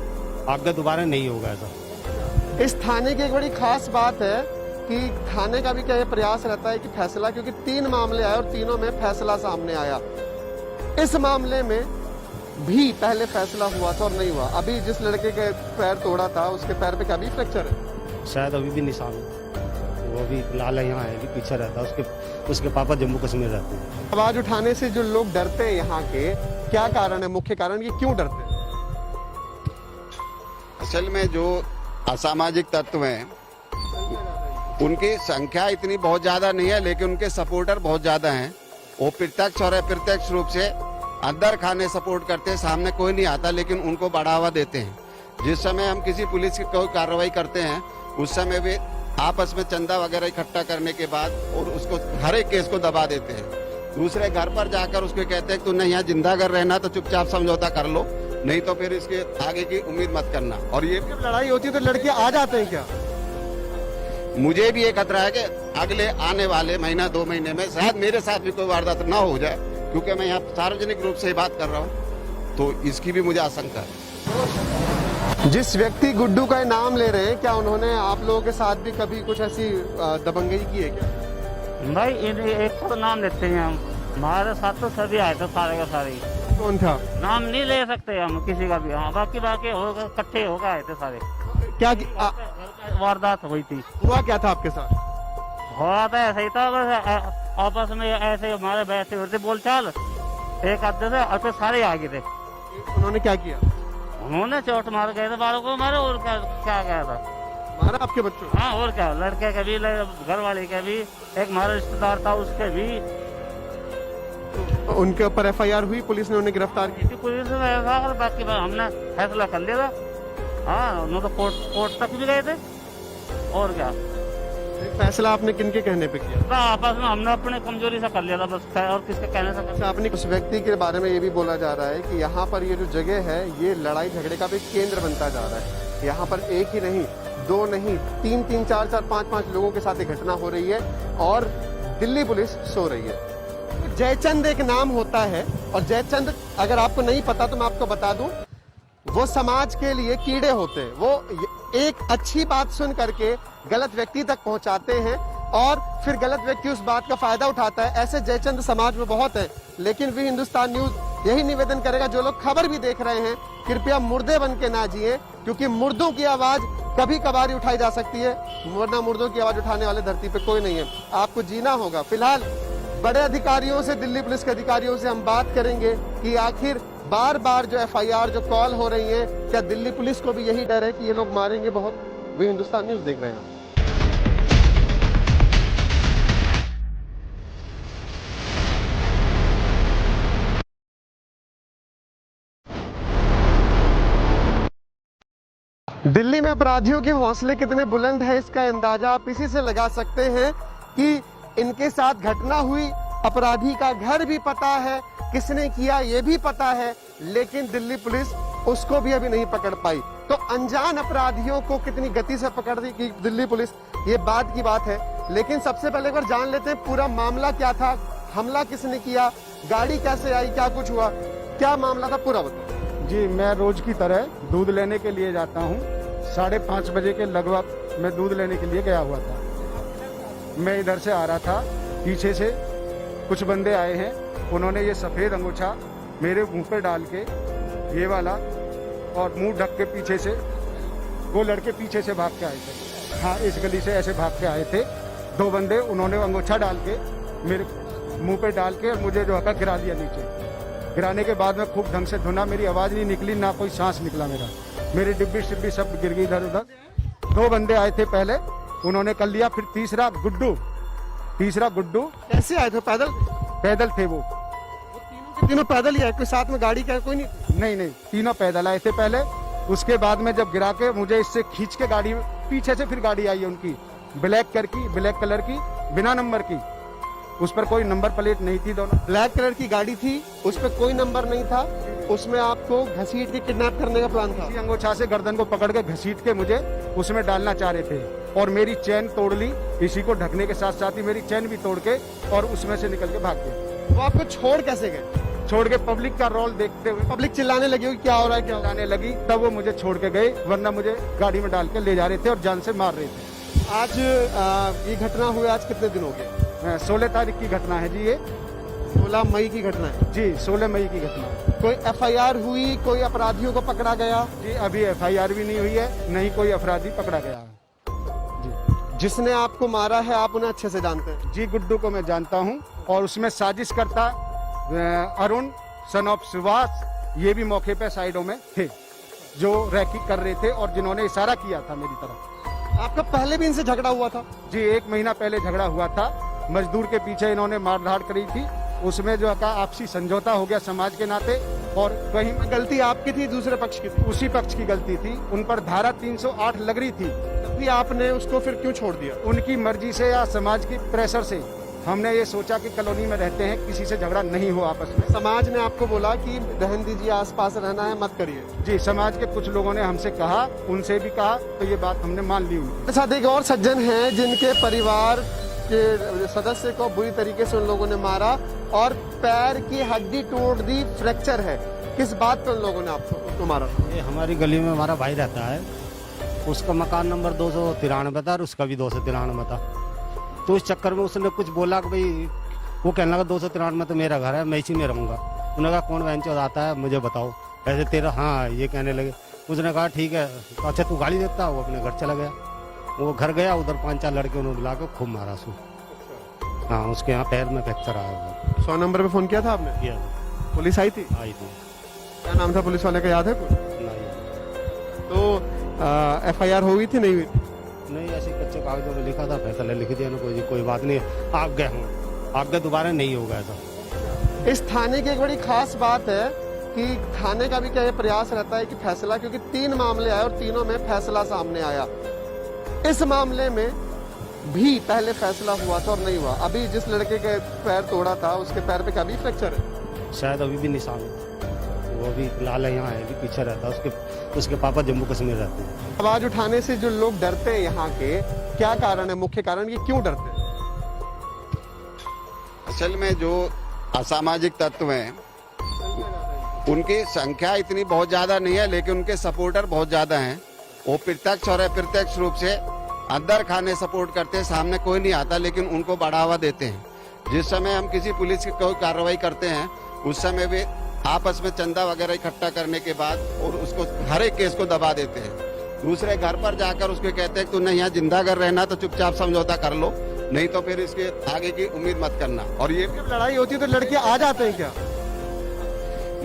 आप गए, दोबारा नहीं होगा ऐसा। इस थाने की एक बड़ी खास बात है कि थाने का भी क्या ये प्रयास रहता है कि फैसला, क्योंकि 3 मामले आए और तीनों में फैसला सामने आया। इस मामले में भी पहले फैसला हुआ था और नहीं हुआ। अभी जिस लड़के के पैर तोड़ा था उसके पैर पे क्या भी फ्रैक्चर है? शायद अभी भी निशान है, वो भी लाल यहाँ है, अभी पीछे रहता है, उसके पापा जम्मू कश्मीर रहते हैं। आवाज उठाने से जो लोग डरते हैं यहाँ के, क्या कारण है, मुख्य कारण ये क्यों डरते हैं? असल में जो असामाजिक तत्व हैं उनकी संख्या इतनी बहुत ज्यादा नहीं है, लेकिन उनके सपोर्टर बहुत ज्यादा हैं। वो प्रत्यक्ष और अप्रत्यक्ष रूप से अंदर खाने सपोर्ट करते हैं, सामने कोई नहीं आता, लेकिन उनको बढ़ावा देते हैं। जिस समय हम किसी पुलिस की कोई कार्रवाई करते हैं, उस समय भी आपस में चंदा वगैरह इकट्ठा करने के बाद और उसको हर एक केस को दबा देते हैं। दूसरे घर पर जाकर उसको कहते हैं तू नहीं यहाँ जिंदा कर रहना तो चुपचाप समझौता कर लो, नहीं तो फिर इसके आगे की उम्मीद मत करना। और ये जब लड़ाई होती है तो लड़के आ जाते हैं क्या? मुझे भी ये खतरा है कि अगले आने वाले महीना 2 महीने में शायद मेरे साथ भी कोई वारदात ना हो जाए, क्योंकि मैं यहाँ सार्वजनिक रूप से बात कर रहा हूँ, तो इसकी भी मुझे आशंका है। जिस व्यक्ति गुड्डू का नाम ले रहे हैं, क्या उन्होंने आप लोगों के साथ भी कभी कुछ ऐसी दबंगई की है क्या? भाई एक तो नाम लेते हैं हम, हमारे साथ तो सभी आए थे सारे का सारे। कौन था? नाम नहीं ले सकते हम किसी का भी। हाँ बाकी होगा, इकट्ठे होकर आए थे सारे। क्या वारदात हुई थी। हुआ क्या था आपके साथ? हुआ था ऐसा ही था, बस आपस में ऐसे हमारे बैठे होते बोलचाल, एक आधे से और फिर सारे आ गए थे। उन्होंने क्या किया? उन्होंने चोट मार गए थे, बालों को मारे, और क्या गया था, मारा आपके बच्चों? हाँ और क्या, लड़के के भी, घर वाले के भी, एक हमारा रिश्तेदार था उसके भी। उनके ऊपर एफआईआर हुई, पुलिस ने उन्हें गिरफ्तार की? पुलिस ने ऐसा, बाकी हमने फैसला कर लिया था। हाँ उन्होंने तो कोर्ट तक भी गए थे, और क्या। फैसला आपने किनके कहने पे किया? आपस में हमने अपने कमजोरी से कर लिया था बस, और किसके कहने से कर। आपने उस व्यक्ति के बारे में ये भी बोला जा रहा है कि यहाँ पर ये जो जगह है ये लड़ाई झगड़े का भी केंद्र बनता जा रहा है। यहाँ पर एक ही नहीं, 2 नहीं, 3-3, 4-4, 5-5 लोगों के साथ ये घटना हो रही है और दिल्ली पुलिस सो रही है। जयचंद एक नाम होता है, और जयचंद अगर आपको नहीं पता तो मैं आपको बता दूं, वो समाज के लिए कीड़े होते हैं। वो एक अच्छी बात सुन करके गलत व्यक्ति तक पहुंचाते हैं और फिर गलत व्यक्ति उस बात का फायदा उठाता है। ऐसे जयचंद समाज में बहुत है, लेकिन भी हिंदुस्तान न्यूज यही निवेदन करेगा, जो लोग खबर भी देख रहे हैं कृपया मुर्दे बन के ना जिए, क्योंकि मुर्दों की आवाज कभी कभार उठाई जा सकती है, वरना मुर्दों की आवाज उठाने वाले धरती पे कोई नहीं है। आपको जीना होगा। फिलहाल बड़े अधिकारियों से, दिल्ली पुलिस के अधिकारियों से हम बात करेंगे कि आखिर बार बार जो एफआईआर, जो कॉल हो रही है, क्या दिल्ली पुलिस को भी यही डर है कि ये लोग मारेंगे बहुत? वे हिंदुस्तान न्यूज देख रहे हैं। दिल्ली में अपराधियों के हौसले कितने बुलंद है, इसका अंदाजा आप इसी से लगा सकते हैं कि इनके साथ घटना हुई, अपराधी का घर भी पता है, किसने किया ये भी पता है, लेकिन दिल्ली पुलिस उसको भी अभी नहीं पकड़ पाई। तो अनजान अपराधियों को कितनी गति से पकड़ दी कि दिल्ली पुलिस, ये बात की बात है। लेकिन सबसे पहले एक बार जान लेते हैं पूरा मामला क्या था, हमला किसने किया, गाड़ी कैसे आई, क्या कुछ हुआ, क्या मामला था, पूरा बताओ। जी, मैं रोज की तरह दूध लेने के लिए जाता हूँ। 5:30 बजे के लगभग मैं दूध लेने के लिए गया हुआ था। मैं इधर से आ रहा था, पीछे से कुछ बंदे आए हैं, उन्होंने ये सफ़ेद अंगूठा मेरे मुंह पे डाल के, ये वाला, और मुंह ढक के पीछे से, वो लड़के पीछे से भाग के आए थे। हाँ, इस गली से ऐसे भाग के आए थे 2 बंदे, उन्होंने अंगूठा डाल के मेरे मुंह पे डाल के मुझे जो है गिरा दिया नीचे। गिराने के बाद में खूब ढंग से धुना, मेरी आवाज़ नहीं निकली, ना कोई सांस निकला मेरी डिब्बी शिब्बी सब गिर गई इधर उधर। 2 बंदे आए थे पहले, उन्होंने कर लिया, फिर तीसरा गुड्डू कैसे आए थे, पैदल थे वो तीनों पैदल ही आए, कोई साथ में गाड़ी का कोई नहीं? नहीं, तीनों पैदल आए थे पहले। उसके बाद में जब गिरा के मुझे इससे खींच के गाड़ी, पीछे से फिर गाड़ी आई है उनकी, ब्लैक कलर की, बिना नंबर की, उस पर कोई नंबर प्लेट नहीं थी। दोनों ब्लैक कलर की गाड़ी थी, उस पर कोई नंबर नहीं था, उसमें आपको घसीट के किडनैप करने का प्लान था। इसी अंगूठा से गर्दन को पकड़ के घसीट के मुझे उसमें डालना चाह रहे थे, और मेरी चैन तोड़ ली, इसी को ढकने के साथ साथ ही मेरी चैन भी तोड़ के, और उसमें से निकल के भाग गए। वो आपको छोड़ कैसे गए? छोड़ के पब्लिक का रोल देखते हुए, पब्लिक चिल्लाने लगी होगी क्या हो रहा है, क्या हो रहा चिल्लाने लगी, तब वो मुझे छोड़ के गए, वरना मुझे गाड़ी में डाल के ले जा रहे थे और जान से मार रहे थे। है? आज ये घटना हुई, आज कितने दिन हो गए? 16 तारीख की घटना है जी, ये 16 मई की घटना है जी, 16 मई की घटना है। कोई FIR हुई, कोई अपराधियों को पकड़ा गया? जी, अभी FIR भी नहीं हुई है, नहीं कोई अपराधी पकड़ा गया है। जिसने आपको मारा है आप उन्हें अच्छे से जानते हैं? जी, गुड्डू को मैं जानता हूँ, और उसमें साजिश करता अरुण सन ऑफ सुभाष, ये भी मौके पे साइडों में थे, जो रैकी कर रहे थे और जिन्होंने इशारा किया था मेरी तरफ। आपका पहले भी इनसे झगड़ा हुआ था? जी, 1 महीना पहले झगड़ा हुआ था, मजदूर के पीछे इन्होंने मारधाड़ करी थी, उसमें जो है आपसी समझौता हो गया समाज के नाते, और कहीं गलती आपकी थी, दूसरे पक्ष की थी? उसी पक्ष की गलती थी, उन पर धारा 308 लग रही थी। तभी आपने उसको फिर क्यों छोड़ दिया? उनकी मर्जी से या समाज की प्रेशर से हमने ये सोचा कि कॉलोनी में रहते हैं, किसी से झगड़ा नहीं हो आपस में। समाज ने आपको बोला कि रहन दीजिए, आसपास रहना है, मत करिए? जी, समाज के कुछ लोगों ने हमसे कहा, उनसे भी कहा, तो ये बात हमने मान ली उनकी। साथ एक और सज्जन हैं जिनके परिवार के सदस्य को बुरी तरीके से उन लोगों ने मारा और पैर की हड्डी तोड़ दी, फ्रैक्चर है। किस बात पर उन लोगों ने उसको मारा? ये हमारी गली में हमारा भाई रहता है, उसका मकान नंबर 293 था और उसका भी 293 था। तो इस चक्कर में उसने कुछ बोला कि भाई, वो कहने लगा 293 तो मेरा घर है, मैं इसी में रहूंगा। उन्होंने कहा कौन वैन चौथ आता है मुझे बताओ, ऐसे तेरा, हाँ, ये कहने लगे। उसने कहा ठीक है, अच्छा तू गाड़ी देता है, वो अपने घर चला गया। वो घर गया, उधर 5-4 लड़के उन्होंने बुला के खूब मारा उसको। हाँ, उसके यहाँ पैर में फ्रैक्चर आया। 100 नंबर पे फोन किया था आपने? किया, पुलिस आई थी? आई थी। क्या नाम था पुलिस वाले का, याद है कुछ? नहीं, तो FIR हुई थी, नहीं हुई? नहीं, ऐसे कच्चे कागजों में लिखा था, फैसला लिख दिया ना, कोई बात नहीं, आगे दोबारा नहीं होगा ऐसा। इस थाने की एक बड़ी खास बात है कि थाने का भी क्या ये प्रयास रहता है कि फैसला, क्योंकि 3 मामले आए और तीनों में फैसला सामने आया। इस मामले में भी पहले फैसला हुआ था और नहीं हुआ। अभी जिस लड़के के पैर तोड़ा था उसके पैर पे क्या भी फ्रैक्चर है? शायद अभी भी निशान है, वो भी लाल यहाँ है, अभी पीछे रहता है, उसके पापा जम्मू कश्मीर रहते हैं। आवाज उठाने से जो लोग डरते हैं यहाँ के, क्या कारण है, मुख्य कारण ये क्यों डरते हैं? असल में जो असामाजिक तत्व हैं, उनकी संख्या इतनी बहुत ज्यादा नहीं है, लेकिन उनके सपोर्टर बहुत ज्यादा हैं। वो प्रत्यक्ष और अप्रत्यक्ष रूप से अंदर खाने सपोर्ट करते हैं, सामने कोई नहीं आता, लेकिन उनको बढ़ावा देते हैं। जिस समय हम किसी पुलिस की कोई कार्रवाई करते हैं, उस समय भी आपस में चंदा वगैरह इकट्ठा करने के बाद और उसको हर एक केस को दबा देते हैं। दूसरे घर पर जाकर उसको कहते हैं तू नहीं यहाँ जिंदा कर रहना तो चुपचाप समझौता कर लो, नहीं तो फिर इसके आगे की उम्मीद मत करना। और ये जब लड़ाई होती है तो लड़के आ जाते हैं क्या?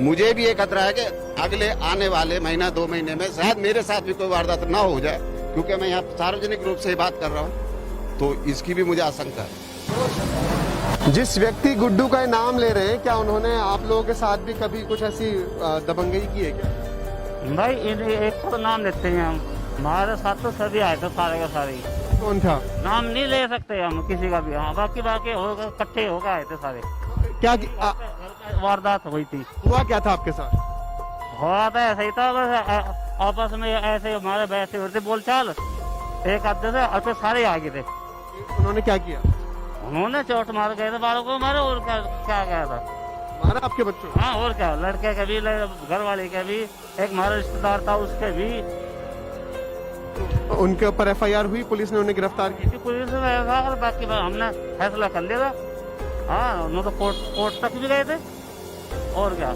मुझे भी ये खतरा है कि अगले आने वाले महीना 2 महीने में शायद मेरे साथ भी कोई वारदात ना हो जाए, क्योंकि मैं यहाँ सार्वजनिक रूप से ही बात कर रहा हूँ, तो इसकी भी मुझे आशंका है। जिस व्यक्ति गुड्डू का नाम ले रहे हैं, क्या उन्होंने आप लोगों के साथ भी कभी कुछ ऐसी दबंगई की है क्या? भाई एक तो नाम लेते हैं हम, हमारे साथ तो सभी आए थे सारे का सारे। कौन था? नाम नहीं ले सकते हम किसी का भी। हाँ, बाकी होगा, इकट्ठे होकर आए थे सारे। क्या वारदात हुई थी। हुआ क्या था आपके साथ? हुआ था ऐसे ही था, बस आपस में ऐसे हमारे वैसे होते बोलचाल, एक आधे से और फिर सारे आ गए थे। उन्होंने क्या किया? उन्होंने चोट मार गए थे, बालों को मारे, और क्या गया था, मारा आपके बच्चों? हाँ और क्या, लड़के के भी, घर वाले के भी, एक हमारा रिश्तेदार था उसके भी। उनके ऊपर एफआईआर हुई, पुलिस ने उन्हें गिरफ्तार की? पुलिस में और बाकी हमने फैसला कर लिया था। हाँ, उन्होंने तो कोर्ट तक भी गए थे। और क्या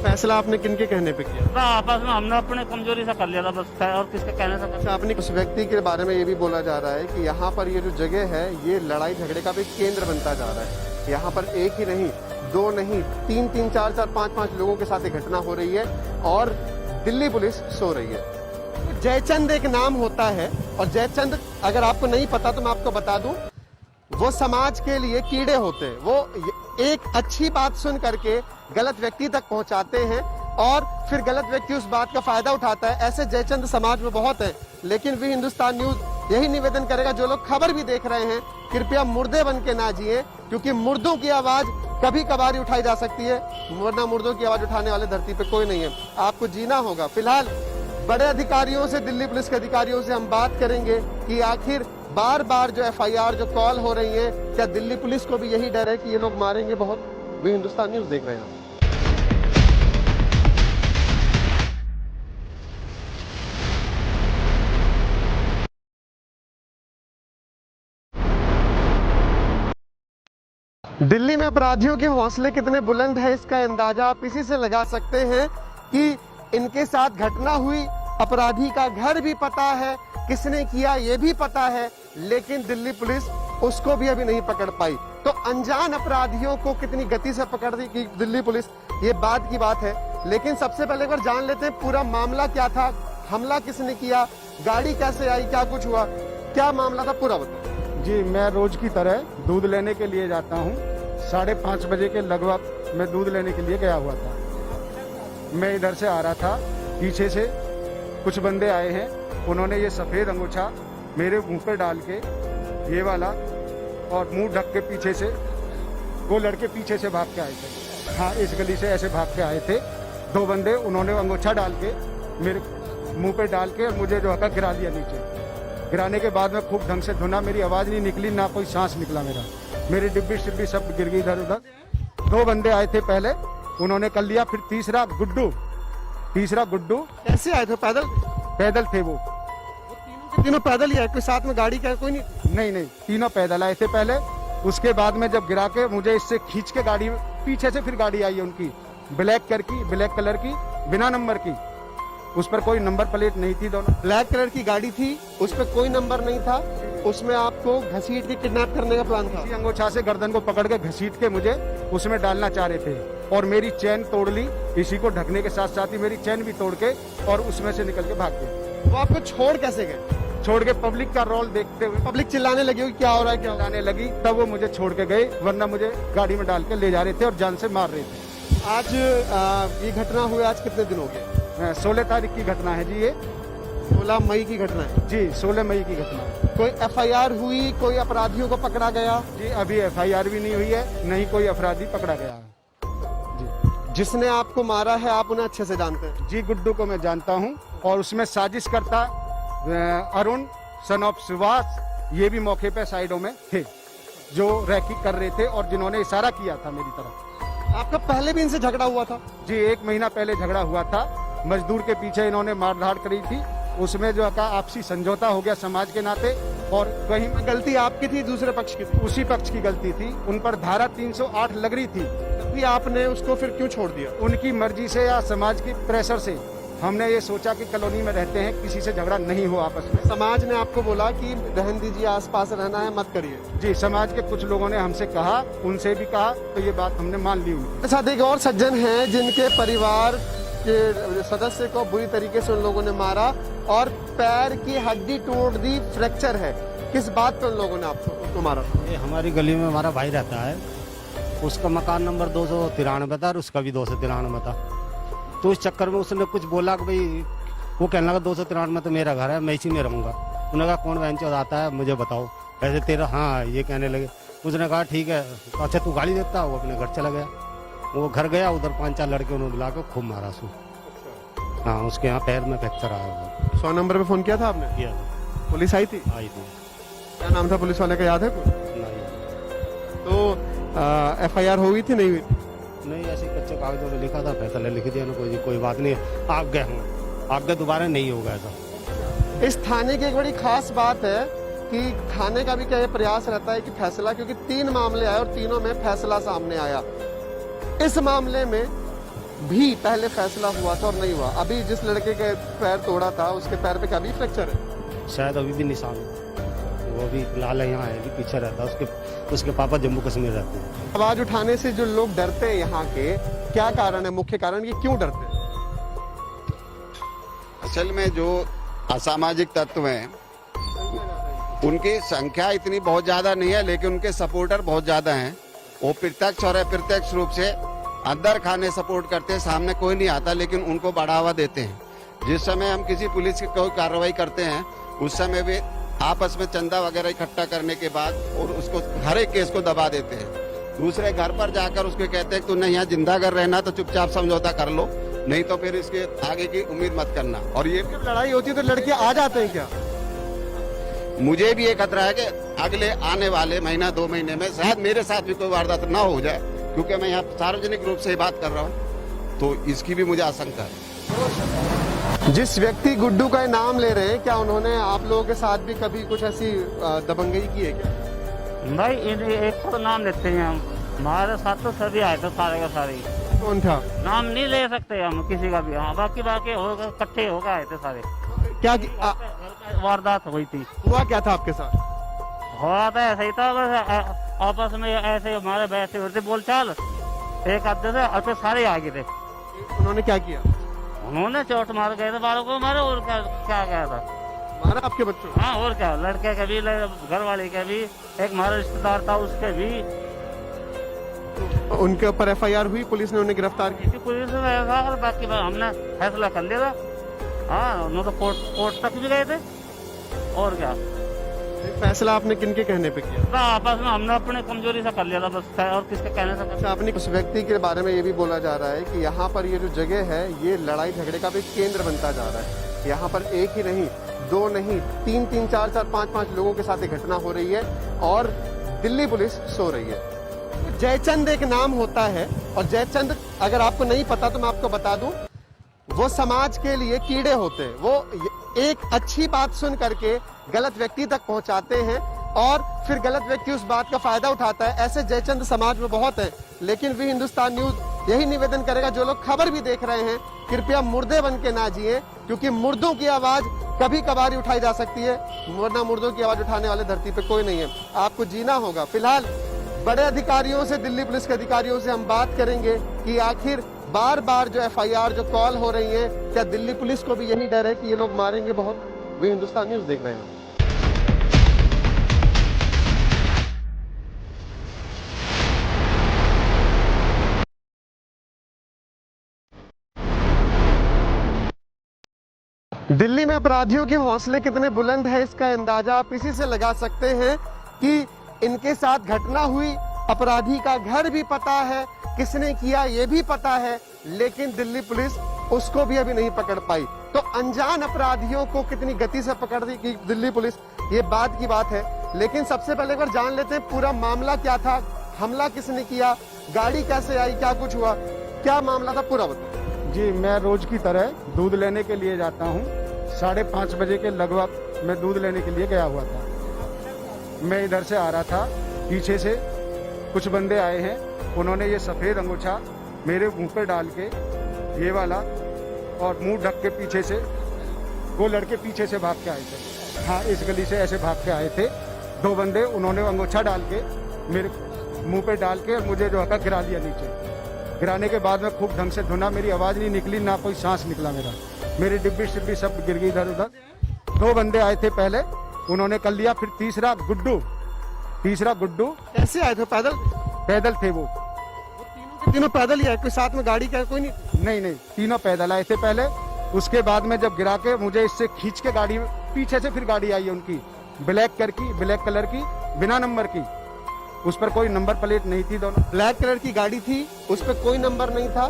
फैसला आपने किनके कहने पे किया? ना, आपस में हमने अपने कमजोरी से कर लिया था बस, और किसके कहने से। अच्छा, आपने उस व्यक्ति के बारे में ये भी बोला जा रहा है कि यहाँ पर ये जो जगह है, ये लड़ाई झगड़े का भी केंद्र बनता जा रहा है। यहाँ पर एक ही नहीं, दो नहीं, तीन, चार, पांच लोगों के साथ ये घटना हो रही है और दिल्ली पुलिस सो रही है। जयचंद एक नाम होता है, और जयचंद अगर आपको नहीं पता तो मैं आपको बता दूं, वो समाज के लिए कीड़े होते हैं। वो एक अच्छी बात सुन करके गलत व्यक्ति तक पहुंचाते हैं और फिर गलत व्यक्ति उस बात का फायदा उठाता है। ऐसे जयचंद समाज में बहुत है, लेकिन भी हिंदुस्तान न्यूज यही निवेदन करेगा, जो लोग खबर भी देख रहे हैं, कृपया मुर्दे बन के ना जिए, क्योंकि मुर्दों की आवाज कभी कभार ही उठाई जा सकती है, वरना मुर्दों की आवाज उठाने वाले धरती पे कोई नहीं है। आपको जीना होगा। फिलहाल बड़े अधिकारियों से, दिल्ली पुलिस के अधिकारियों से हम बात करेंगे कि आखिर बार बार जो एफआईआर जो कॉल हो रही है, क्या दिल्ली पुलिस को भी यही डर है कि ये लोग मारेंगे बहुत? वे हिंदुस्तान न्यूज देख रहे हैं। दिल्ली में अपराधियों के हौसले कितने बुलंद है, इसका अंदाजा आप इसी से लगा सकते हैं कि इनके साथ घटना हुई, अपराधी का घर भी पता है, किसने किया ये भी पता है, लेकिन दिल्ली पुलिस उसको भी अभी नहीं पकड़ पाई। तो अनजान अपराधियों को कितनी गति से पकड़ दी कि दिल्ली पुलिस, ये बात की बात है। लेकिन सबसे पहले एक बार जान लेते हैं पूरा मामला क्या था, हमला किसने किया, गाड़ी कैसे आई, क्या कुछ हुआ, क्या मामला था, पूरा बताओ। जी, मैं रोज की तरह दूध लेने के लिए जाता हूँ। 5:30 बजे के लगभग मैं दूध लेने के लिए गया हुआ था। मैं इधर से आ रहा था, पीछे से कुछ बंदे आए हैं, उन्होंने ये सफेद अंगूठा मेरे मुंह पे डाल के, ये वाला, और मुंह ढक के पीछे से, वो लड़के पीछे से भाग के आए थे। हाँ, इस गली से ऐसे भाग के आए थे 2 बंदे, उन्होंने अंगूठा डाल के मेरे मुंह पे डाल के और मुझे जो है गिरा दिया नीचे। गिराने के बाद में खूब ढंग से धुना, मेरी आवाज नहीं निकली, ना कोई सांस निकला मेरी डिब्बी शिब्बी सब गिर गई इधर उधर। 2 बंदे आए थे पहले, उन्होंने कर लिया, फिर तीसरा गुड्डू कैसे आए थे? पैदल थे वो तीनों पैदल ही आए, कोई साथ में गाड़ी का कोई नहीं? नहीं, तीनों पैदल आए थे पहले। उसके बाद में जब गिरा के मुझे इससे खींच के गाड़ी, पीछे से फिर गाड़ी आई है उनकी, ब्लैक कलर की, बिना नंबर की, उस पर कोई नंबर प्लेट नहीं थी। दोनों ब्लैक कलर की गाड़ी थी, उस पर कोई नंबर नहीं था, उसमें आपको घसीट के किडनैप करने का प्लान था। अंगूठा से गर्दन को पकड़ के घसीट के मुझे उसमें डालना चाह रहे थे, और मेरी चैन तोड़ ली, इसी को ढकने के साथ साथ ही मेरी चैन भी तोड़ के, और उसमें से निकल के भाग गए। वो आपको छोड़ कैसे गए? छोड़ के पब्लिक का रोल देखते हुए, पब्लिक चिल्लाने लगी होगी क्या हो रहा है, क्या चिल्लाने लगी, तब वो मुझे छोड़ के गए, वरना मुझे गाड़ी में डाल के ले जा रहे थे और जान से मार रहे थे। आज ये घटना हुई, आज कितने दिन हो गए? 16 तारीख की घटना है जी, ये 16 मई की घटना है जी, 16 मई की घटना है। कोई एफआईआर हुई, कोई अपराधियों को पकड़ा गया? जी, अभी एफआईआर भी नहीं हुई है, नहीं कोई अपराधी पकड़ा गया है जी। जिसने आपको मारा है, आप उन्हें अच्छे से जानते हैं? जी, गुड्डू को मैं जानता हूँ, और उसमें साजिश करता अरुण सन ऑफ सुभाष, ये भी मौके पे साइडों में थे, जो रैकी कर रहे थे और जिन्होंने इशारा किया था मेरी तरफ। आपका पहले भी इनसे झगड़ा हुआ था? जी, 1 महीना पहले झगड़ा हुआ था, मजदूर के पीछे इन्होंने मारधाड़ करी थी, उसमें जो है आपसी समझौता हो गया समाज के नाते, और कहीं में गलती आपकी थी, दूसरे पक्ष की थी? उसी पक्ष की गलती थी, उन पर धारा 308 लग रही थी। तभी आपने उसको फिर क्यों छोड़ दिया? उनकी मर्जी से या समाज की प्रेशर से हमने ये सोचा कि कॉलोनी में रहते हैं, किसी से झगड़ा नहीं हो आपस में। समाज ने आपको बोला कि रहन दीजिए, आसपास रहना है, मत करिए? जी, समाज के कुछ लोगों ने हमसे कहा, उनसे भी कहा, तो ये बात हमने मान ली उनकी। साथ एक और सज्जन हैं जिनके परिवार के सदस्य को बुरी तरीके से उन लोगों ने मारा, और पैर की हड्डी तोड़ दी, फ्रैक्चर है। किस बात पे उन लोगों ने आपको मारा? ये हमारी गली में हमारा भाई रहता है, उसका मकान नंबर 293 था और उसका भी 293 था। तो इस चक्कर में उसने कुछ बोला कि भाई, वो कहने लगा 293 तो मेरा घर है, मैं इसी में रहूंगा। उन्होंने कहा कौन बहन चौथ आता है मुझे बताओ, ऐसे तेरा, हाँ ये कहने लगे। उसने कहा ठीक है, अच्छा तू गाड़ी देता, वो अपने घर चला गया। वो घर गया, उधर 5-4 लड़के उन्होंने बुला के खूब मारा सू। हाँ, उसके यहाँ पैर में फ्रैक्चर आया। 100 नंबर पे फोन किया था आपने? किया, पुलिस आई थी? आई थी। क्या नाम था पुलिस वाले का, याद है कुछ? नहीं तो FIR हो गई थी, नहीं हुई थी? नहीं, ऐसे कच्चे कागजों में लिखा था, फैसला लिख दिया ना, कोई बात नहीं, आगे हूँ, आगे दोबारा नहीं होगा ऐसा। इस थाने की एक बड़ी खास बात है कि थाने का भी क्या ये प्रयास रहता है कि फैसला, क्योंकि 3 मामले आए और तीनों में फैसला सामने आया। इस मामले में भी पहले फैसला हुआ था और नहीं हुआ। अभी जिस लड़के के पैर तोड़ा था उसके पैर पे कभी फ्रैक्चर है? शायद अभी भी निशान है, वो भी लाल यहाँ है, अभी पीछे रहता है। उसके पापा जम्मू कश्मीर रहते हैं। आवाज उठाने से जो लोग डरते हैं यहाँ के, क्या कारण है, मुख्य कारण कि क्यों डरते हैं? असल में जो असामाजिक तत्व हैं उनकी संख्या इतनी बहुत ज्यादा नहीं है, लेकिन उनके सपोर्टर बहुत ज्यादा हैं। वो प्रत्यक्ष और अप्रत्यक्ष रूप से अंदर खाने सपोर्ट करते हैं, सामने कोई नहीं आता, लेकिन उनको बढ़ावा देते हैं। जिस समय हम किसी पुलिस की कोई कार्रवाई करते हैं, उस समय भी आपस में चंदा वगैरह इकट्ठा करने के बाद और उसको हर एक केस को दबा देते हैं। दूसरे घर पर जाकर उसको कहते हैं तूने यहाँ जिंदा घर रहना तो चुपचाप समझौता कर लो, नहीं तो फिर इसके आगे की उम्मीद मत करना। और ये जब लड़ाई होती है तो लड़के आ जाते हैं क्या? मुझे भी ये खतरा है कि अगले आने वाले महीना 2 महीने में शायद मेरे साथ भी कोई वारदात ना हो जाए, क्योंकि मैं यहाँ सार्वजनिक रूप से बात कर रहा हूँ, तो इसकी भी मुझे आशंका है। जिस व्यक्ति गुड्डू का नाम ले रहे हैं, क्या उन्होंने आप लोगों के साथ भी कभी कुछ ऐसी दबंगई की है क्या? भाई एक तो नाम लेते हैं हम, हमारे साथ तो सभी आए थे, सारे का सारे। कौन था? नाम नहीं ले सकते हम किसी का भी। हाँ, बाकी होगा, इकट्ठे होकर आए थे सारे। क्या वारदात हुई थी। हुआ क्या था आपके साथ? हुआ था ऐसा ही था, बस आपस में ऐसे हमारे बैठे होते बोलचाल, एक आधे से और फिर सारे आगे थे। उन्होंने क्या किया? उन्होंने चोट मार गए थे, बालों को मारे, और क्या गया था, मारा आपके बच्चों? हाँ और क्या, लड़के के भी, घर वाले के भी, एक हमारा रिश्तेदार था उसके भी। उनके ऊपर FIR हुई, पुलिस ने उन्हें गिरफ्तार की? पुलिस ने और बाकी हमने फैसला कर लिया था। हाँ, उन्होंने तो कोर्ट तक भी गए थे, और क्या। फैसला आपने किनके कहने पे किया? आपस में हमने अपने कमजोरी से कर लिया था बस, और किसके कहने से। अच्छा, आपने उस व्यक्ति के बारे में ये भी बोला जा रहा है कि यहाँ पर ये जो जगह है, ये लड़ाई झगड़े का भी केंद्र बनता जा रहा है। यहाँ पर एक ही नहीं, 2 नहीं, 3-3, 4-4, 5-5 लोगों के साथ एक घटना हो रही है और दिल्ली पुलिस सो रही है। जयचंद एक नाम होता है, और जयचंद अगर आपको नहीं पता तो मैं आपको बता दूं, वो समाज के लिए कीड़े होते हैं। वो एक अच्छी बात सुन करके गलत व्यक्ति तक पहुंचाते हैं और फिर गलत व्यक्ति उस बात का फायदा उठाता है। ऐसे जयचंद समाज में बहुत है, लेकिन वी हिंदुस्तान न्यूज यही निवेदन करेगा, जो लोग खबर भी देख रहे हैं, कृपया मुर्दे बन के ना जिए, क्योंकि मुर्दों की आवाज कभी कभार ही उठाई जा सकती है, वरना मुर्दों की आवाज उठाने वाले धरती पे कोई नहीं है। आपको जीना होगा। फिलहाल बड़े अधिकारियों से, दिल्ली पुलिस के अधिकारियों से हम बात करेंगे कि आखिर बार बार जो FIR जो कॉल हो रही है, क्या दिल्ली पुलिस को भी यही डर है कि ये लोग मारेंगे बहुत? वे हिंदुस्तान न्यूज देख रहे हैं। दिल्ली में अपराधियों के हौसले कितने बुलंद है, इसका अंदाजा आप इसी से लगा सकते हैं कि इनके साथ घटना हुई, अपराधी का घर भी पता है, किसने किया ये भी पता है, लेकिन दिल्ली पुलिस उसको भी अभी नहीं पकड़ पाई। तो अनजान अपराधियों को कितनी गति से पकड़ दी कि दिल्ली पुलिस, ये बात की बात है। लेकिन सबसे पहले एक बार जान लेते हैं पूरा मामला क्या था, हमला किसने किया, गाड़ी कैसे आई, क्या कुछ हुआ, क्या मामला था, पूरा बताओ। जी, मैं रोज की तरह दूध लेने के लिए जाता हूँ। 5:30 बजे के लगभग मैं दूध लेने के लिए गया हुआ था। मैं इधर से आ रहा था, पीछे से कुछ बंदे आए हैं, उन्होंने ये सफेद अंगूठा मेरे मुंह पे डाल के, ये वाला, और मुंह ढक के पीछे से, वो लड़के पीछे से भाग के आए थे। हाँ, इस गली से ऐसे भाग के आए थे 2 बंदे, उन्होंने अंगूठा डाल के मेरे मुंह पे डाल के और मुझे जो है गिरा दिया नीचे। गिराने के बाद में खूब ढंग से धुना, मेरी आवाज नहीं निकली, ना कोई सांस निकला मेरा। मेरी डिब्बी शिब्बी सब गिर गई इधर उधर। 2 बंदे आए थे पहले, उन्होंने कर लिया। फिर तीसरा गुड्डू कैसे आए थे? पैदल? पैदल थे वो। तीनों पैदल ही आए, कोई साथ में गाड़ी का कोई नहीं? नहीं, तीनों पैदल आए थे पहले। उसके बाद में जब गिरा के मुझे इससे खींच के गाड़ी, पीछे से फिर गाड़ी आई है उनकी, ब्लैक कलर की, बिना नंबर की, उस पर कोई नंबर प्लेट नहीं थी। दोनों ब्लैक कलर की गाड़ी थी, उस पर कोई नंबर नहीं था।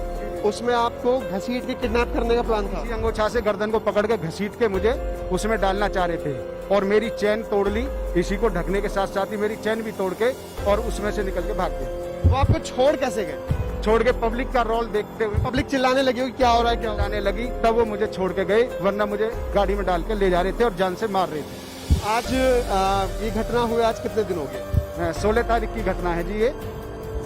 उसमें आपको घसीट के किडनैप करने का प्लान था? अंगोछा से गर्दन को पकड़ के घसीट के मुझे उसमें डालना चाह रहे थे और मेरी चैन तोड़ ली। इसी को ढकने के साथ साथ ही मेरी चैन भी तोड़ के और उसमें से निकल के भाग गए। वो आपको छोड़ कैसे गए? छोड़ के पब्लिक का रोल देखते हुए, पब्लिक चिल्लाने लगी होगी क्या हो रहा है, क्या हो रहा आने लगी, तब वो मुझे छोड़ के गए, वरना मुझे गाड़ी में डाल के ले जा रहे थे और जान से मार रहे थे। है? आज ये घटना हुई, आज कितने दिन हो गए? 16 तारीख की घटना है जी ये।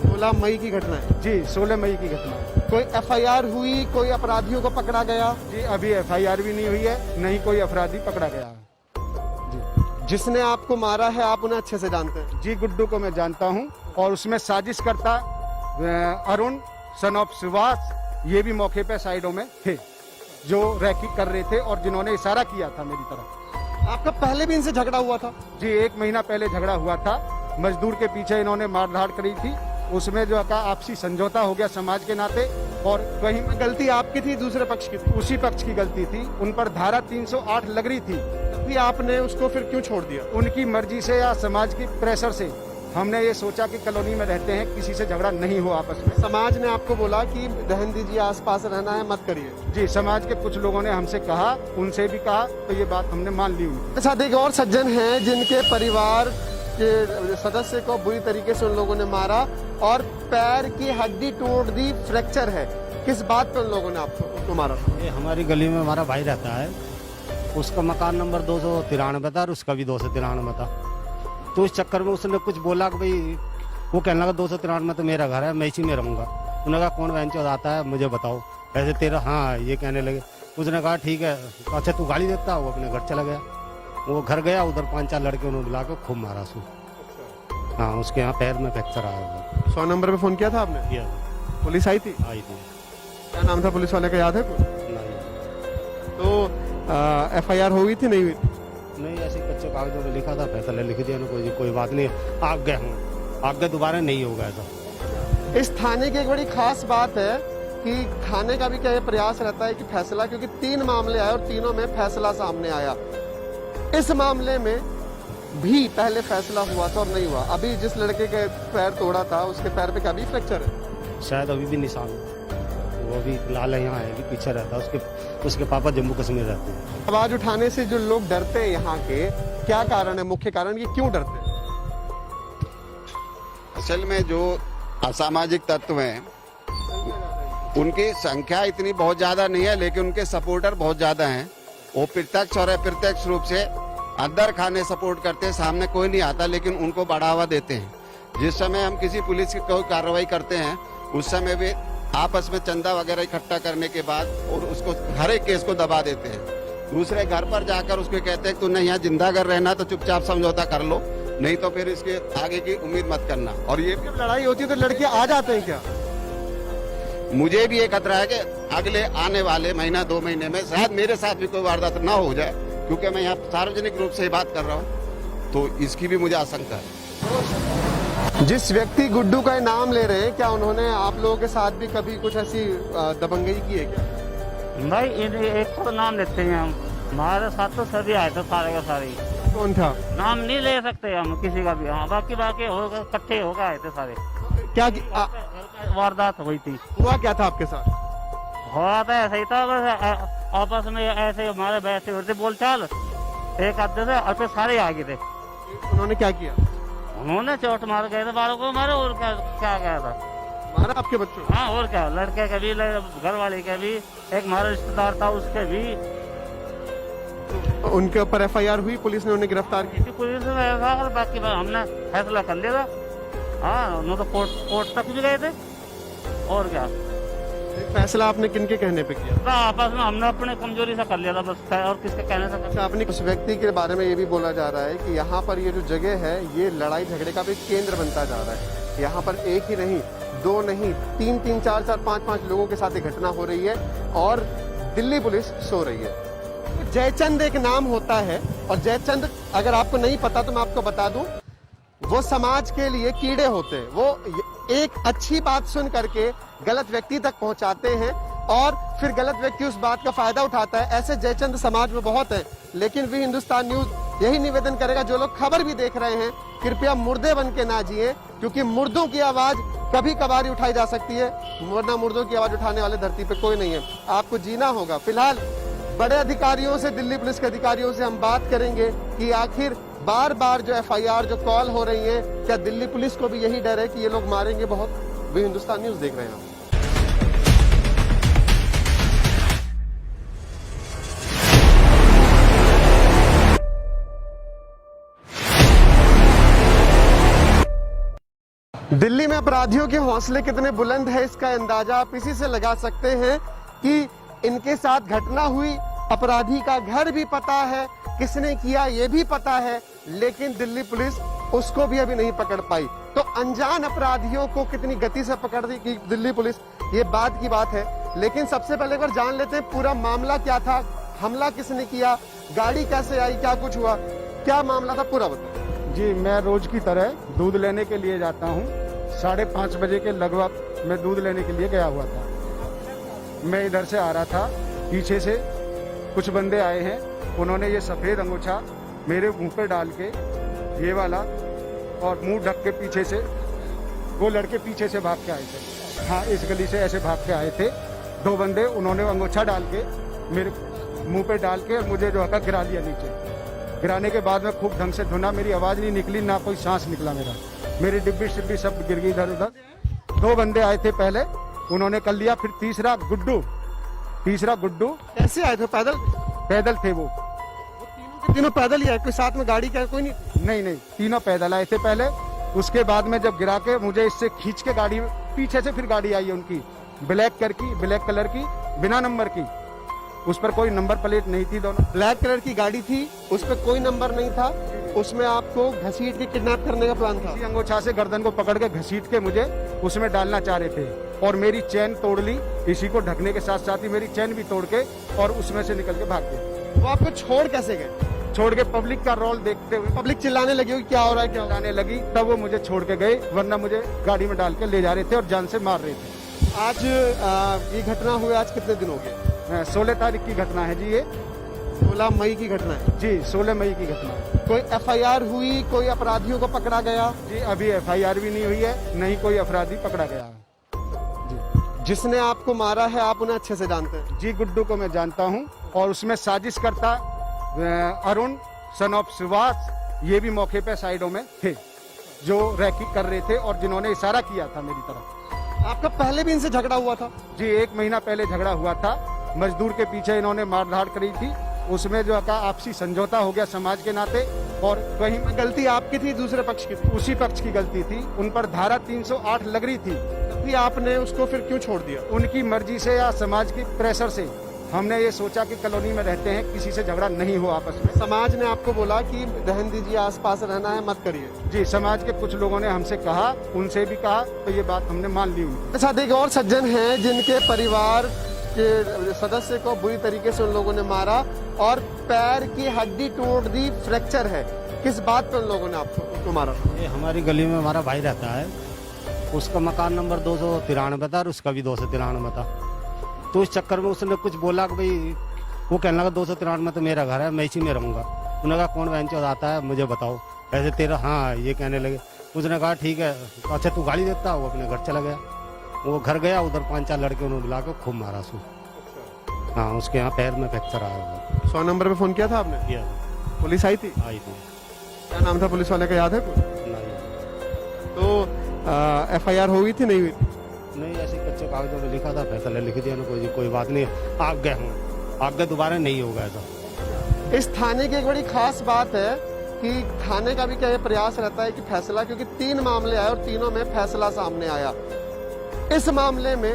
16 मई की घटना है जी, 16 मई की घटना है। कोई एफआईआर हुई, कोई अपराधियों को पकड़ा गया? जी, अभी एफआईआर भी नहीं हुई है, नहीं कोई अपराधी पकड़ा गया है। जिसने आपको मारा है आप उन्हें अच्छे से जानते हैं? जी, गुड्डू को मैं जानता हूँ और उसमें साजिश करता अरुण सन ऑफ सुभाष, ये भी मौके पे साइडों में थे जो रैकी कर रहे थे और जिन्होंने इशारा किया था मेरी तरफ। आपका पहले भी इनसे झगड़ा हुआ था? जी, 1 महीना पहले झगड़ा हुआ था। मजदूर के पीछे इन्होंने मारधाड़ करी थी, उसमें जो का आपसी समझौता हो गया समाज के नाते, और कहीं में गलती आपकी थी, दूसरे पक्ष की थी? उसी पक्ष की गलती थी। उन पर धारा 308 लग रही थी। तभी आपने उसको फिर क्यों छोड़ दिया? उनकी मर्जी से या समाज की प्रेशर से हमने ये सोचा कि कॉलोनी में रहते हैं, किसी से झगड़ा नहीं हो आपस में। समाज ने आपको बोला कि रहन दीजिए, आसपास रहना है, मत करिए? जी, समाज के कुछ लोगों ने हमसे कहा, उनसे भी कहा, तो ये बात हमने मान ली उनकी। साथ एक और सज्जन हैं जिनके परिवार के सदस्य को बुरी तरीके से उन लोगों ने मारा और पैर की हड्डी तोड़ दी, फ्रैक्चर है। किस बात पर उन लोगों ने आपको मारा? ये हमारी गली में हमारा भाई रहता है, उसका मकान नंबर 293 था और उसका भी 293 था। तो इस चक्कर में उसने कुछ बोला कि भाई, वो कहने लगा 293 तो मेरा घर है, मैं इसी में रहूंगा। उन्होंने कहा कौन बहन चौथ आता है मुझे बताओ, ऐसे तेरा, हाँ ये कहने लगे। उसने कहा ठीक है, अच्छा तू गाड़ी देता, वो अपने घर चला गया। वो घर गया, उधर 5-4 लड़के उन्होंने बुला के खूब मारा उसको। हाँ, उसके यहाँ पैर में फ्रैक्चर आया। 100 नंबर पे फोन किया था आपने? किया, पुलिस आई थी? आई थी। क्या नाम था पुलिस वाले का, याद है कुछ? नहीं, तो एफआईआर हो गई थी, नहीं हुई थी? नहीं, ऐसे कच्चे कागजों में लिखा था, फैसला लिख दिया ना, कोई बात नहीं, आगे हूँ, आगे दोबारा नहीं होगा ऐसा। इस थाने की एक बड़ी खास बात है कि थाने का भी क्या ये प्रयास रहता है कि फैसला, क्योंकि 3 मामले आए और तीनों में फैसला सामने आया। इस मामले में भी पहले फैसला हुआ था और नहीं हुआ। अभी जिस लड़के के पैर तोड़ा था उसके पैर पे क्या भी फ्रैक्चर है? शायद अभी भी निशान है, वो अभी लाल यहाँ है, अभी पीछे रहता है। उसके पापा जम्मू कश्मीर रहते हैं। आवाज उठाने से जो लोग डरते हैं यहाँ के, क्या कारण है, मुख्य कारण ये क्यों डरते हैं? असल में जो असामाजिक तत्व हैं उनकी संख्या इतनी बहुत ज्यादा नहीं है, लेकिन उनके सपोर्टर बहुत ज्यादा हैं। वो प्रत्यक्ष और अप्रत्यक्ष रूप से अंदर खाने सपोर्ट करते हैं, सामने कोई नहीं आता, लेकिन उनको बढ़ावा देते हैं। जिस समय हम किसी पुलिस की कोई कार्रवाई करते हैं, उस समय भी आपस में चंदा वगैरह इकट्ठा करने के बाद और उसको हर एक केस को दबा देते हैं। दूसरे घर पर जाकर उसको कहते हैं तुमने यहाँ जिंदा अगर रहना तो चुपचाप समझौता कर लो, नहीं तो फिर इसके आगे की उम्मीद मत करना। और ये जब लड़ाई होती है तो लड़के आ जाते हैं क्या? मुझे भी ये खतरा है कि अगले आने वाले महीना 2 महीने में शायद मेरे साथ भी कोई वारदात ना हो जाए, क्योंकि मैं यहाँ सार्वजनिक रूप से बात कर रहा हूँ, तो इसकी भी मुझे आशंका है। जिस व्यक्ति गुड्डू का नाम ले रहे हैं, क्या उन्होंने आप लोगों के साथ भी कभी कुछ ऐसी दबंगई की है क्या? भाई एक तो नाम लेते हैं हम, हमारे साथ तो सभी आए थे, सारे का सारे। कौन था? नाम नहीं ले सकते हम किसी का भी। हाँ, बाकी इकट्ठे होकर आए थे सारे। क्या वारदात हुई थी? हुआ क्या था आपके साथ? हुआ था ऐसा ही था, बस आपस में ऐसे हमारे बैठे होते बोलचाल, एक आधे से और फिर सारे आगे थे। उन्होंने क्या किया? उन्होंने चोट मार गए थे, बालों को मारे, और क्या गया था, मारा आपके बच्चों? हाँ, और क्या, लड़के के भी, घर वाले के भी, एक हमारा रिश्तेदार था उसके भी। उनके ऊपर एफआईआर हुई, पुलिस ने उन्हें गिरफ्तार की? पुलिस ने ऐसा, और बाकी हमने फैसला कर लिया था। हाँ, उन्होंने तो कोर्ट तक भी गए थे, और क्या। फैसला आपने किनके कहने पे किया? आपस में हमने अपने कमजोरी से कर लिया था बस, और किसके कहने से। अच्छा, आपने उस व्यक्ति के बारे में ये भी बोला जा रहा है कि यहाँ पर ये जो जगह है ये लड़ाई झगड़े का भी केंद्र बनता जा रहा है। यहाँ पर एक ही नहीं, 2 नहीं, 3-3, 4-4, 5-5 लोगों के साथ ये घटना हो रही है और दिल्ली पुलिस सो रही है। जयचंद एक नाम होता है और जयचंद अगर आपको नहीं पता तो मैं आपको बता दूं, वो समाज के लिए कीड़े होते हैं। वो एक अच्छी बात सुन करके गलत व्यक्ति तक पहुंचाते हैं और फिर गलत व्यक्ति उस बात का फायदा उठाता है। ऐसे जयचंद समाज में बहुत है, लेकिन वी हिंदुस्तान न्यूज यही निवेदन करेगा, जो लोग खबर भी देख रहे हैं कृपया मुर्दे बन के ना जिए, क्योंकि मुर्दों की आवाज कभी कभार ही उठाई जा सकती है, वरना मुर्दों की आवाज उठाने वाले धरती पे कोई नहीं है। आपको जीना होगा। फिलहाल बड़े अधिकारियों से, दिल्ली पुलिस के अधिकारियों से हम बात करेंगे कि आखिर बार बार जो एफआईआर जो कॉल हो रही है, क्या दिल्ली पुलिस को भी यही डर है कि ये लोग मारेंगे बहुत। वे हिंदुस्तान न्यूज देख रहे हैं आप। दिल्ली में अपराधियों के हौसले कितने बुलंद है, इसका अंदाजा आप इसी से लगा सकते हैं कि इनके साथ घटना हुई, अपराधी का घर भी पता है, किसने किया ये भी पता है, लेकिन दिल्ली पुलिस उसको भी अभी नहीं पकड़ पाई। तो अनजान अपराधियों को कितनी गति से पकड़ दी कि दिल्ली पुलिस, ये बात की बात है। लेकिन सबसे पहले एक बार जान लेते हैं पूरा मामला क्या था, हमला किसने किया, गाड़ी कैसे आई, क्या कुछ हुआ, क्या मामला था, पूरा बताओ। जी, मैं रोज की तरह दूध लेने के लिए जाता हूँ। 5:30 बजे के लगभग मैं दूध लेने के लिए गया हुआ था। मैं इधर से आ रहा था, पीछे से कुछ बंदे आए हैं, उन्होंने ये सफेद अंगूछा मेरे मुंह पे डाल के, ये वाला, और मुंह ढक के पीछे से, वो लड़के पीछे से भाग के आए थे। हाँ, इस गली से ऐसे भाग के आए थे 2 बंदे, उन्होंने अंगूछा डाल के मेरे मुंह पे डाल के मुझे जो है गिरा दिया नीचे। गिराने के बाद में खूब ढंग से धुना, मेरी आवाज नहीं निकली, ना कोई सांस निकला मेरा, मेरी डिब्बी शिब्बी सब गिर गई इधर उधर। 2 बंदे आए थे पहले, उन्होंने कर लिया, फिर तीसरा गुड्डू कैसे आए थे? पैदल थे वो तीनों पैदल ही आए, कोई साथ में गाड़ी का कोई नहीं? नहीं, तीनों पैदल आए थे पहले। उसके बाद में जब गिरा के मुझे इससे खींच के गाड़ी, पीछे से फिर गाड़ी आई है उनकी, ब्लैक कलर की, बिना नंबर की, उस पर कोई नंबर प्लेट नहीं थी। दोनों ब्लैक कलर की गाड़ी थी, उस पर कोई नंबर नहीं था, उसमें आपको घसीट के किडनैप करने का प्लान था। अंगूछा से गर्दन को पकड़ के घसीट के मुझे उसमें डालना चाह रहे थे और मेरी चैन तोड़ ली, इसी को ढकने के साथ साथ ही मेरी चैन भी तोड़ के और उसमें से निकल के भाग गए। वो आपको छोड़ कैसे गए? छोड़ के पब्लिक का रोल देखते हुए, पब्लिक चिल्लाने लगी होगी क्या हो रहा है, क्या चिल्लाने लगी, तब वो मुझे छोड़ के गए, वरना मुझे गाड़ी में डाल के ले जा रहे थे और जान से मार रहे थे। आज ये घटना हुई, आज कितने दिन हो गए? 16 तारीख की घटना है जी, ये 16 मई की घटना है जी, 16 मई की घटना है। कोई एफआईआर हुई, कोई अपराधियों को पकड़ा गया? जी, अभी एफआईआर भी नहीं हुई है, नहीं कोई अपराधी पकड़ा गया है। जिसने आपको मारा है आप उन्हें अच्छे से जानते हैं? जी, गुड्डू को मैं जानता हूँ, और उसमें साजिश करता अरुण सन ऑफ सुभाष, ये भी मौके पे साइडों में थे, जो रैकी कर रहे थे और जिन्होंने इशारा किया था मेरी तरफ। आपका पहले भी इनसे झगड़ा हुआ था? जी, 1 महीना पहले झगड़ा हुआ था, मजदूर के पीछे इन्होंने मारधाड़ करी थी, उसमें जो का आपसी समझौता हो गया समाज के नाते, और कहीं में गलती आपकी थी, दूसरे पक्ष की थी? उसी पक्ष की गलती थी, उन पर धारा 308 लग रही थी, फिर आपने उसको फिर क्यों छोड़ दिया? उनकी मर्जी से या समाज की प्रेशर से। हमने ये सोचा कि कॉलोनी में रहते हैं, किसी से झगड़ा नहीं हो आपस में। समाज ने आपको बोला कि रहन दीजिए, आसपास रहना है, मत करिए? जी, समाज के कुछ लोगों ने हमसे कहा, उनसे भी कहा, तो ये बात हमने मान ली। अच्छा, एक और सज्जन हैं जिनके परिवार के सदस्य को बुरी तरीके से उन लोगों ने मारा और पैर की हड्डी तोड़ दी, फ्रैक्चर है। किस बात पर उन लोगों ने आपको मारा? ये हमारी गली में हमारा भाई रहता है, उसका मकान नंबर 293 था और उसका भी 293 था। तो इस चक्कर में उसने कुछ बोला कि भाई, वो कहने लगा 293 में तो मेरा घर है, मैं इसी में रहूंगा। उन्होंने कहा कौन वेंचर आता है मुझे बताओ, ऐसे तेरा, हाँ, ये कहने लगे। उसने कहा ठीक है, अच्छा तू गाड़ी देता, वो अपने घर चला गया। वो घर गया, उधर 5-4 लड़के उन्होंने बुला के खूब मारा सू। हाँ, उसके यहाँ पैर में फ्रैक्चर आया हुआ। 100 नंबर पे फोन किया था आपने? किया, पुलिस आई थी? आई थी। क्या नाम था पुलिस वाले का, याद है कुछ? नहीं। तो एफआईआर हो गई थी, नहीं हुई? नहीं, ऐसे कच्चे कागजों में लिखा था, फैसला लिख दिया ना, कोई बात नहीं, आप गए हूँ, आप गए, दोबारा नहीं होगा ऐसा। इस थाने की एक बड़ी खास बात है कि थाने का भी क्या ये प्रयास रहता है कि फैसला, क्योंकि 3 मामले आए और तीनों में फैसला सामने आया। इस मामले में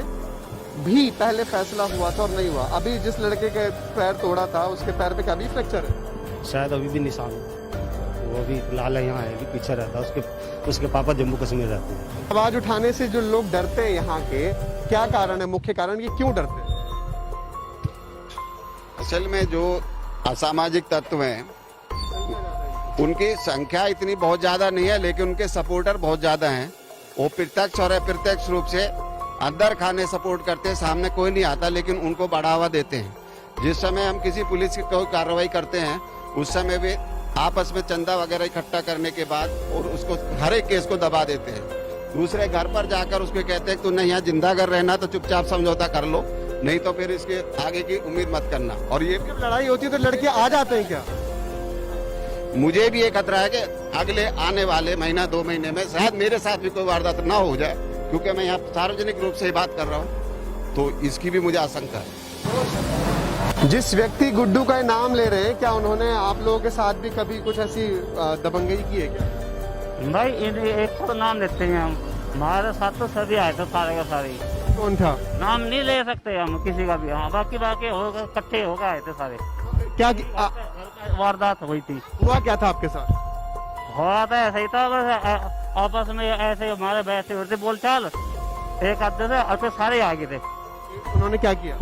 भी पहले फैसला हुआ था और नहीं हुआ। अभी जिस लड़के के पैर तोड़ा था, उसके पैर पे क्या भी फ्रैक्चर है? शायद अभी भी निशान, वो भी लाल यहाँ है, अभी पीछे रहता है, उसके पापा जम्मू कश्मीर रहते हैं। आवाज उठाने से जो लोग डरते हैं यहाँ के, क्या कारण है, मुख्य कारण ये क्यों डरते हैं? असल में जो असामाजिक तत्व हैं उनकी संख्या इतनी बहुत ज्यादा नहीं है, लेकिन उनके सपोर्टर बहुत ज्यादा हैं। वो प्रत्यक्ष और अप्रत्यक्ष रूप से अंदर खाने सपोर्ट करते हैं, सामने कोई नहीं आता, लेकिन उनको बढ़ावा देते हैं। जिस समय हम किसी पुलिस की कोई कार्रवाई करते हैं उस समय भी आपस में चंदा वगैरह इकट्ठा करने के बाद और उसको हर एक केस को दबा देते हैं। दूसरे घर पर जाकर उसको कहते हैं कि तू नहीं यहाँ जिंदा अगर रहना तो चुपचाप समझौता कर लो, नहीं तो फिर इसके आगे की उम्मीद मत करना। और ये जब लड़ाई होती है तो लड़के आ जाते हैं क्या? मुझे भी ये खतरा है कि अगले आने वाले महीना 2 महीने में शायद मेरे साथ भी कोई वारदात ना हो जाए, क्योंकि मैं यहाँ सार्वजनिक रूप से बात कर रहा हूँ, तो इसकी भी मुझे आशंका है। जिस व्यक्ति गुड्डू का नाम ले रहे हैं, क्या उन्होंने आप लोगों के साथ भी कभी कुछ ऐसी दबंगई की है क्या? भाई एक तो नाम लेते हैं हम, हमारे साथ तो सभी आए थे सारे का सारे। कौन था? नाम नहीं ले सकते हम किसी का भी। हाँ, बाकी होगा इकट्ठे होकर आए थे सारे। क्या वारदात हुई थी। हुआ क्या था आपके साथ? हुआ था ऐसा ही था, बस आपस में ऐसे हमारे बैठे होते बोलचाल, एक आधे थे और फिर सारे आ गए थे। उन्होंने क्या किया?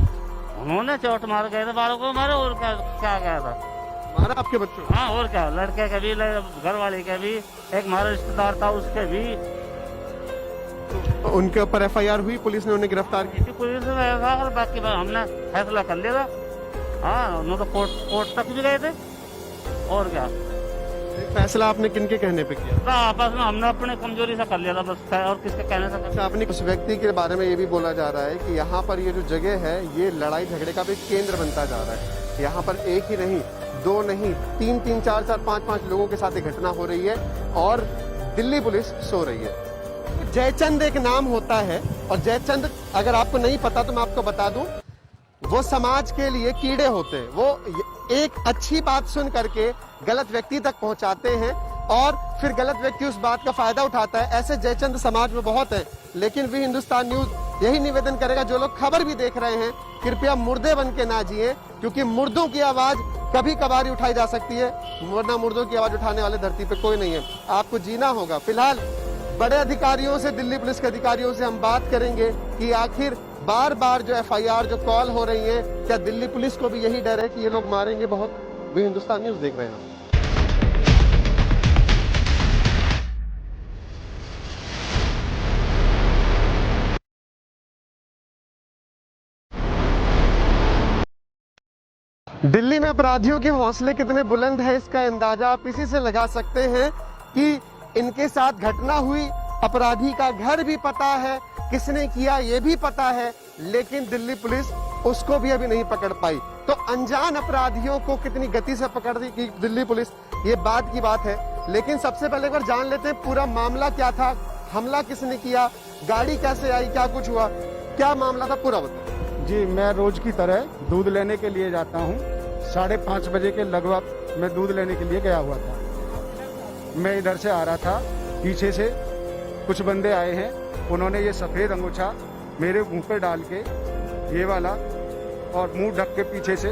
उन्होंने चोट मार गए थे बालों को मारे, और क्या गया था, मारा आपके बच्चों? हाँ और क्या, लड़के के भी घर वाले के भी, एक हमारा रिश्तेदार था उसके भी। उनके ऊपर FIR हुई, पुलिस ने उन्हें गिरफ्तार की? पुलिस ने ऐसा, बाकी हमने फैसला कर लिया था। हाँ, उन्होंने तो कोर्ट तक भी गए थे। और क्या फैसला आपने किनके कहने पे किया? आपस में हमने अपने कमजोरी से कर लिया था बस, और किसके कहने से। अच्छा, आपने उस व्यक्ति के बारे में ये भी बोला जा रहा है कि यहाँ पर ये जो जगह है ये लड़ाई झगड़े का भी केंद्र बनता जा रहा है। यहाँ पर एक ही नहीं, 2 नहीं, 3-3, 4-4, 5-5 लोगों के साथ ये घटना हो रही है और दिल्ली पुलिस सो रही है। जयचंद एक नाम होता है, और जयचंद अगर आपको नहीं पता तो मैं आपको बता दूं, वो समाज के लिए कीड़े होते हैं। वो एक अच्छी बात सुन करके गलत व्यक्ति तक पहुंचाते हैं और फिर गलत व्यक्ति उस बात का फायदा उठाता है। ऐसे जयचंद समाज में बहुत हैं, लेकिन भी हिंदुस्तान न्यूज यही निवेदन करेगा, जो लोग खबर भी देख रहे हैं कृपया मुर्दे बन के ना जिए, क्योंकि मुर्दों की आवाज कभी कभार ही उठाई जा सकती है, वरना मुर्दों की आवाज उठाने वाले धरती पे कोई नहीं है। आपको जीना होगा। फिलहाल बड़े अधिकारियों से, दिल्ली पुलिस के अधिकारियों से हम बात करेंगे कि आखिर बार बार जो FIR जो कॉल हो रही है, क्या दिल्ली पुलिस को भी यही डर है कि ये लोग मारेंगे बहुत? भी हिंदुस्तान न्यूज देख रहे हैं। दिल्ली में अपराधियों के हौसले कितने बुलंद है, इसका अंदाजा आप इसी से लगा सकते हैं कि इनके साथ घटना हुई, अपराधी का घर भी पता है, किसने किया ये भी पता है, लेकिन दिल्ली पुलिस उसको भी अभी नहीं पकड़ पाई। तो अनजान अपराधियों को कितनी गति से पकड़ दी कि दिल्ली पुलिस, ये बात की बात है। लेकिन सबसे पहले एक बार जान लेते हैं पूरा मामला क्या था, हमला किसने किया, गाड़ी कैसे आई, क्या कुछ हुआ, क्या मामला था, पूरा बताओ। जी, मैं रोज की तरह दूध लेने के लिए जाता हूँ। 5:30 बजे के लगभग मैं दूध लेने के लिए गया हुआ था। मैं इधर से आ रहा था, पीछे से कुछ बंदे आए हैं, उन्होंने ये सफेद अंगूछा मेरे मुंह पे डाल के, ये वाला, और मुंह ढक के पीछे से,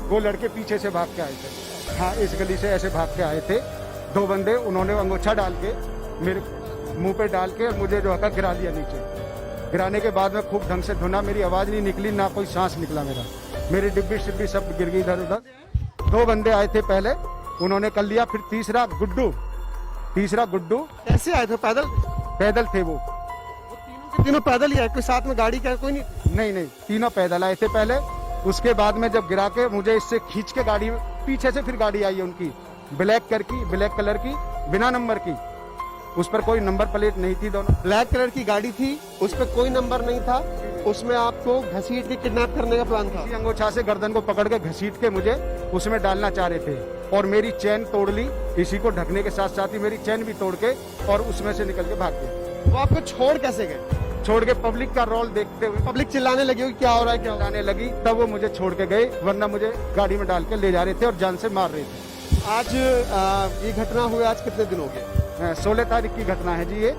वो लड़के पीछे से भाग के आए थे। हाँ, इस गली से ऐसे भाग के आए थे 2 बंदे, उन्होंने अंगूछा डाल के मेरे मुंह पे डाल के मुझे जो है गिरा दिया नीचे। गिराने के बाद में खूब ढंग से धुना, मेरी आवाज नहीं निकली, ना कोई सांस निकला मेरा, मेरी डिब्बी शिब्बी सब गिर गई इधर उधर। 2 बंदे आए थे पहले, उन्होंने कर लिया, फिर तीसरा गुड्डू कैसे आए थे? पैदल थे वो तीनों पैदल ही आए, कोई साथ में गाड़ी का कोई नहीं? नहीं, तीनों पैदल आए थे पहले। उसके बाद में जब गिरा के मुझे इससे खींच के गाड़ी, पीछे से फिर गाड़ी आई है उनकी, ब्लैक कलर की, बिना नंबर की, उस पर कोई नंबर प्लेट नहीं थी। दोनों ब्लैक कलर की गाड़ी थी, उस पर कोई नंबर नहीं था, उसमें आपको घसीट के किडनैप करने का प्लान था। अंगूछा से गर्दन को पकड़ के घसीट के मुझे उसमें डालना चाह रहे थे, और मेरी चैन तोड़ ली, इसी को ढकने के साथ साथ ही मेरी चैन भी तोड़ के, और उसमें से निकल के भाग गए। वो आपको छोड़ कैसे गए? छोड़ के पब्लिक का रोल देखते हुए, पब्लिक चिल्लाने लगी होगी क्या हो रहा है, क्या चिल्लाने लगी, तब वो मुझे छोड़ के गए, वरना मुझे गाड़ी में डाल के ले जा रहे थे और जान से मार रहे थे। आज ये घटना हुई, आज कितने दिन हो गए? 16 तारीख की घटना है जी, ये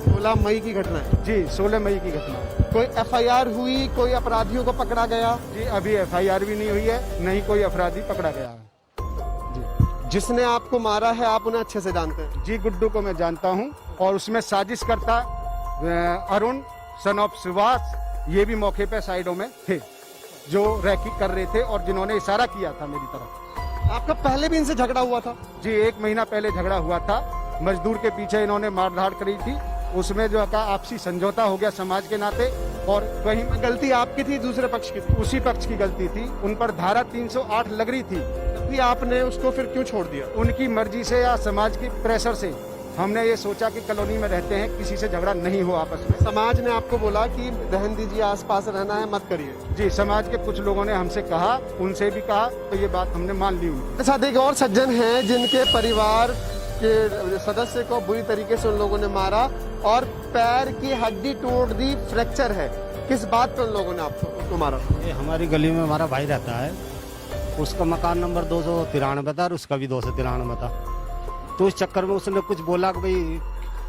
16 मई की घटना है जी, 16 मई की घटना है। कोई FIR हुई, कोई अपराधियों को पकड़ा गया? जी, अभी FIR भी नहीं हुई है, नहीं कोई अपराधी पकड़ा गया है। जिसने आपको मारा है आप उन्हें अच्छे से जानते हैं? जी, गुड्डू को मैं जानता हूँ, और उसमें साजिश करता अरुण सन ऑफ सुभाष, ये भी मौके पे साइडों में थे। जो रैकी कर रहे थे और जिन्होंने इशारा किया था मेरी तरफ। आपका पहले भी इनसे झगड़ा हुआ था? जी, 1 महीना पहले झगड़ा हुआ था। मजदूर के पीछे इन्होंने मारधाड़ करी थी, उसमें जो का आपसी समझौता हो गया समाज के नाते, और कहीं गलती आपकी थी, दूसरे पक्ष की थी? उसी पक्ष की गलती थी। उन पर धारा 308 लग रही थी, भी आपने उसको फिर क्यों छोड़ दिया? उनकी मर्जी से या समाज की प्रेशर से। हमने ये सोचा कि कॉलोनी में रहते हैं, किसी से झगड़ा नहीं हो आपस में। समाज ने आपको बोला कि रहन दीजिए, आसपास रहना है, मत करिए? जी, समाज के कुछ लोगों ने हमसे कहा, उनसे भी कहा, तो ये बात हमने मान ली उनकी। साथ एक और सज्जन हैं जिनके परिवार के सदस्य को बुरी तरीके से उन लोगों ने मारा और पैर की हड्डी तोड़ दी, फ्रैक्चर है। किस बात पर उन लोगों ने उसको मारा? ये हमारी गली में हमारा भाई रहता है, उसका मकान नंबर 293 था और उसका भी 293 था। तो इस चक्कर में उसने कुछ बोला कि भाई,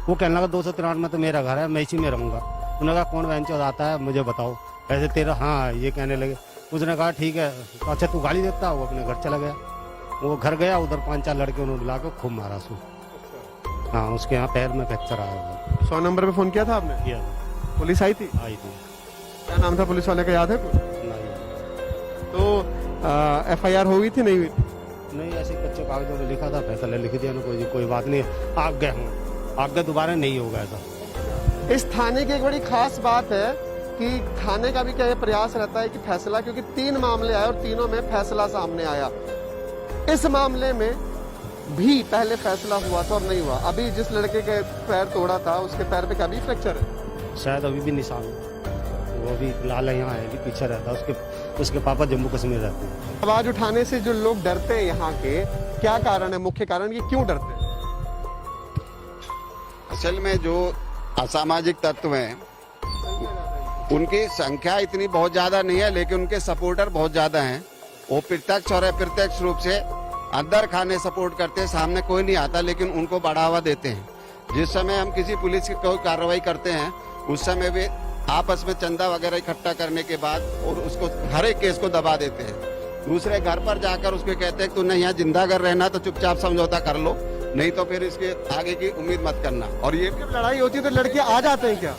वो कहने लगा 293 में तो मेरा घर है, मैं इसी में रहूंगा। उन्होंने कहा कौन वेंचर आता है मुझे बताओ, ऐसे तेरा, हाँ ये कहने लगे। उसने कहा ठीक है, अच्छा तू गाली देता, वो अपने घर चला गया। वो घर गया, उधर 5-4 लड़के उन्होंने बुला के खूब मारा उसको। हाँ, उसके यहाँ पैर में फ्रैक्चर आया हुआ। 100 नंबर पे फोन किया था आपने? किया, पुलिस आई थी? आई थी। क्या नाम था पुलिस वाले का, याद है कुछ? नहीं, तो FIR हो गई थी, नहीं हुई? नहीं, ऐसे कच्चे कागजों में लिखा था, फैसला लिख दिया ना, कोई बात नहीं, आप गए हों, आप गए, दोबारा नहीं होगा ऐसा। इस थाने की एक बड़ी खास बात है कि थाने का भी क्या ये प्रयास रहता है कि फैसला, क्योंकि 3 मामले आए और तीनों में फैसला सामने आया। इस मामले में भी पहले फैसला हुआ था और नहीं हुआ। अभी जिस लड़के के पैर तोड़ा था, उसके पैर पे कभी फ्रैक्चर है? शायद अभी भी निशान है, वो भी लाल यहाँ है, भी पीछे रहता है। उसके पापा जम्मू कश्मीर रहते हैं। आवाज उठाने से जो लोग डरते हैं यहाँ के, क्या कारण है, मुख्य कारण ये क्यों डरते हैं? असल में जो असामाजिक तत्व हैं, उनकी संख्या इतनी बहुत ज्यादा नहीं है, लेकिन उनके सपोर्टर बहुत ज्यादा हैं। वो प्रत्यक्ष और अप्रत्यक्ष रूप से अंदर खाने सपोर्ट करते हैं, सामने कोई नहीं आता, लेकिन उनको बढ़ावा देते हैं। जिस समय हम किसी पुलिस की कोई कार्रवाई करते हैं, उस समय वे आपस में चंदा वगैरह इकट्ठा करने के बाद और उसको हर एक केस को दबा देते हैं। दूसरे घर पर जाकर उसको कहते हैं कि तूने यहाँ जिंदा अगर रहना तो चुपचाप समझौता कर लो, नहीं तो फिर इसके आगे की उम्मीद मत करना। और ये जब लड़ाई होती है तो लड़के आ जाते हैं क्या?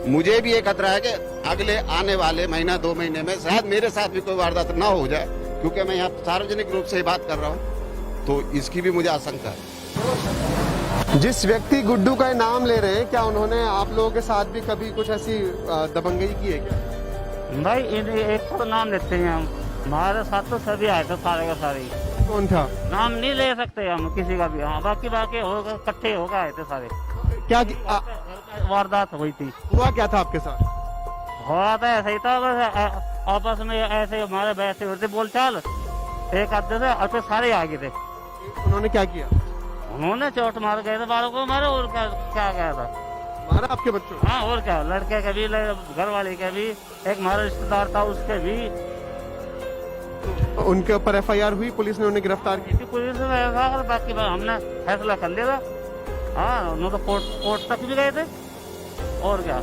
मुझे भी ये खतरा है कि अगले आने वाले महीना 2 महीने में शायद मेरे साथ भी कोई वारदात ना हो जाए, क्योंकि मैं यहाँ सार्वजनिक रूप से बात कर रहा हूँ, तो इसकी भी मुझे आशंका है। जिस व्यक्ति गुड्डू का नाम ले रहे हैं, क्या उन्होंने आप लोगों के साथ भी कभी कुछ ऐसी दबंगई की है क्या? भाई एक तो नाम लेते हैं हम, हमारे साथ तो सभी आए थे, सारे का सारे। कौन था? नाम नहीं ले सकते हम किसी का भी। हाँ, बाकी होगा, इकट्ठे होकर आए थे सारे। क्या वारदात हुई थी? हुआ क्या था आपके साथ? हुआ था ऐसा ही था, बस आपस में ऐसे हमारे वैसे होते बोलचाल, एक आधे थे और फिर सारे आगे थे। उन्होंने क्या किया? उन्होंने चोट मार गए थे, बालों को मारे, और क्या गया था, मारा आपके बच्चों? हाँ, और क्या, लड़के के भी, घर वाले के भी, एक हमारा रिश्तेदार था उसके भी। उनके ऊपर FIR हुई, पुलिस ने उन्हें गिरफ्तार की? पुलिस ने, बाकी हमने फैसला कर लिया था। हाँ, उन्होंने तो कोर्ट तक भी गए थे, और क्या।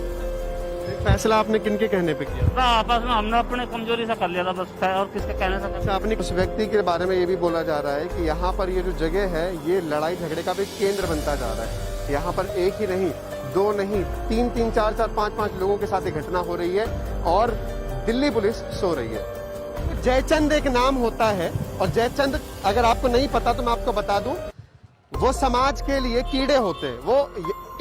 फैसला आपने किनके कहने पे किया? आपस में हमने अपने कमजोरी से कर लिया था बस, और किसके कहने से। अच्छा, आपने उस व्यक्ति के बारे में ये भी बोला जा रहा है कि यहाँ पर ये जो जगह है, ये लड़ाई झगड़े का भी केंद्र बनता जा रहा है। यहाँ पर एक ही नहीं, 2 नहीं, 3-3, 4-4, 5-5 लोगों के साथ ये घटना हो रही है और दिल्ली पुलिस सो रही है। जयचंद एक नाम होता है, और जयचंद अगर आपको नहीं पता तो मैं आपको बता दूं, वो समाज के लिए कीड़े होते हैं। वो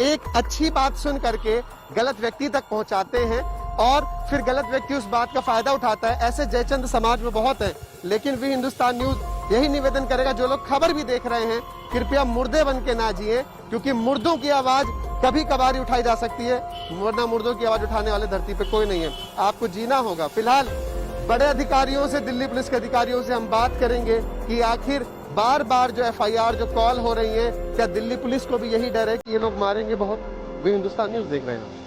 एक अच्छी बात सुन करके गलत व्यक्ति तक पहुंचाते हैं और फिर गलत व्यक्ति उस बात का फायदा उठाता है। ऐसे जयचंद समाज में बहुत है, लेकिन भी हिंदुस्तान न्यूज यही निवेदन करेगा, जो लोग खबर भी देख रहे हैं, कृपया मुर्दे बन के ना जिए, क्योंकि मुर्दों की आवाज कभी कभार उठाई जा सकती है, वरना मुर्दों की आवाज उठाने वाले धरती पे कोई नहीं है। आपको जीना होगा। फिलहाल बड़े अधिकारियों से, दिल्ली पुलिस के अधिकारियों से हम बात करेंगे कि आखिर बार बार जो FIR जो कॉल हो रही है, क्या दिल्ली पुलिस को भी यही डर है कि ये लोग मारेंगे बहुत? वे हिंदुस्तान न्यूज देख रहे हैं।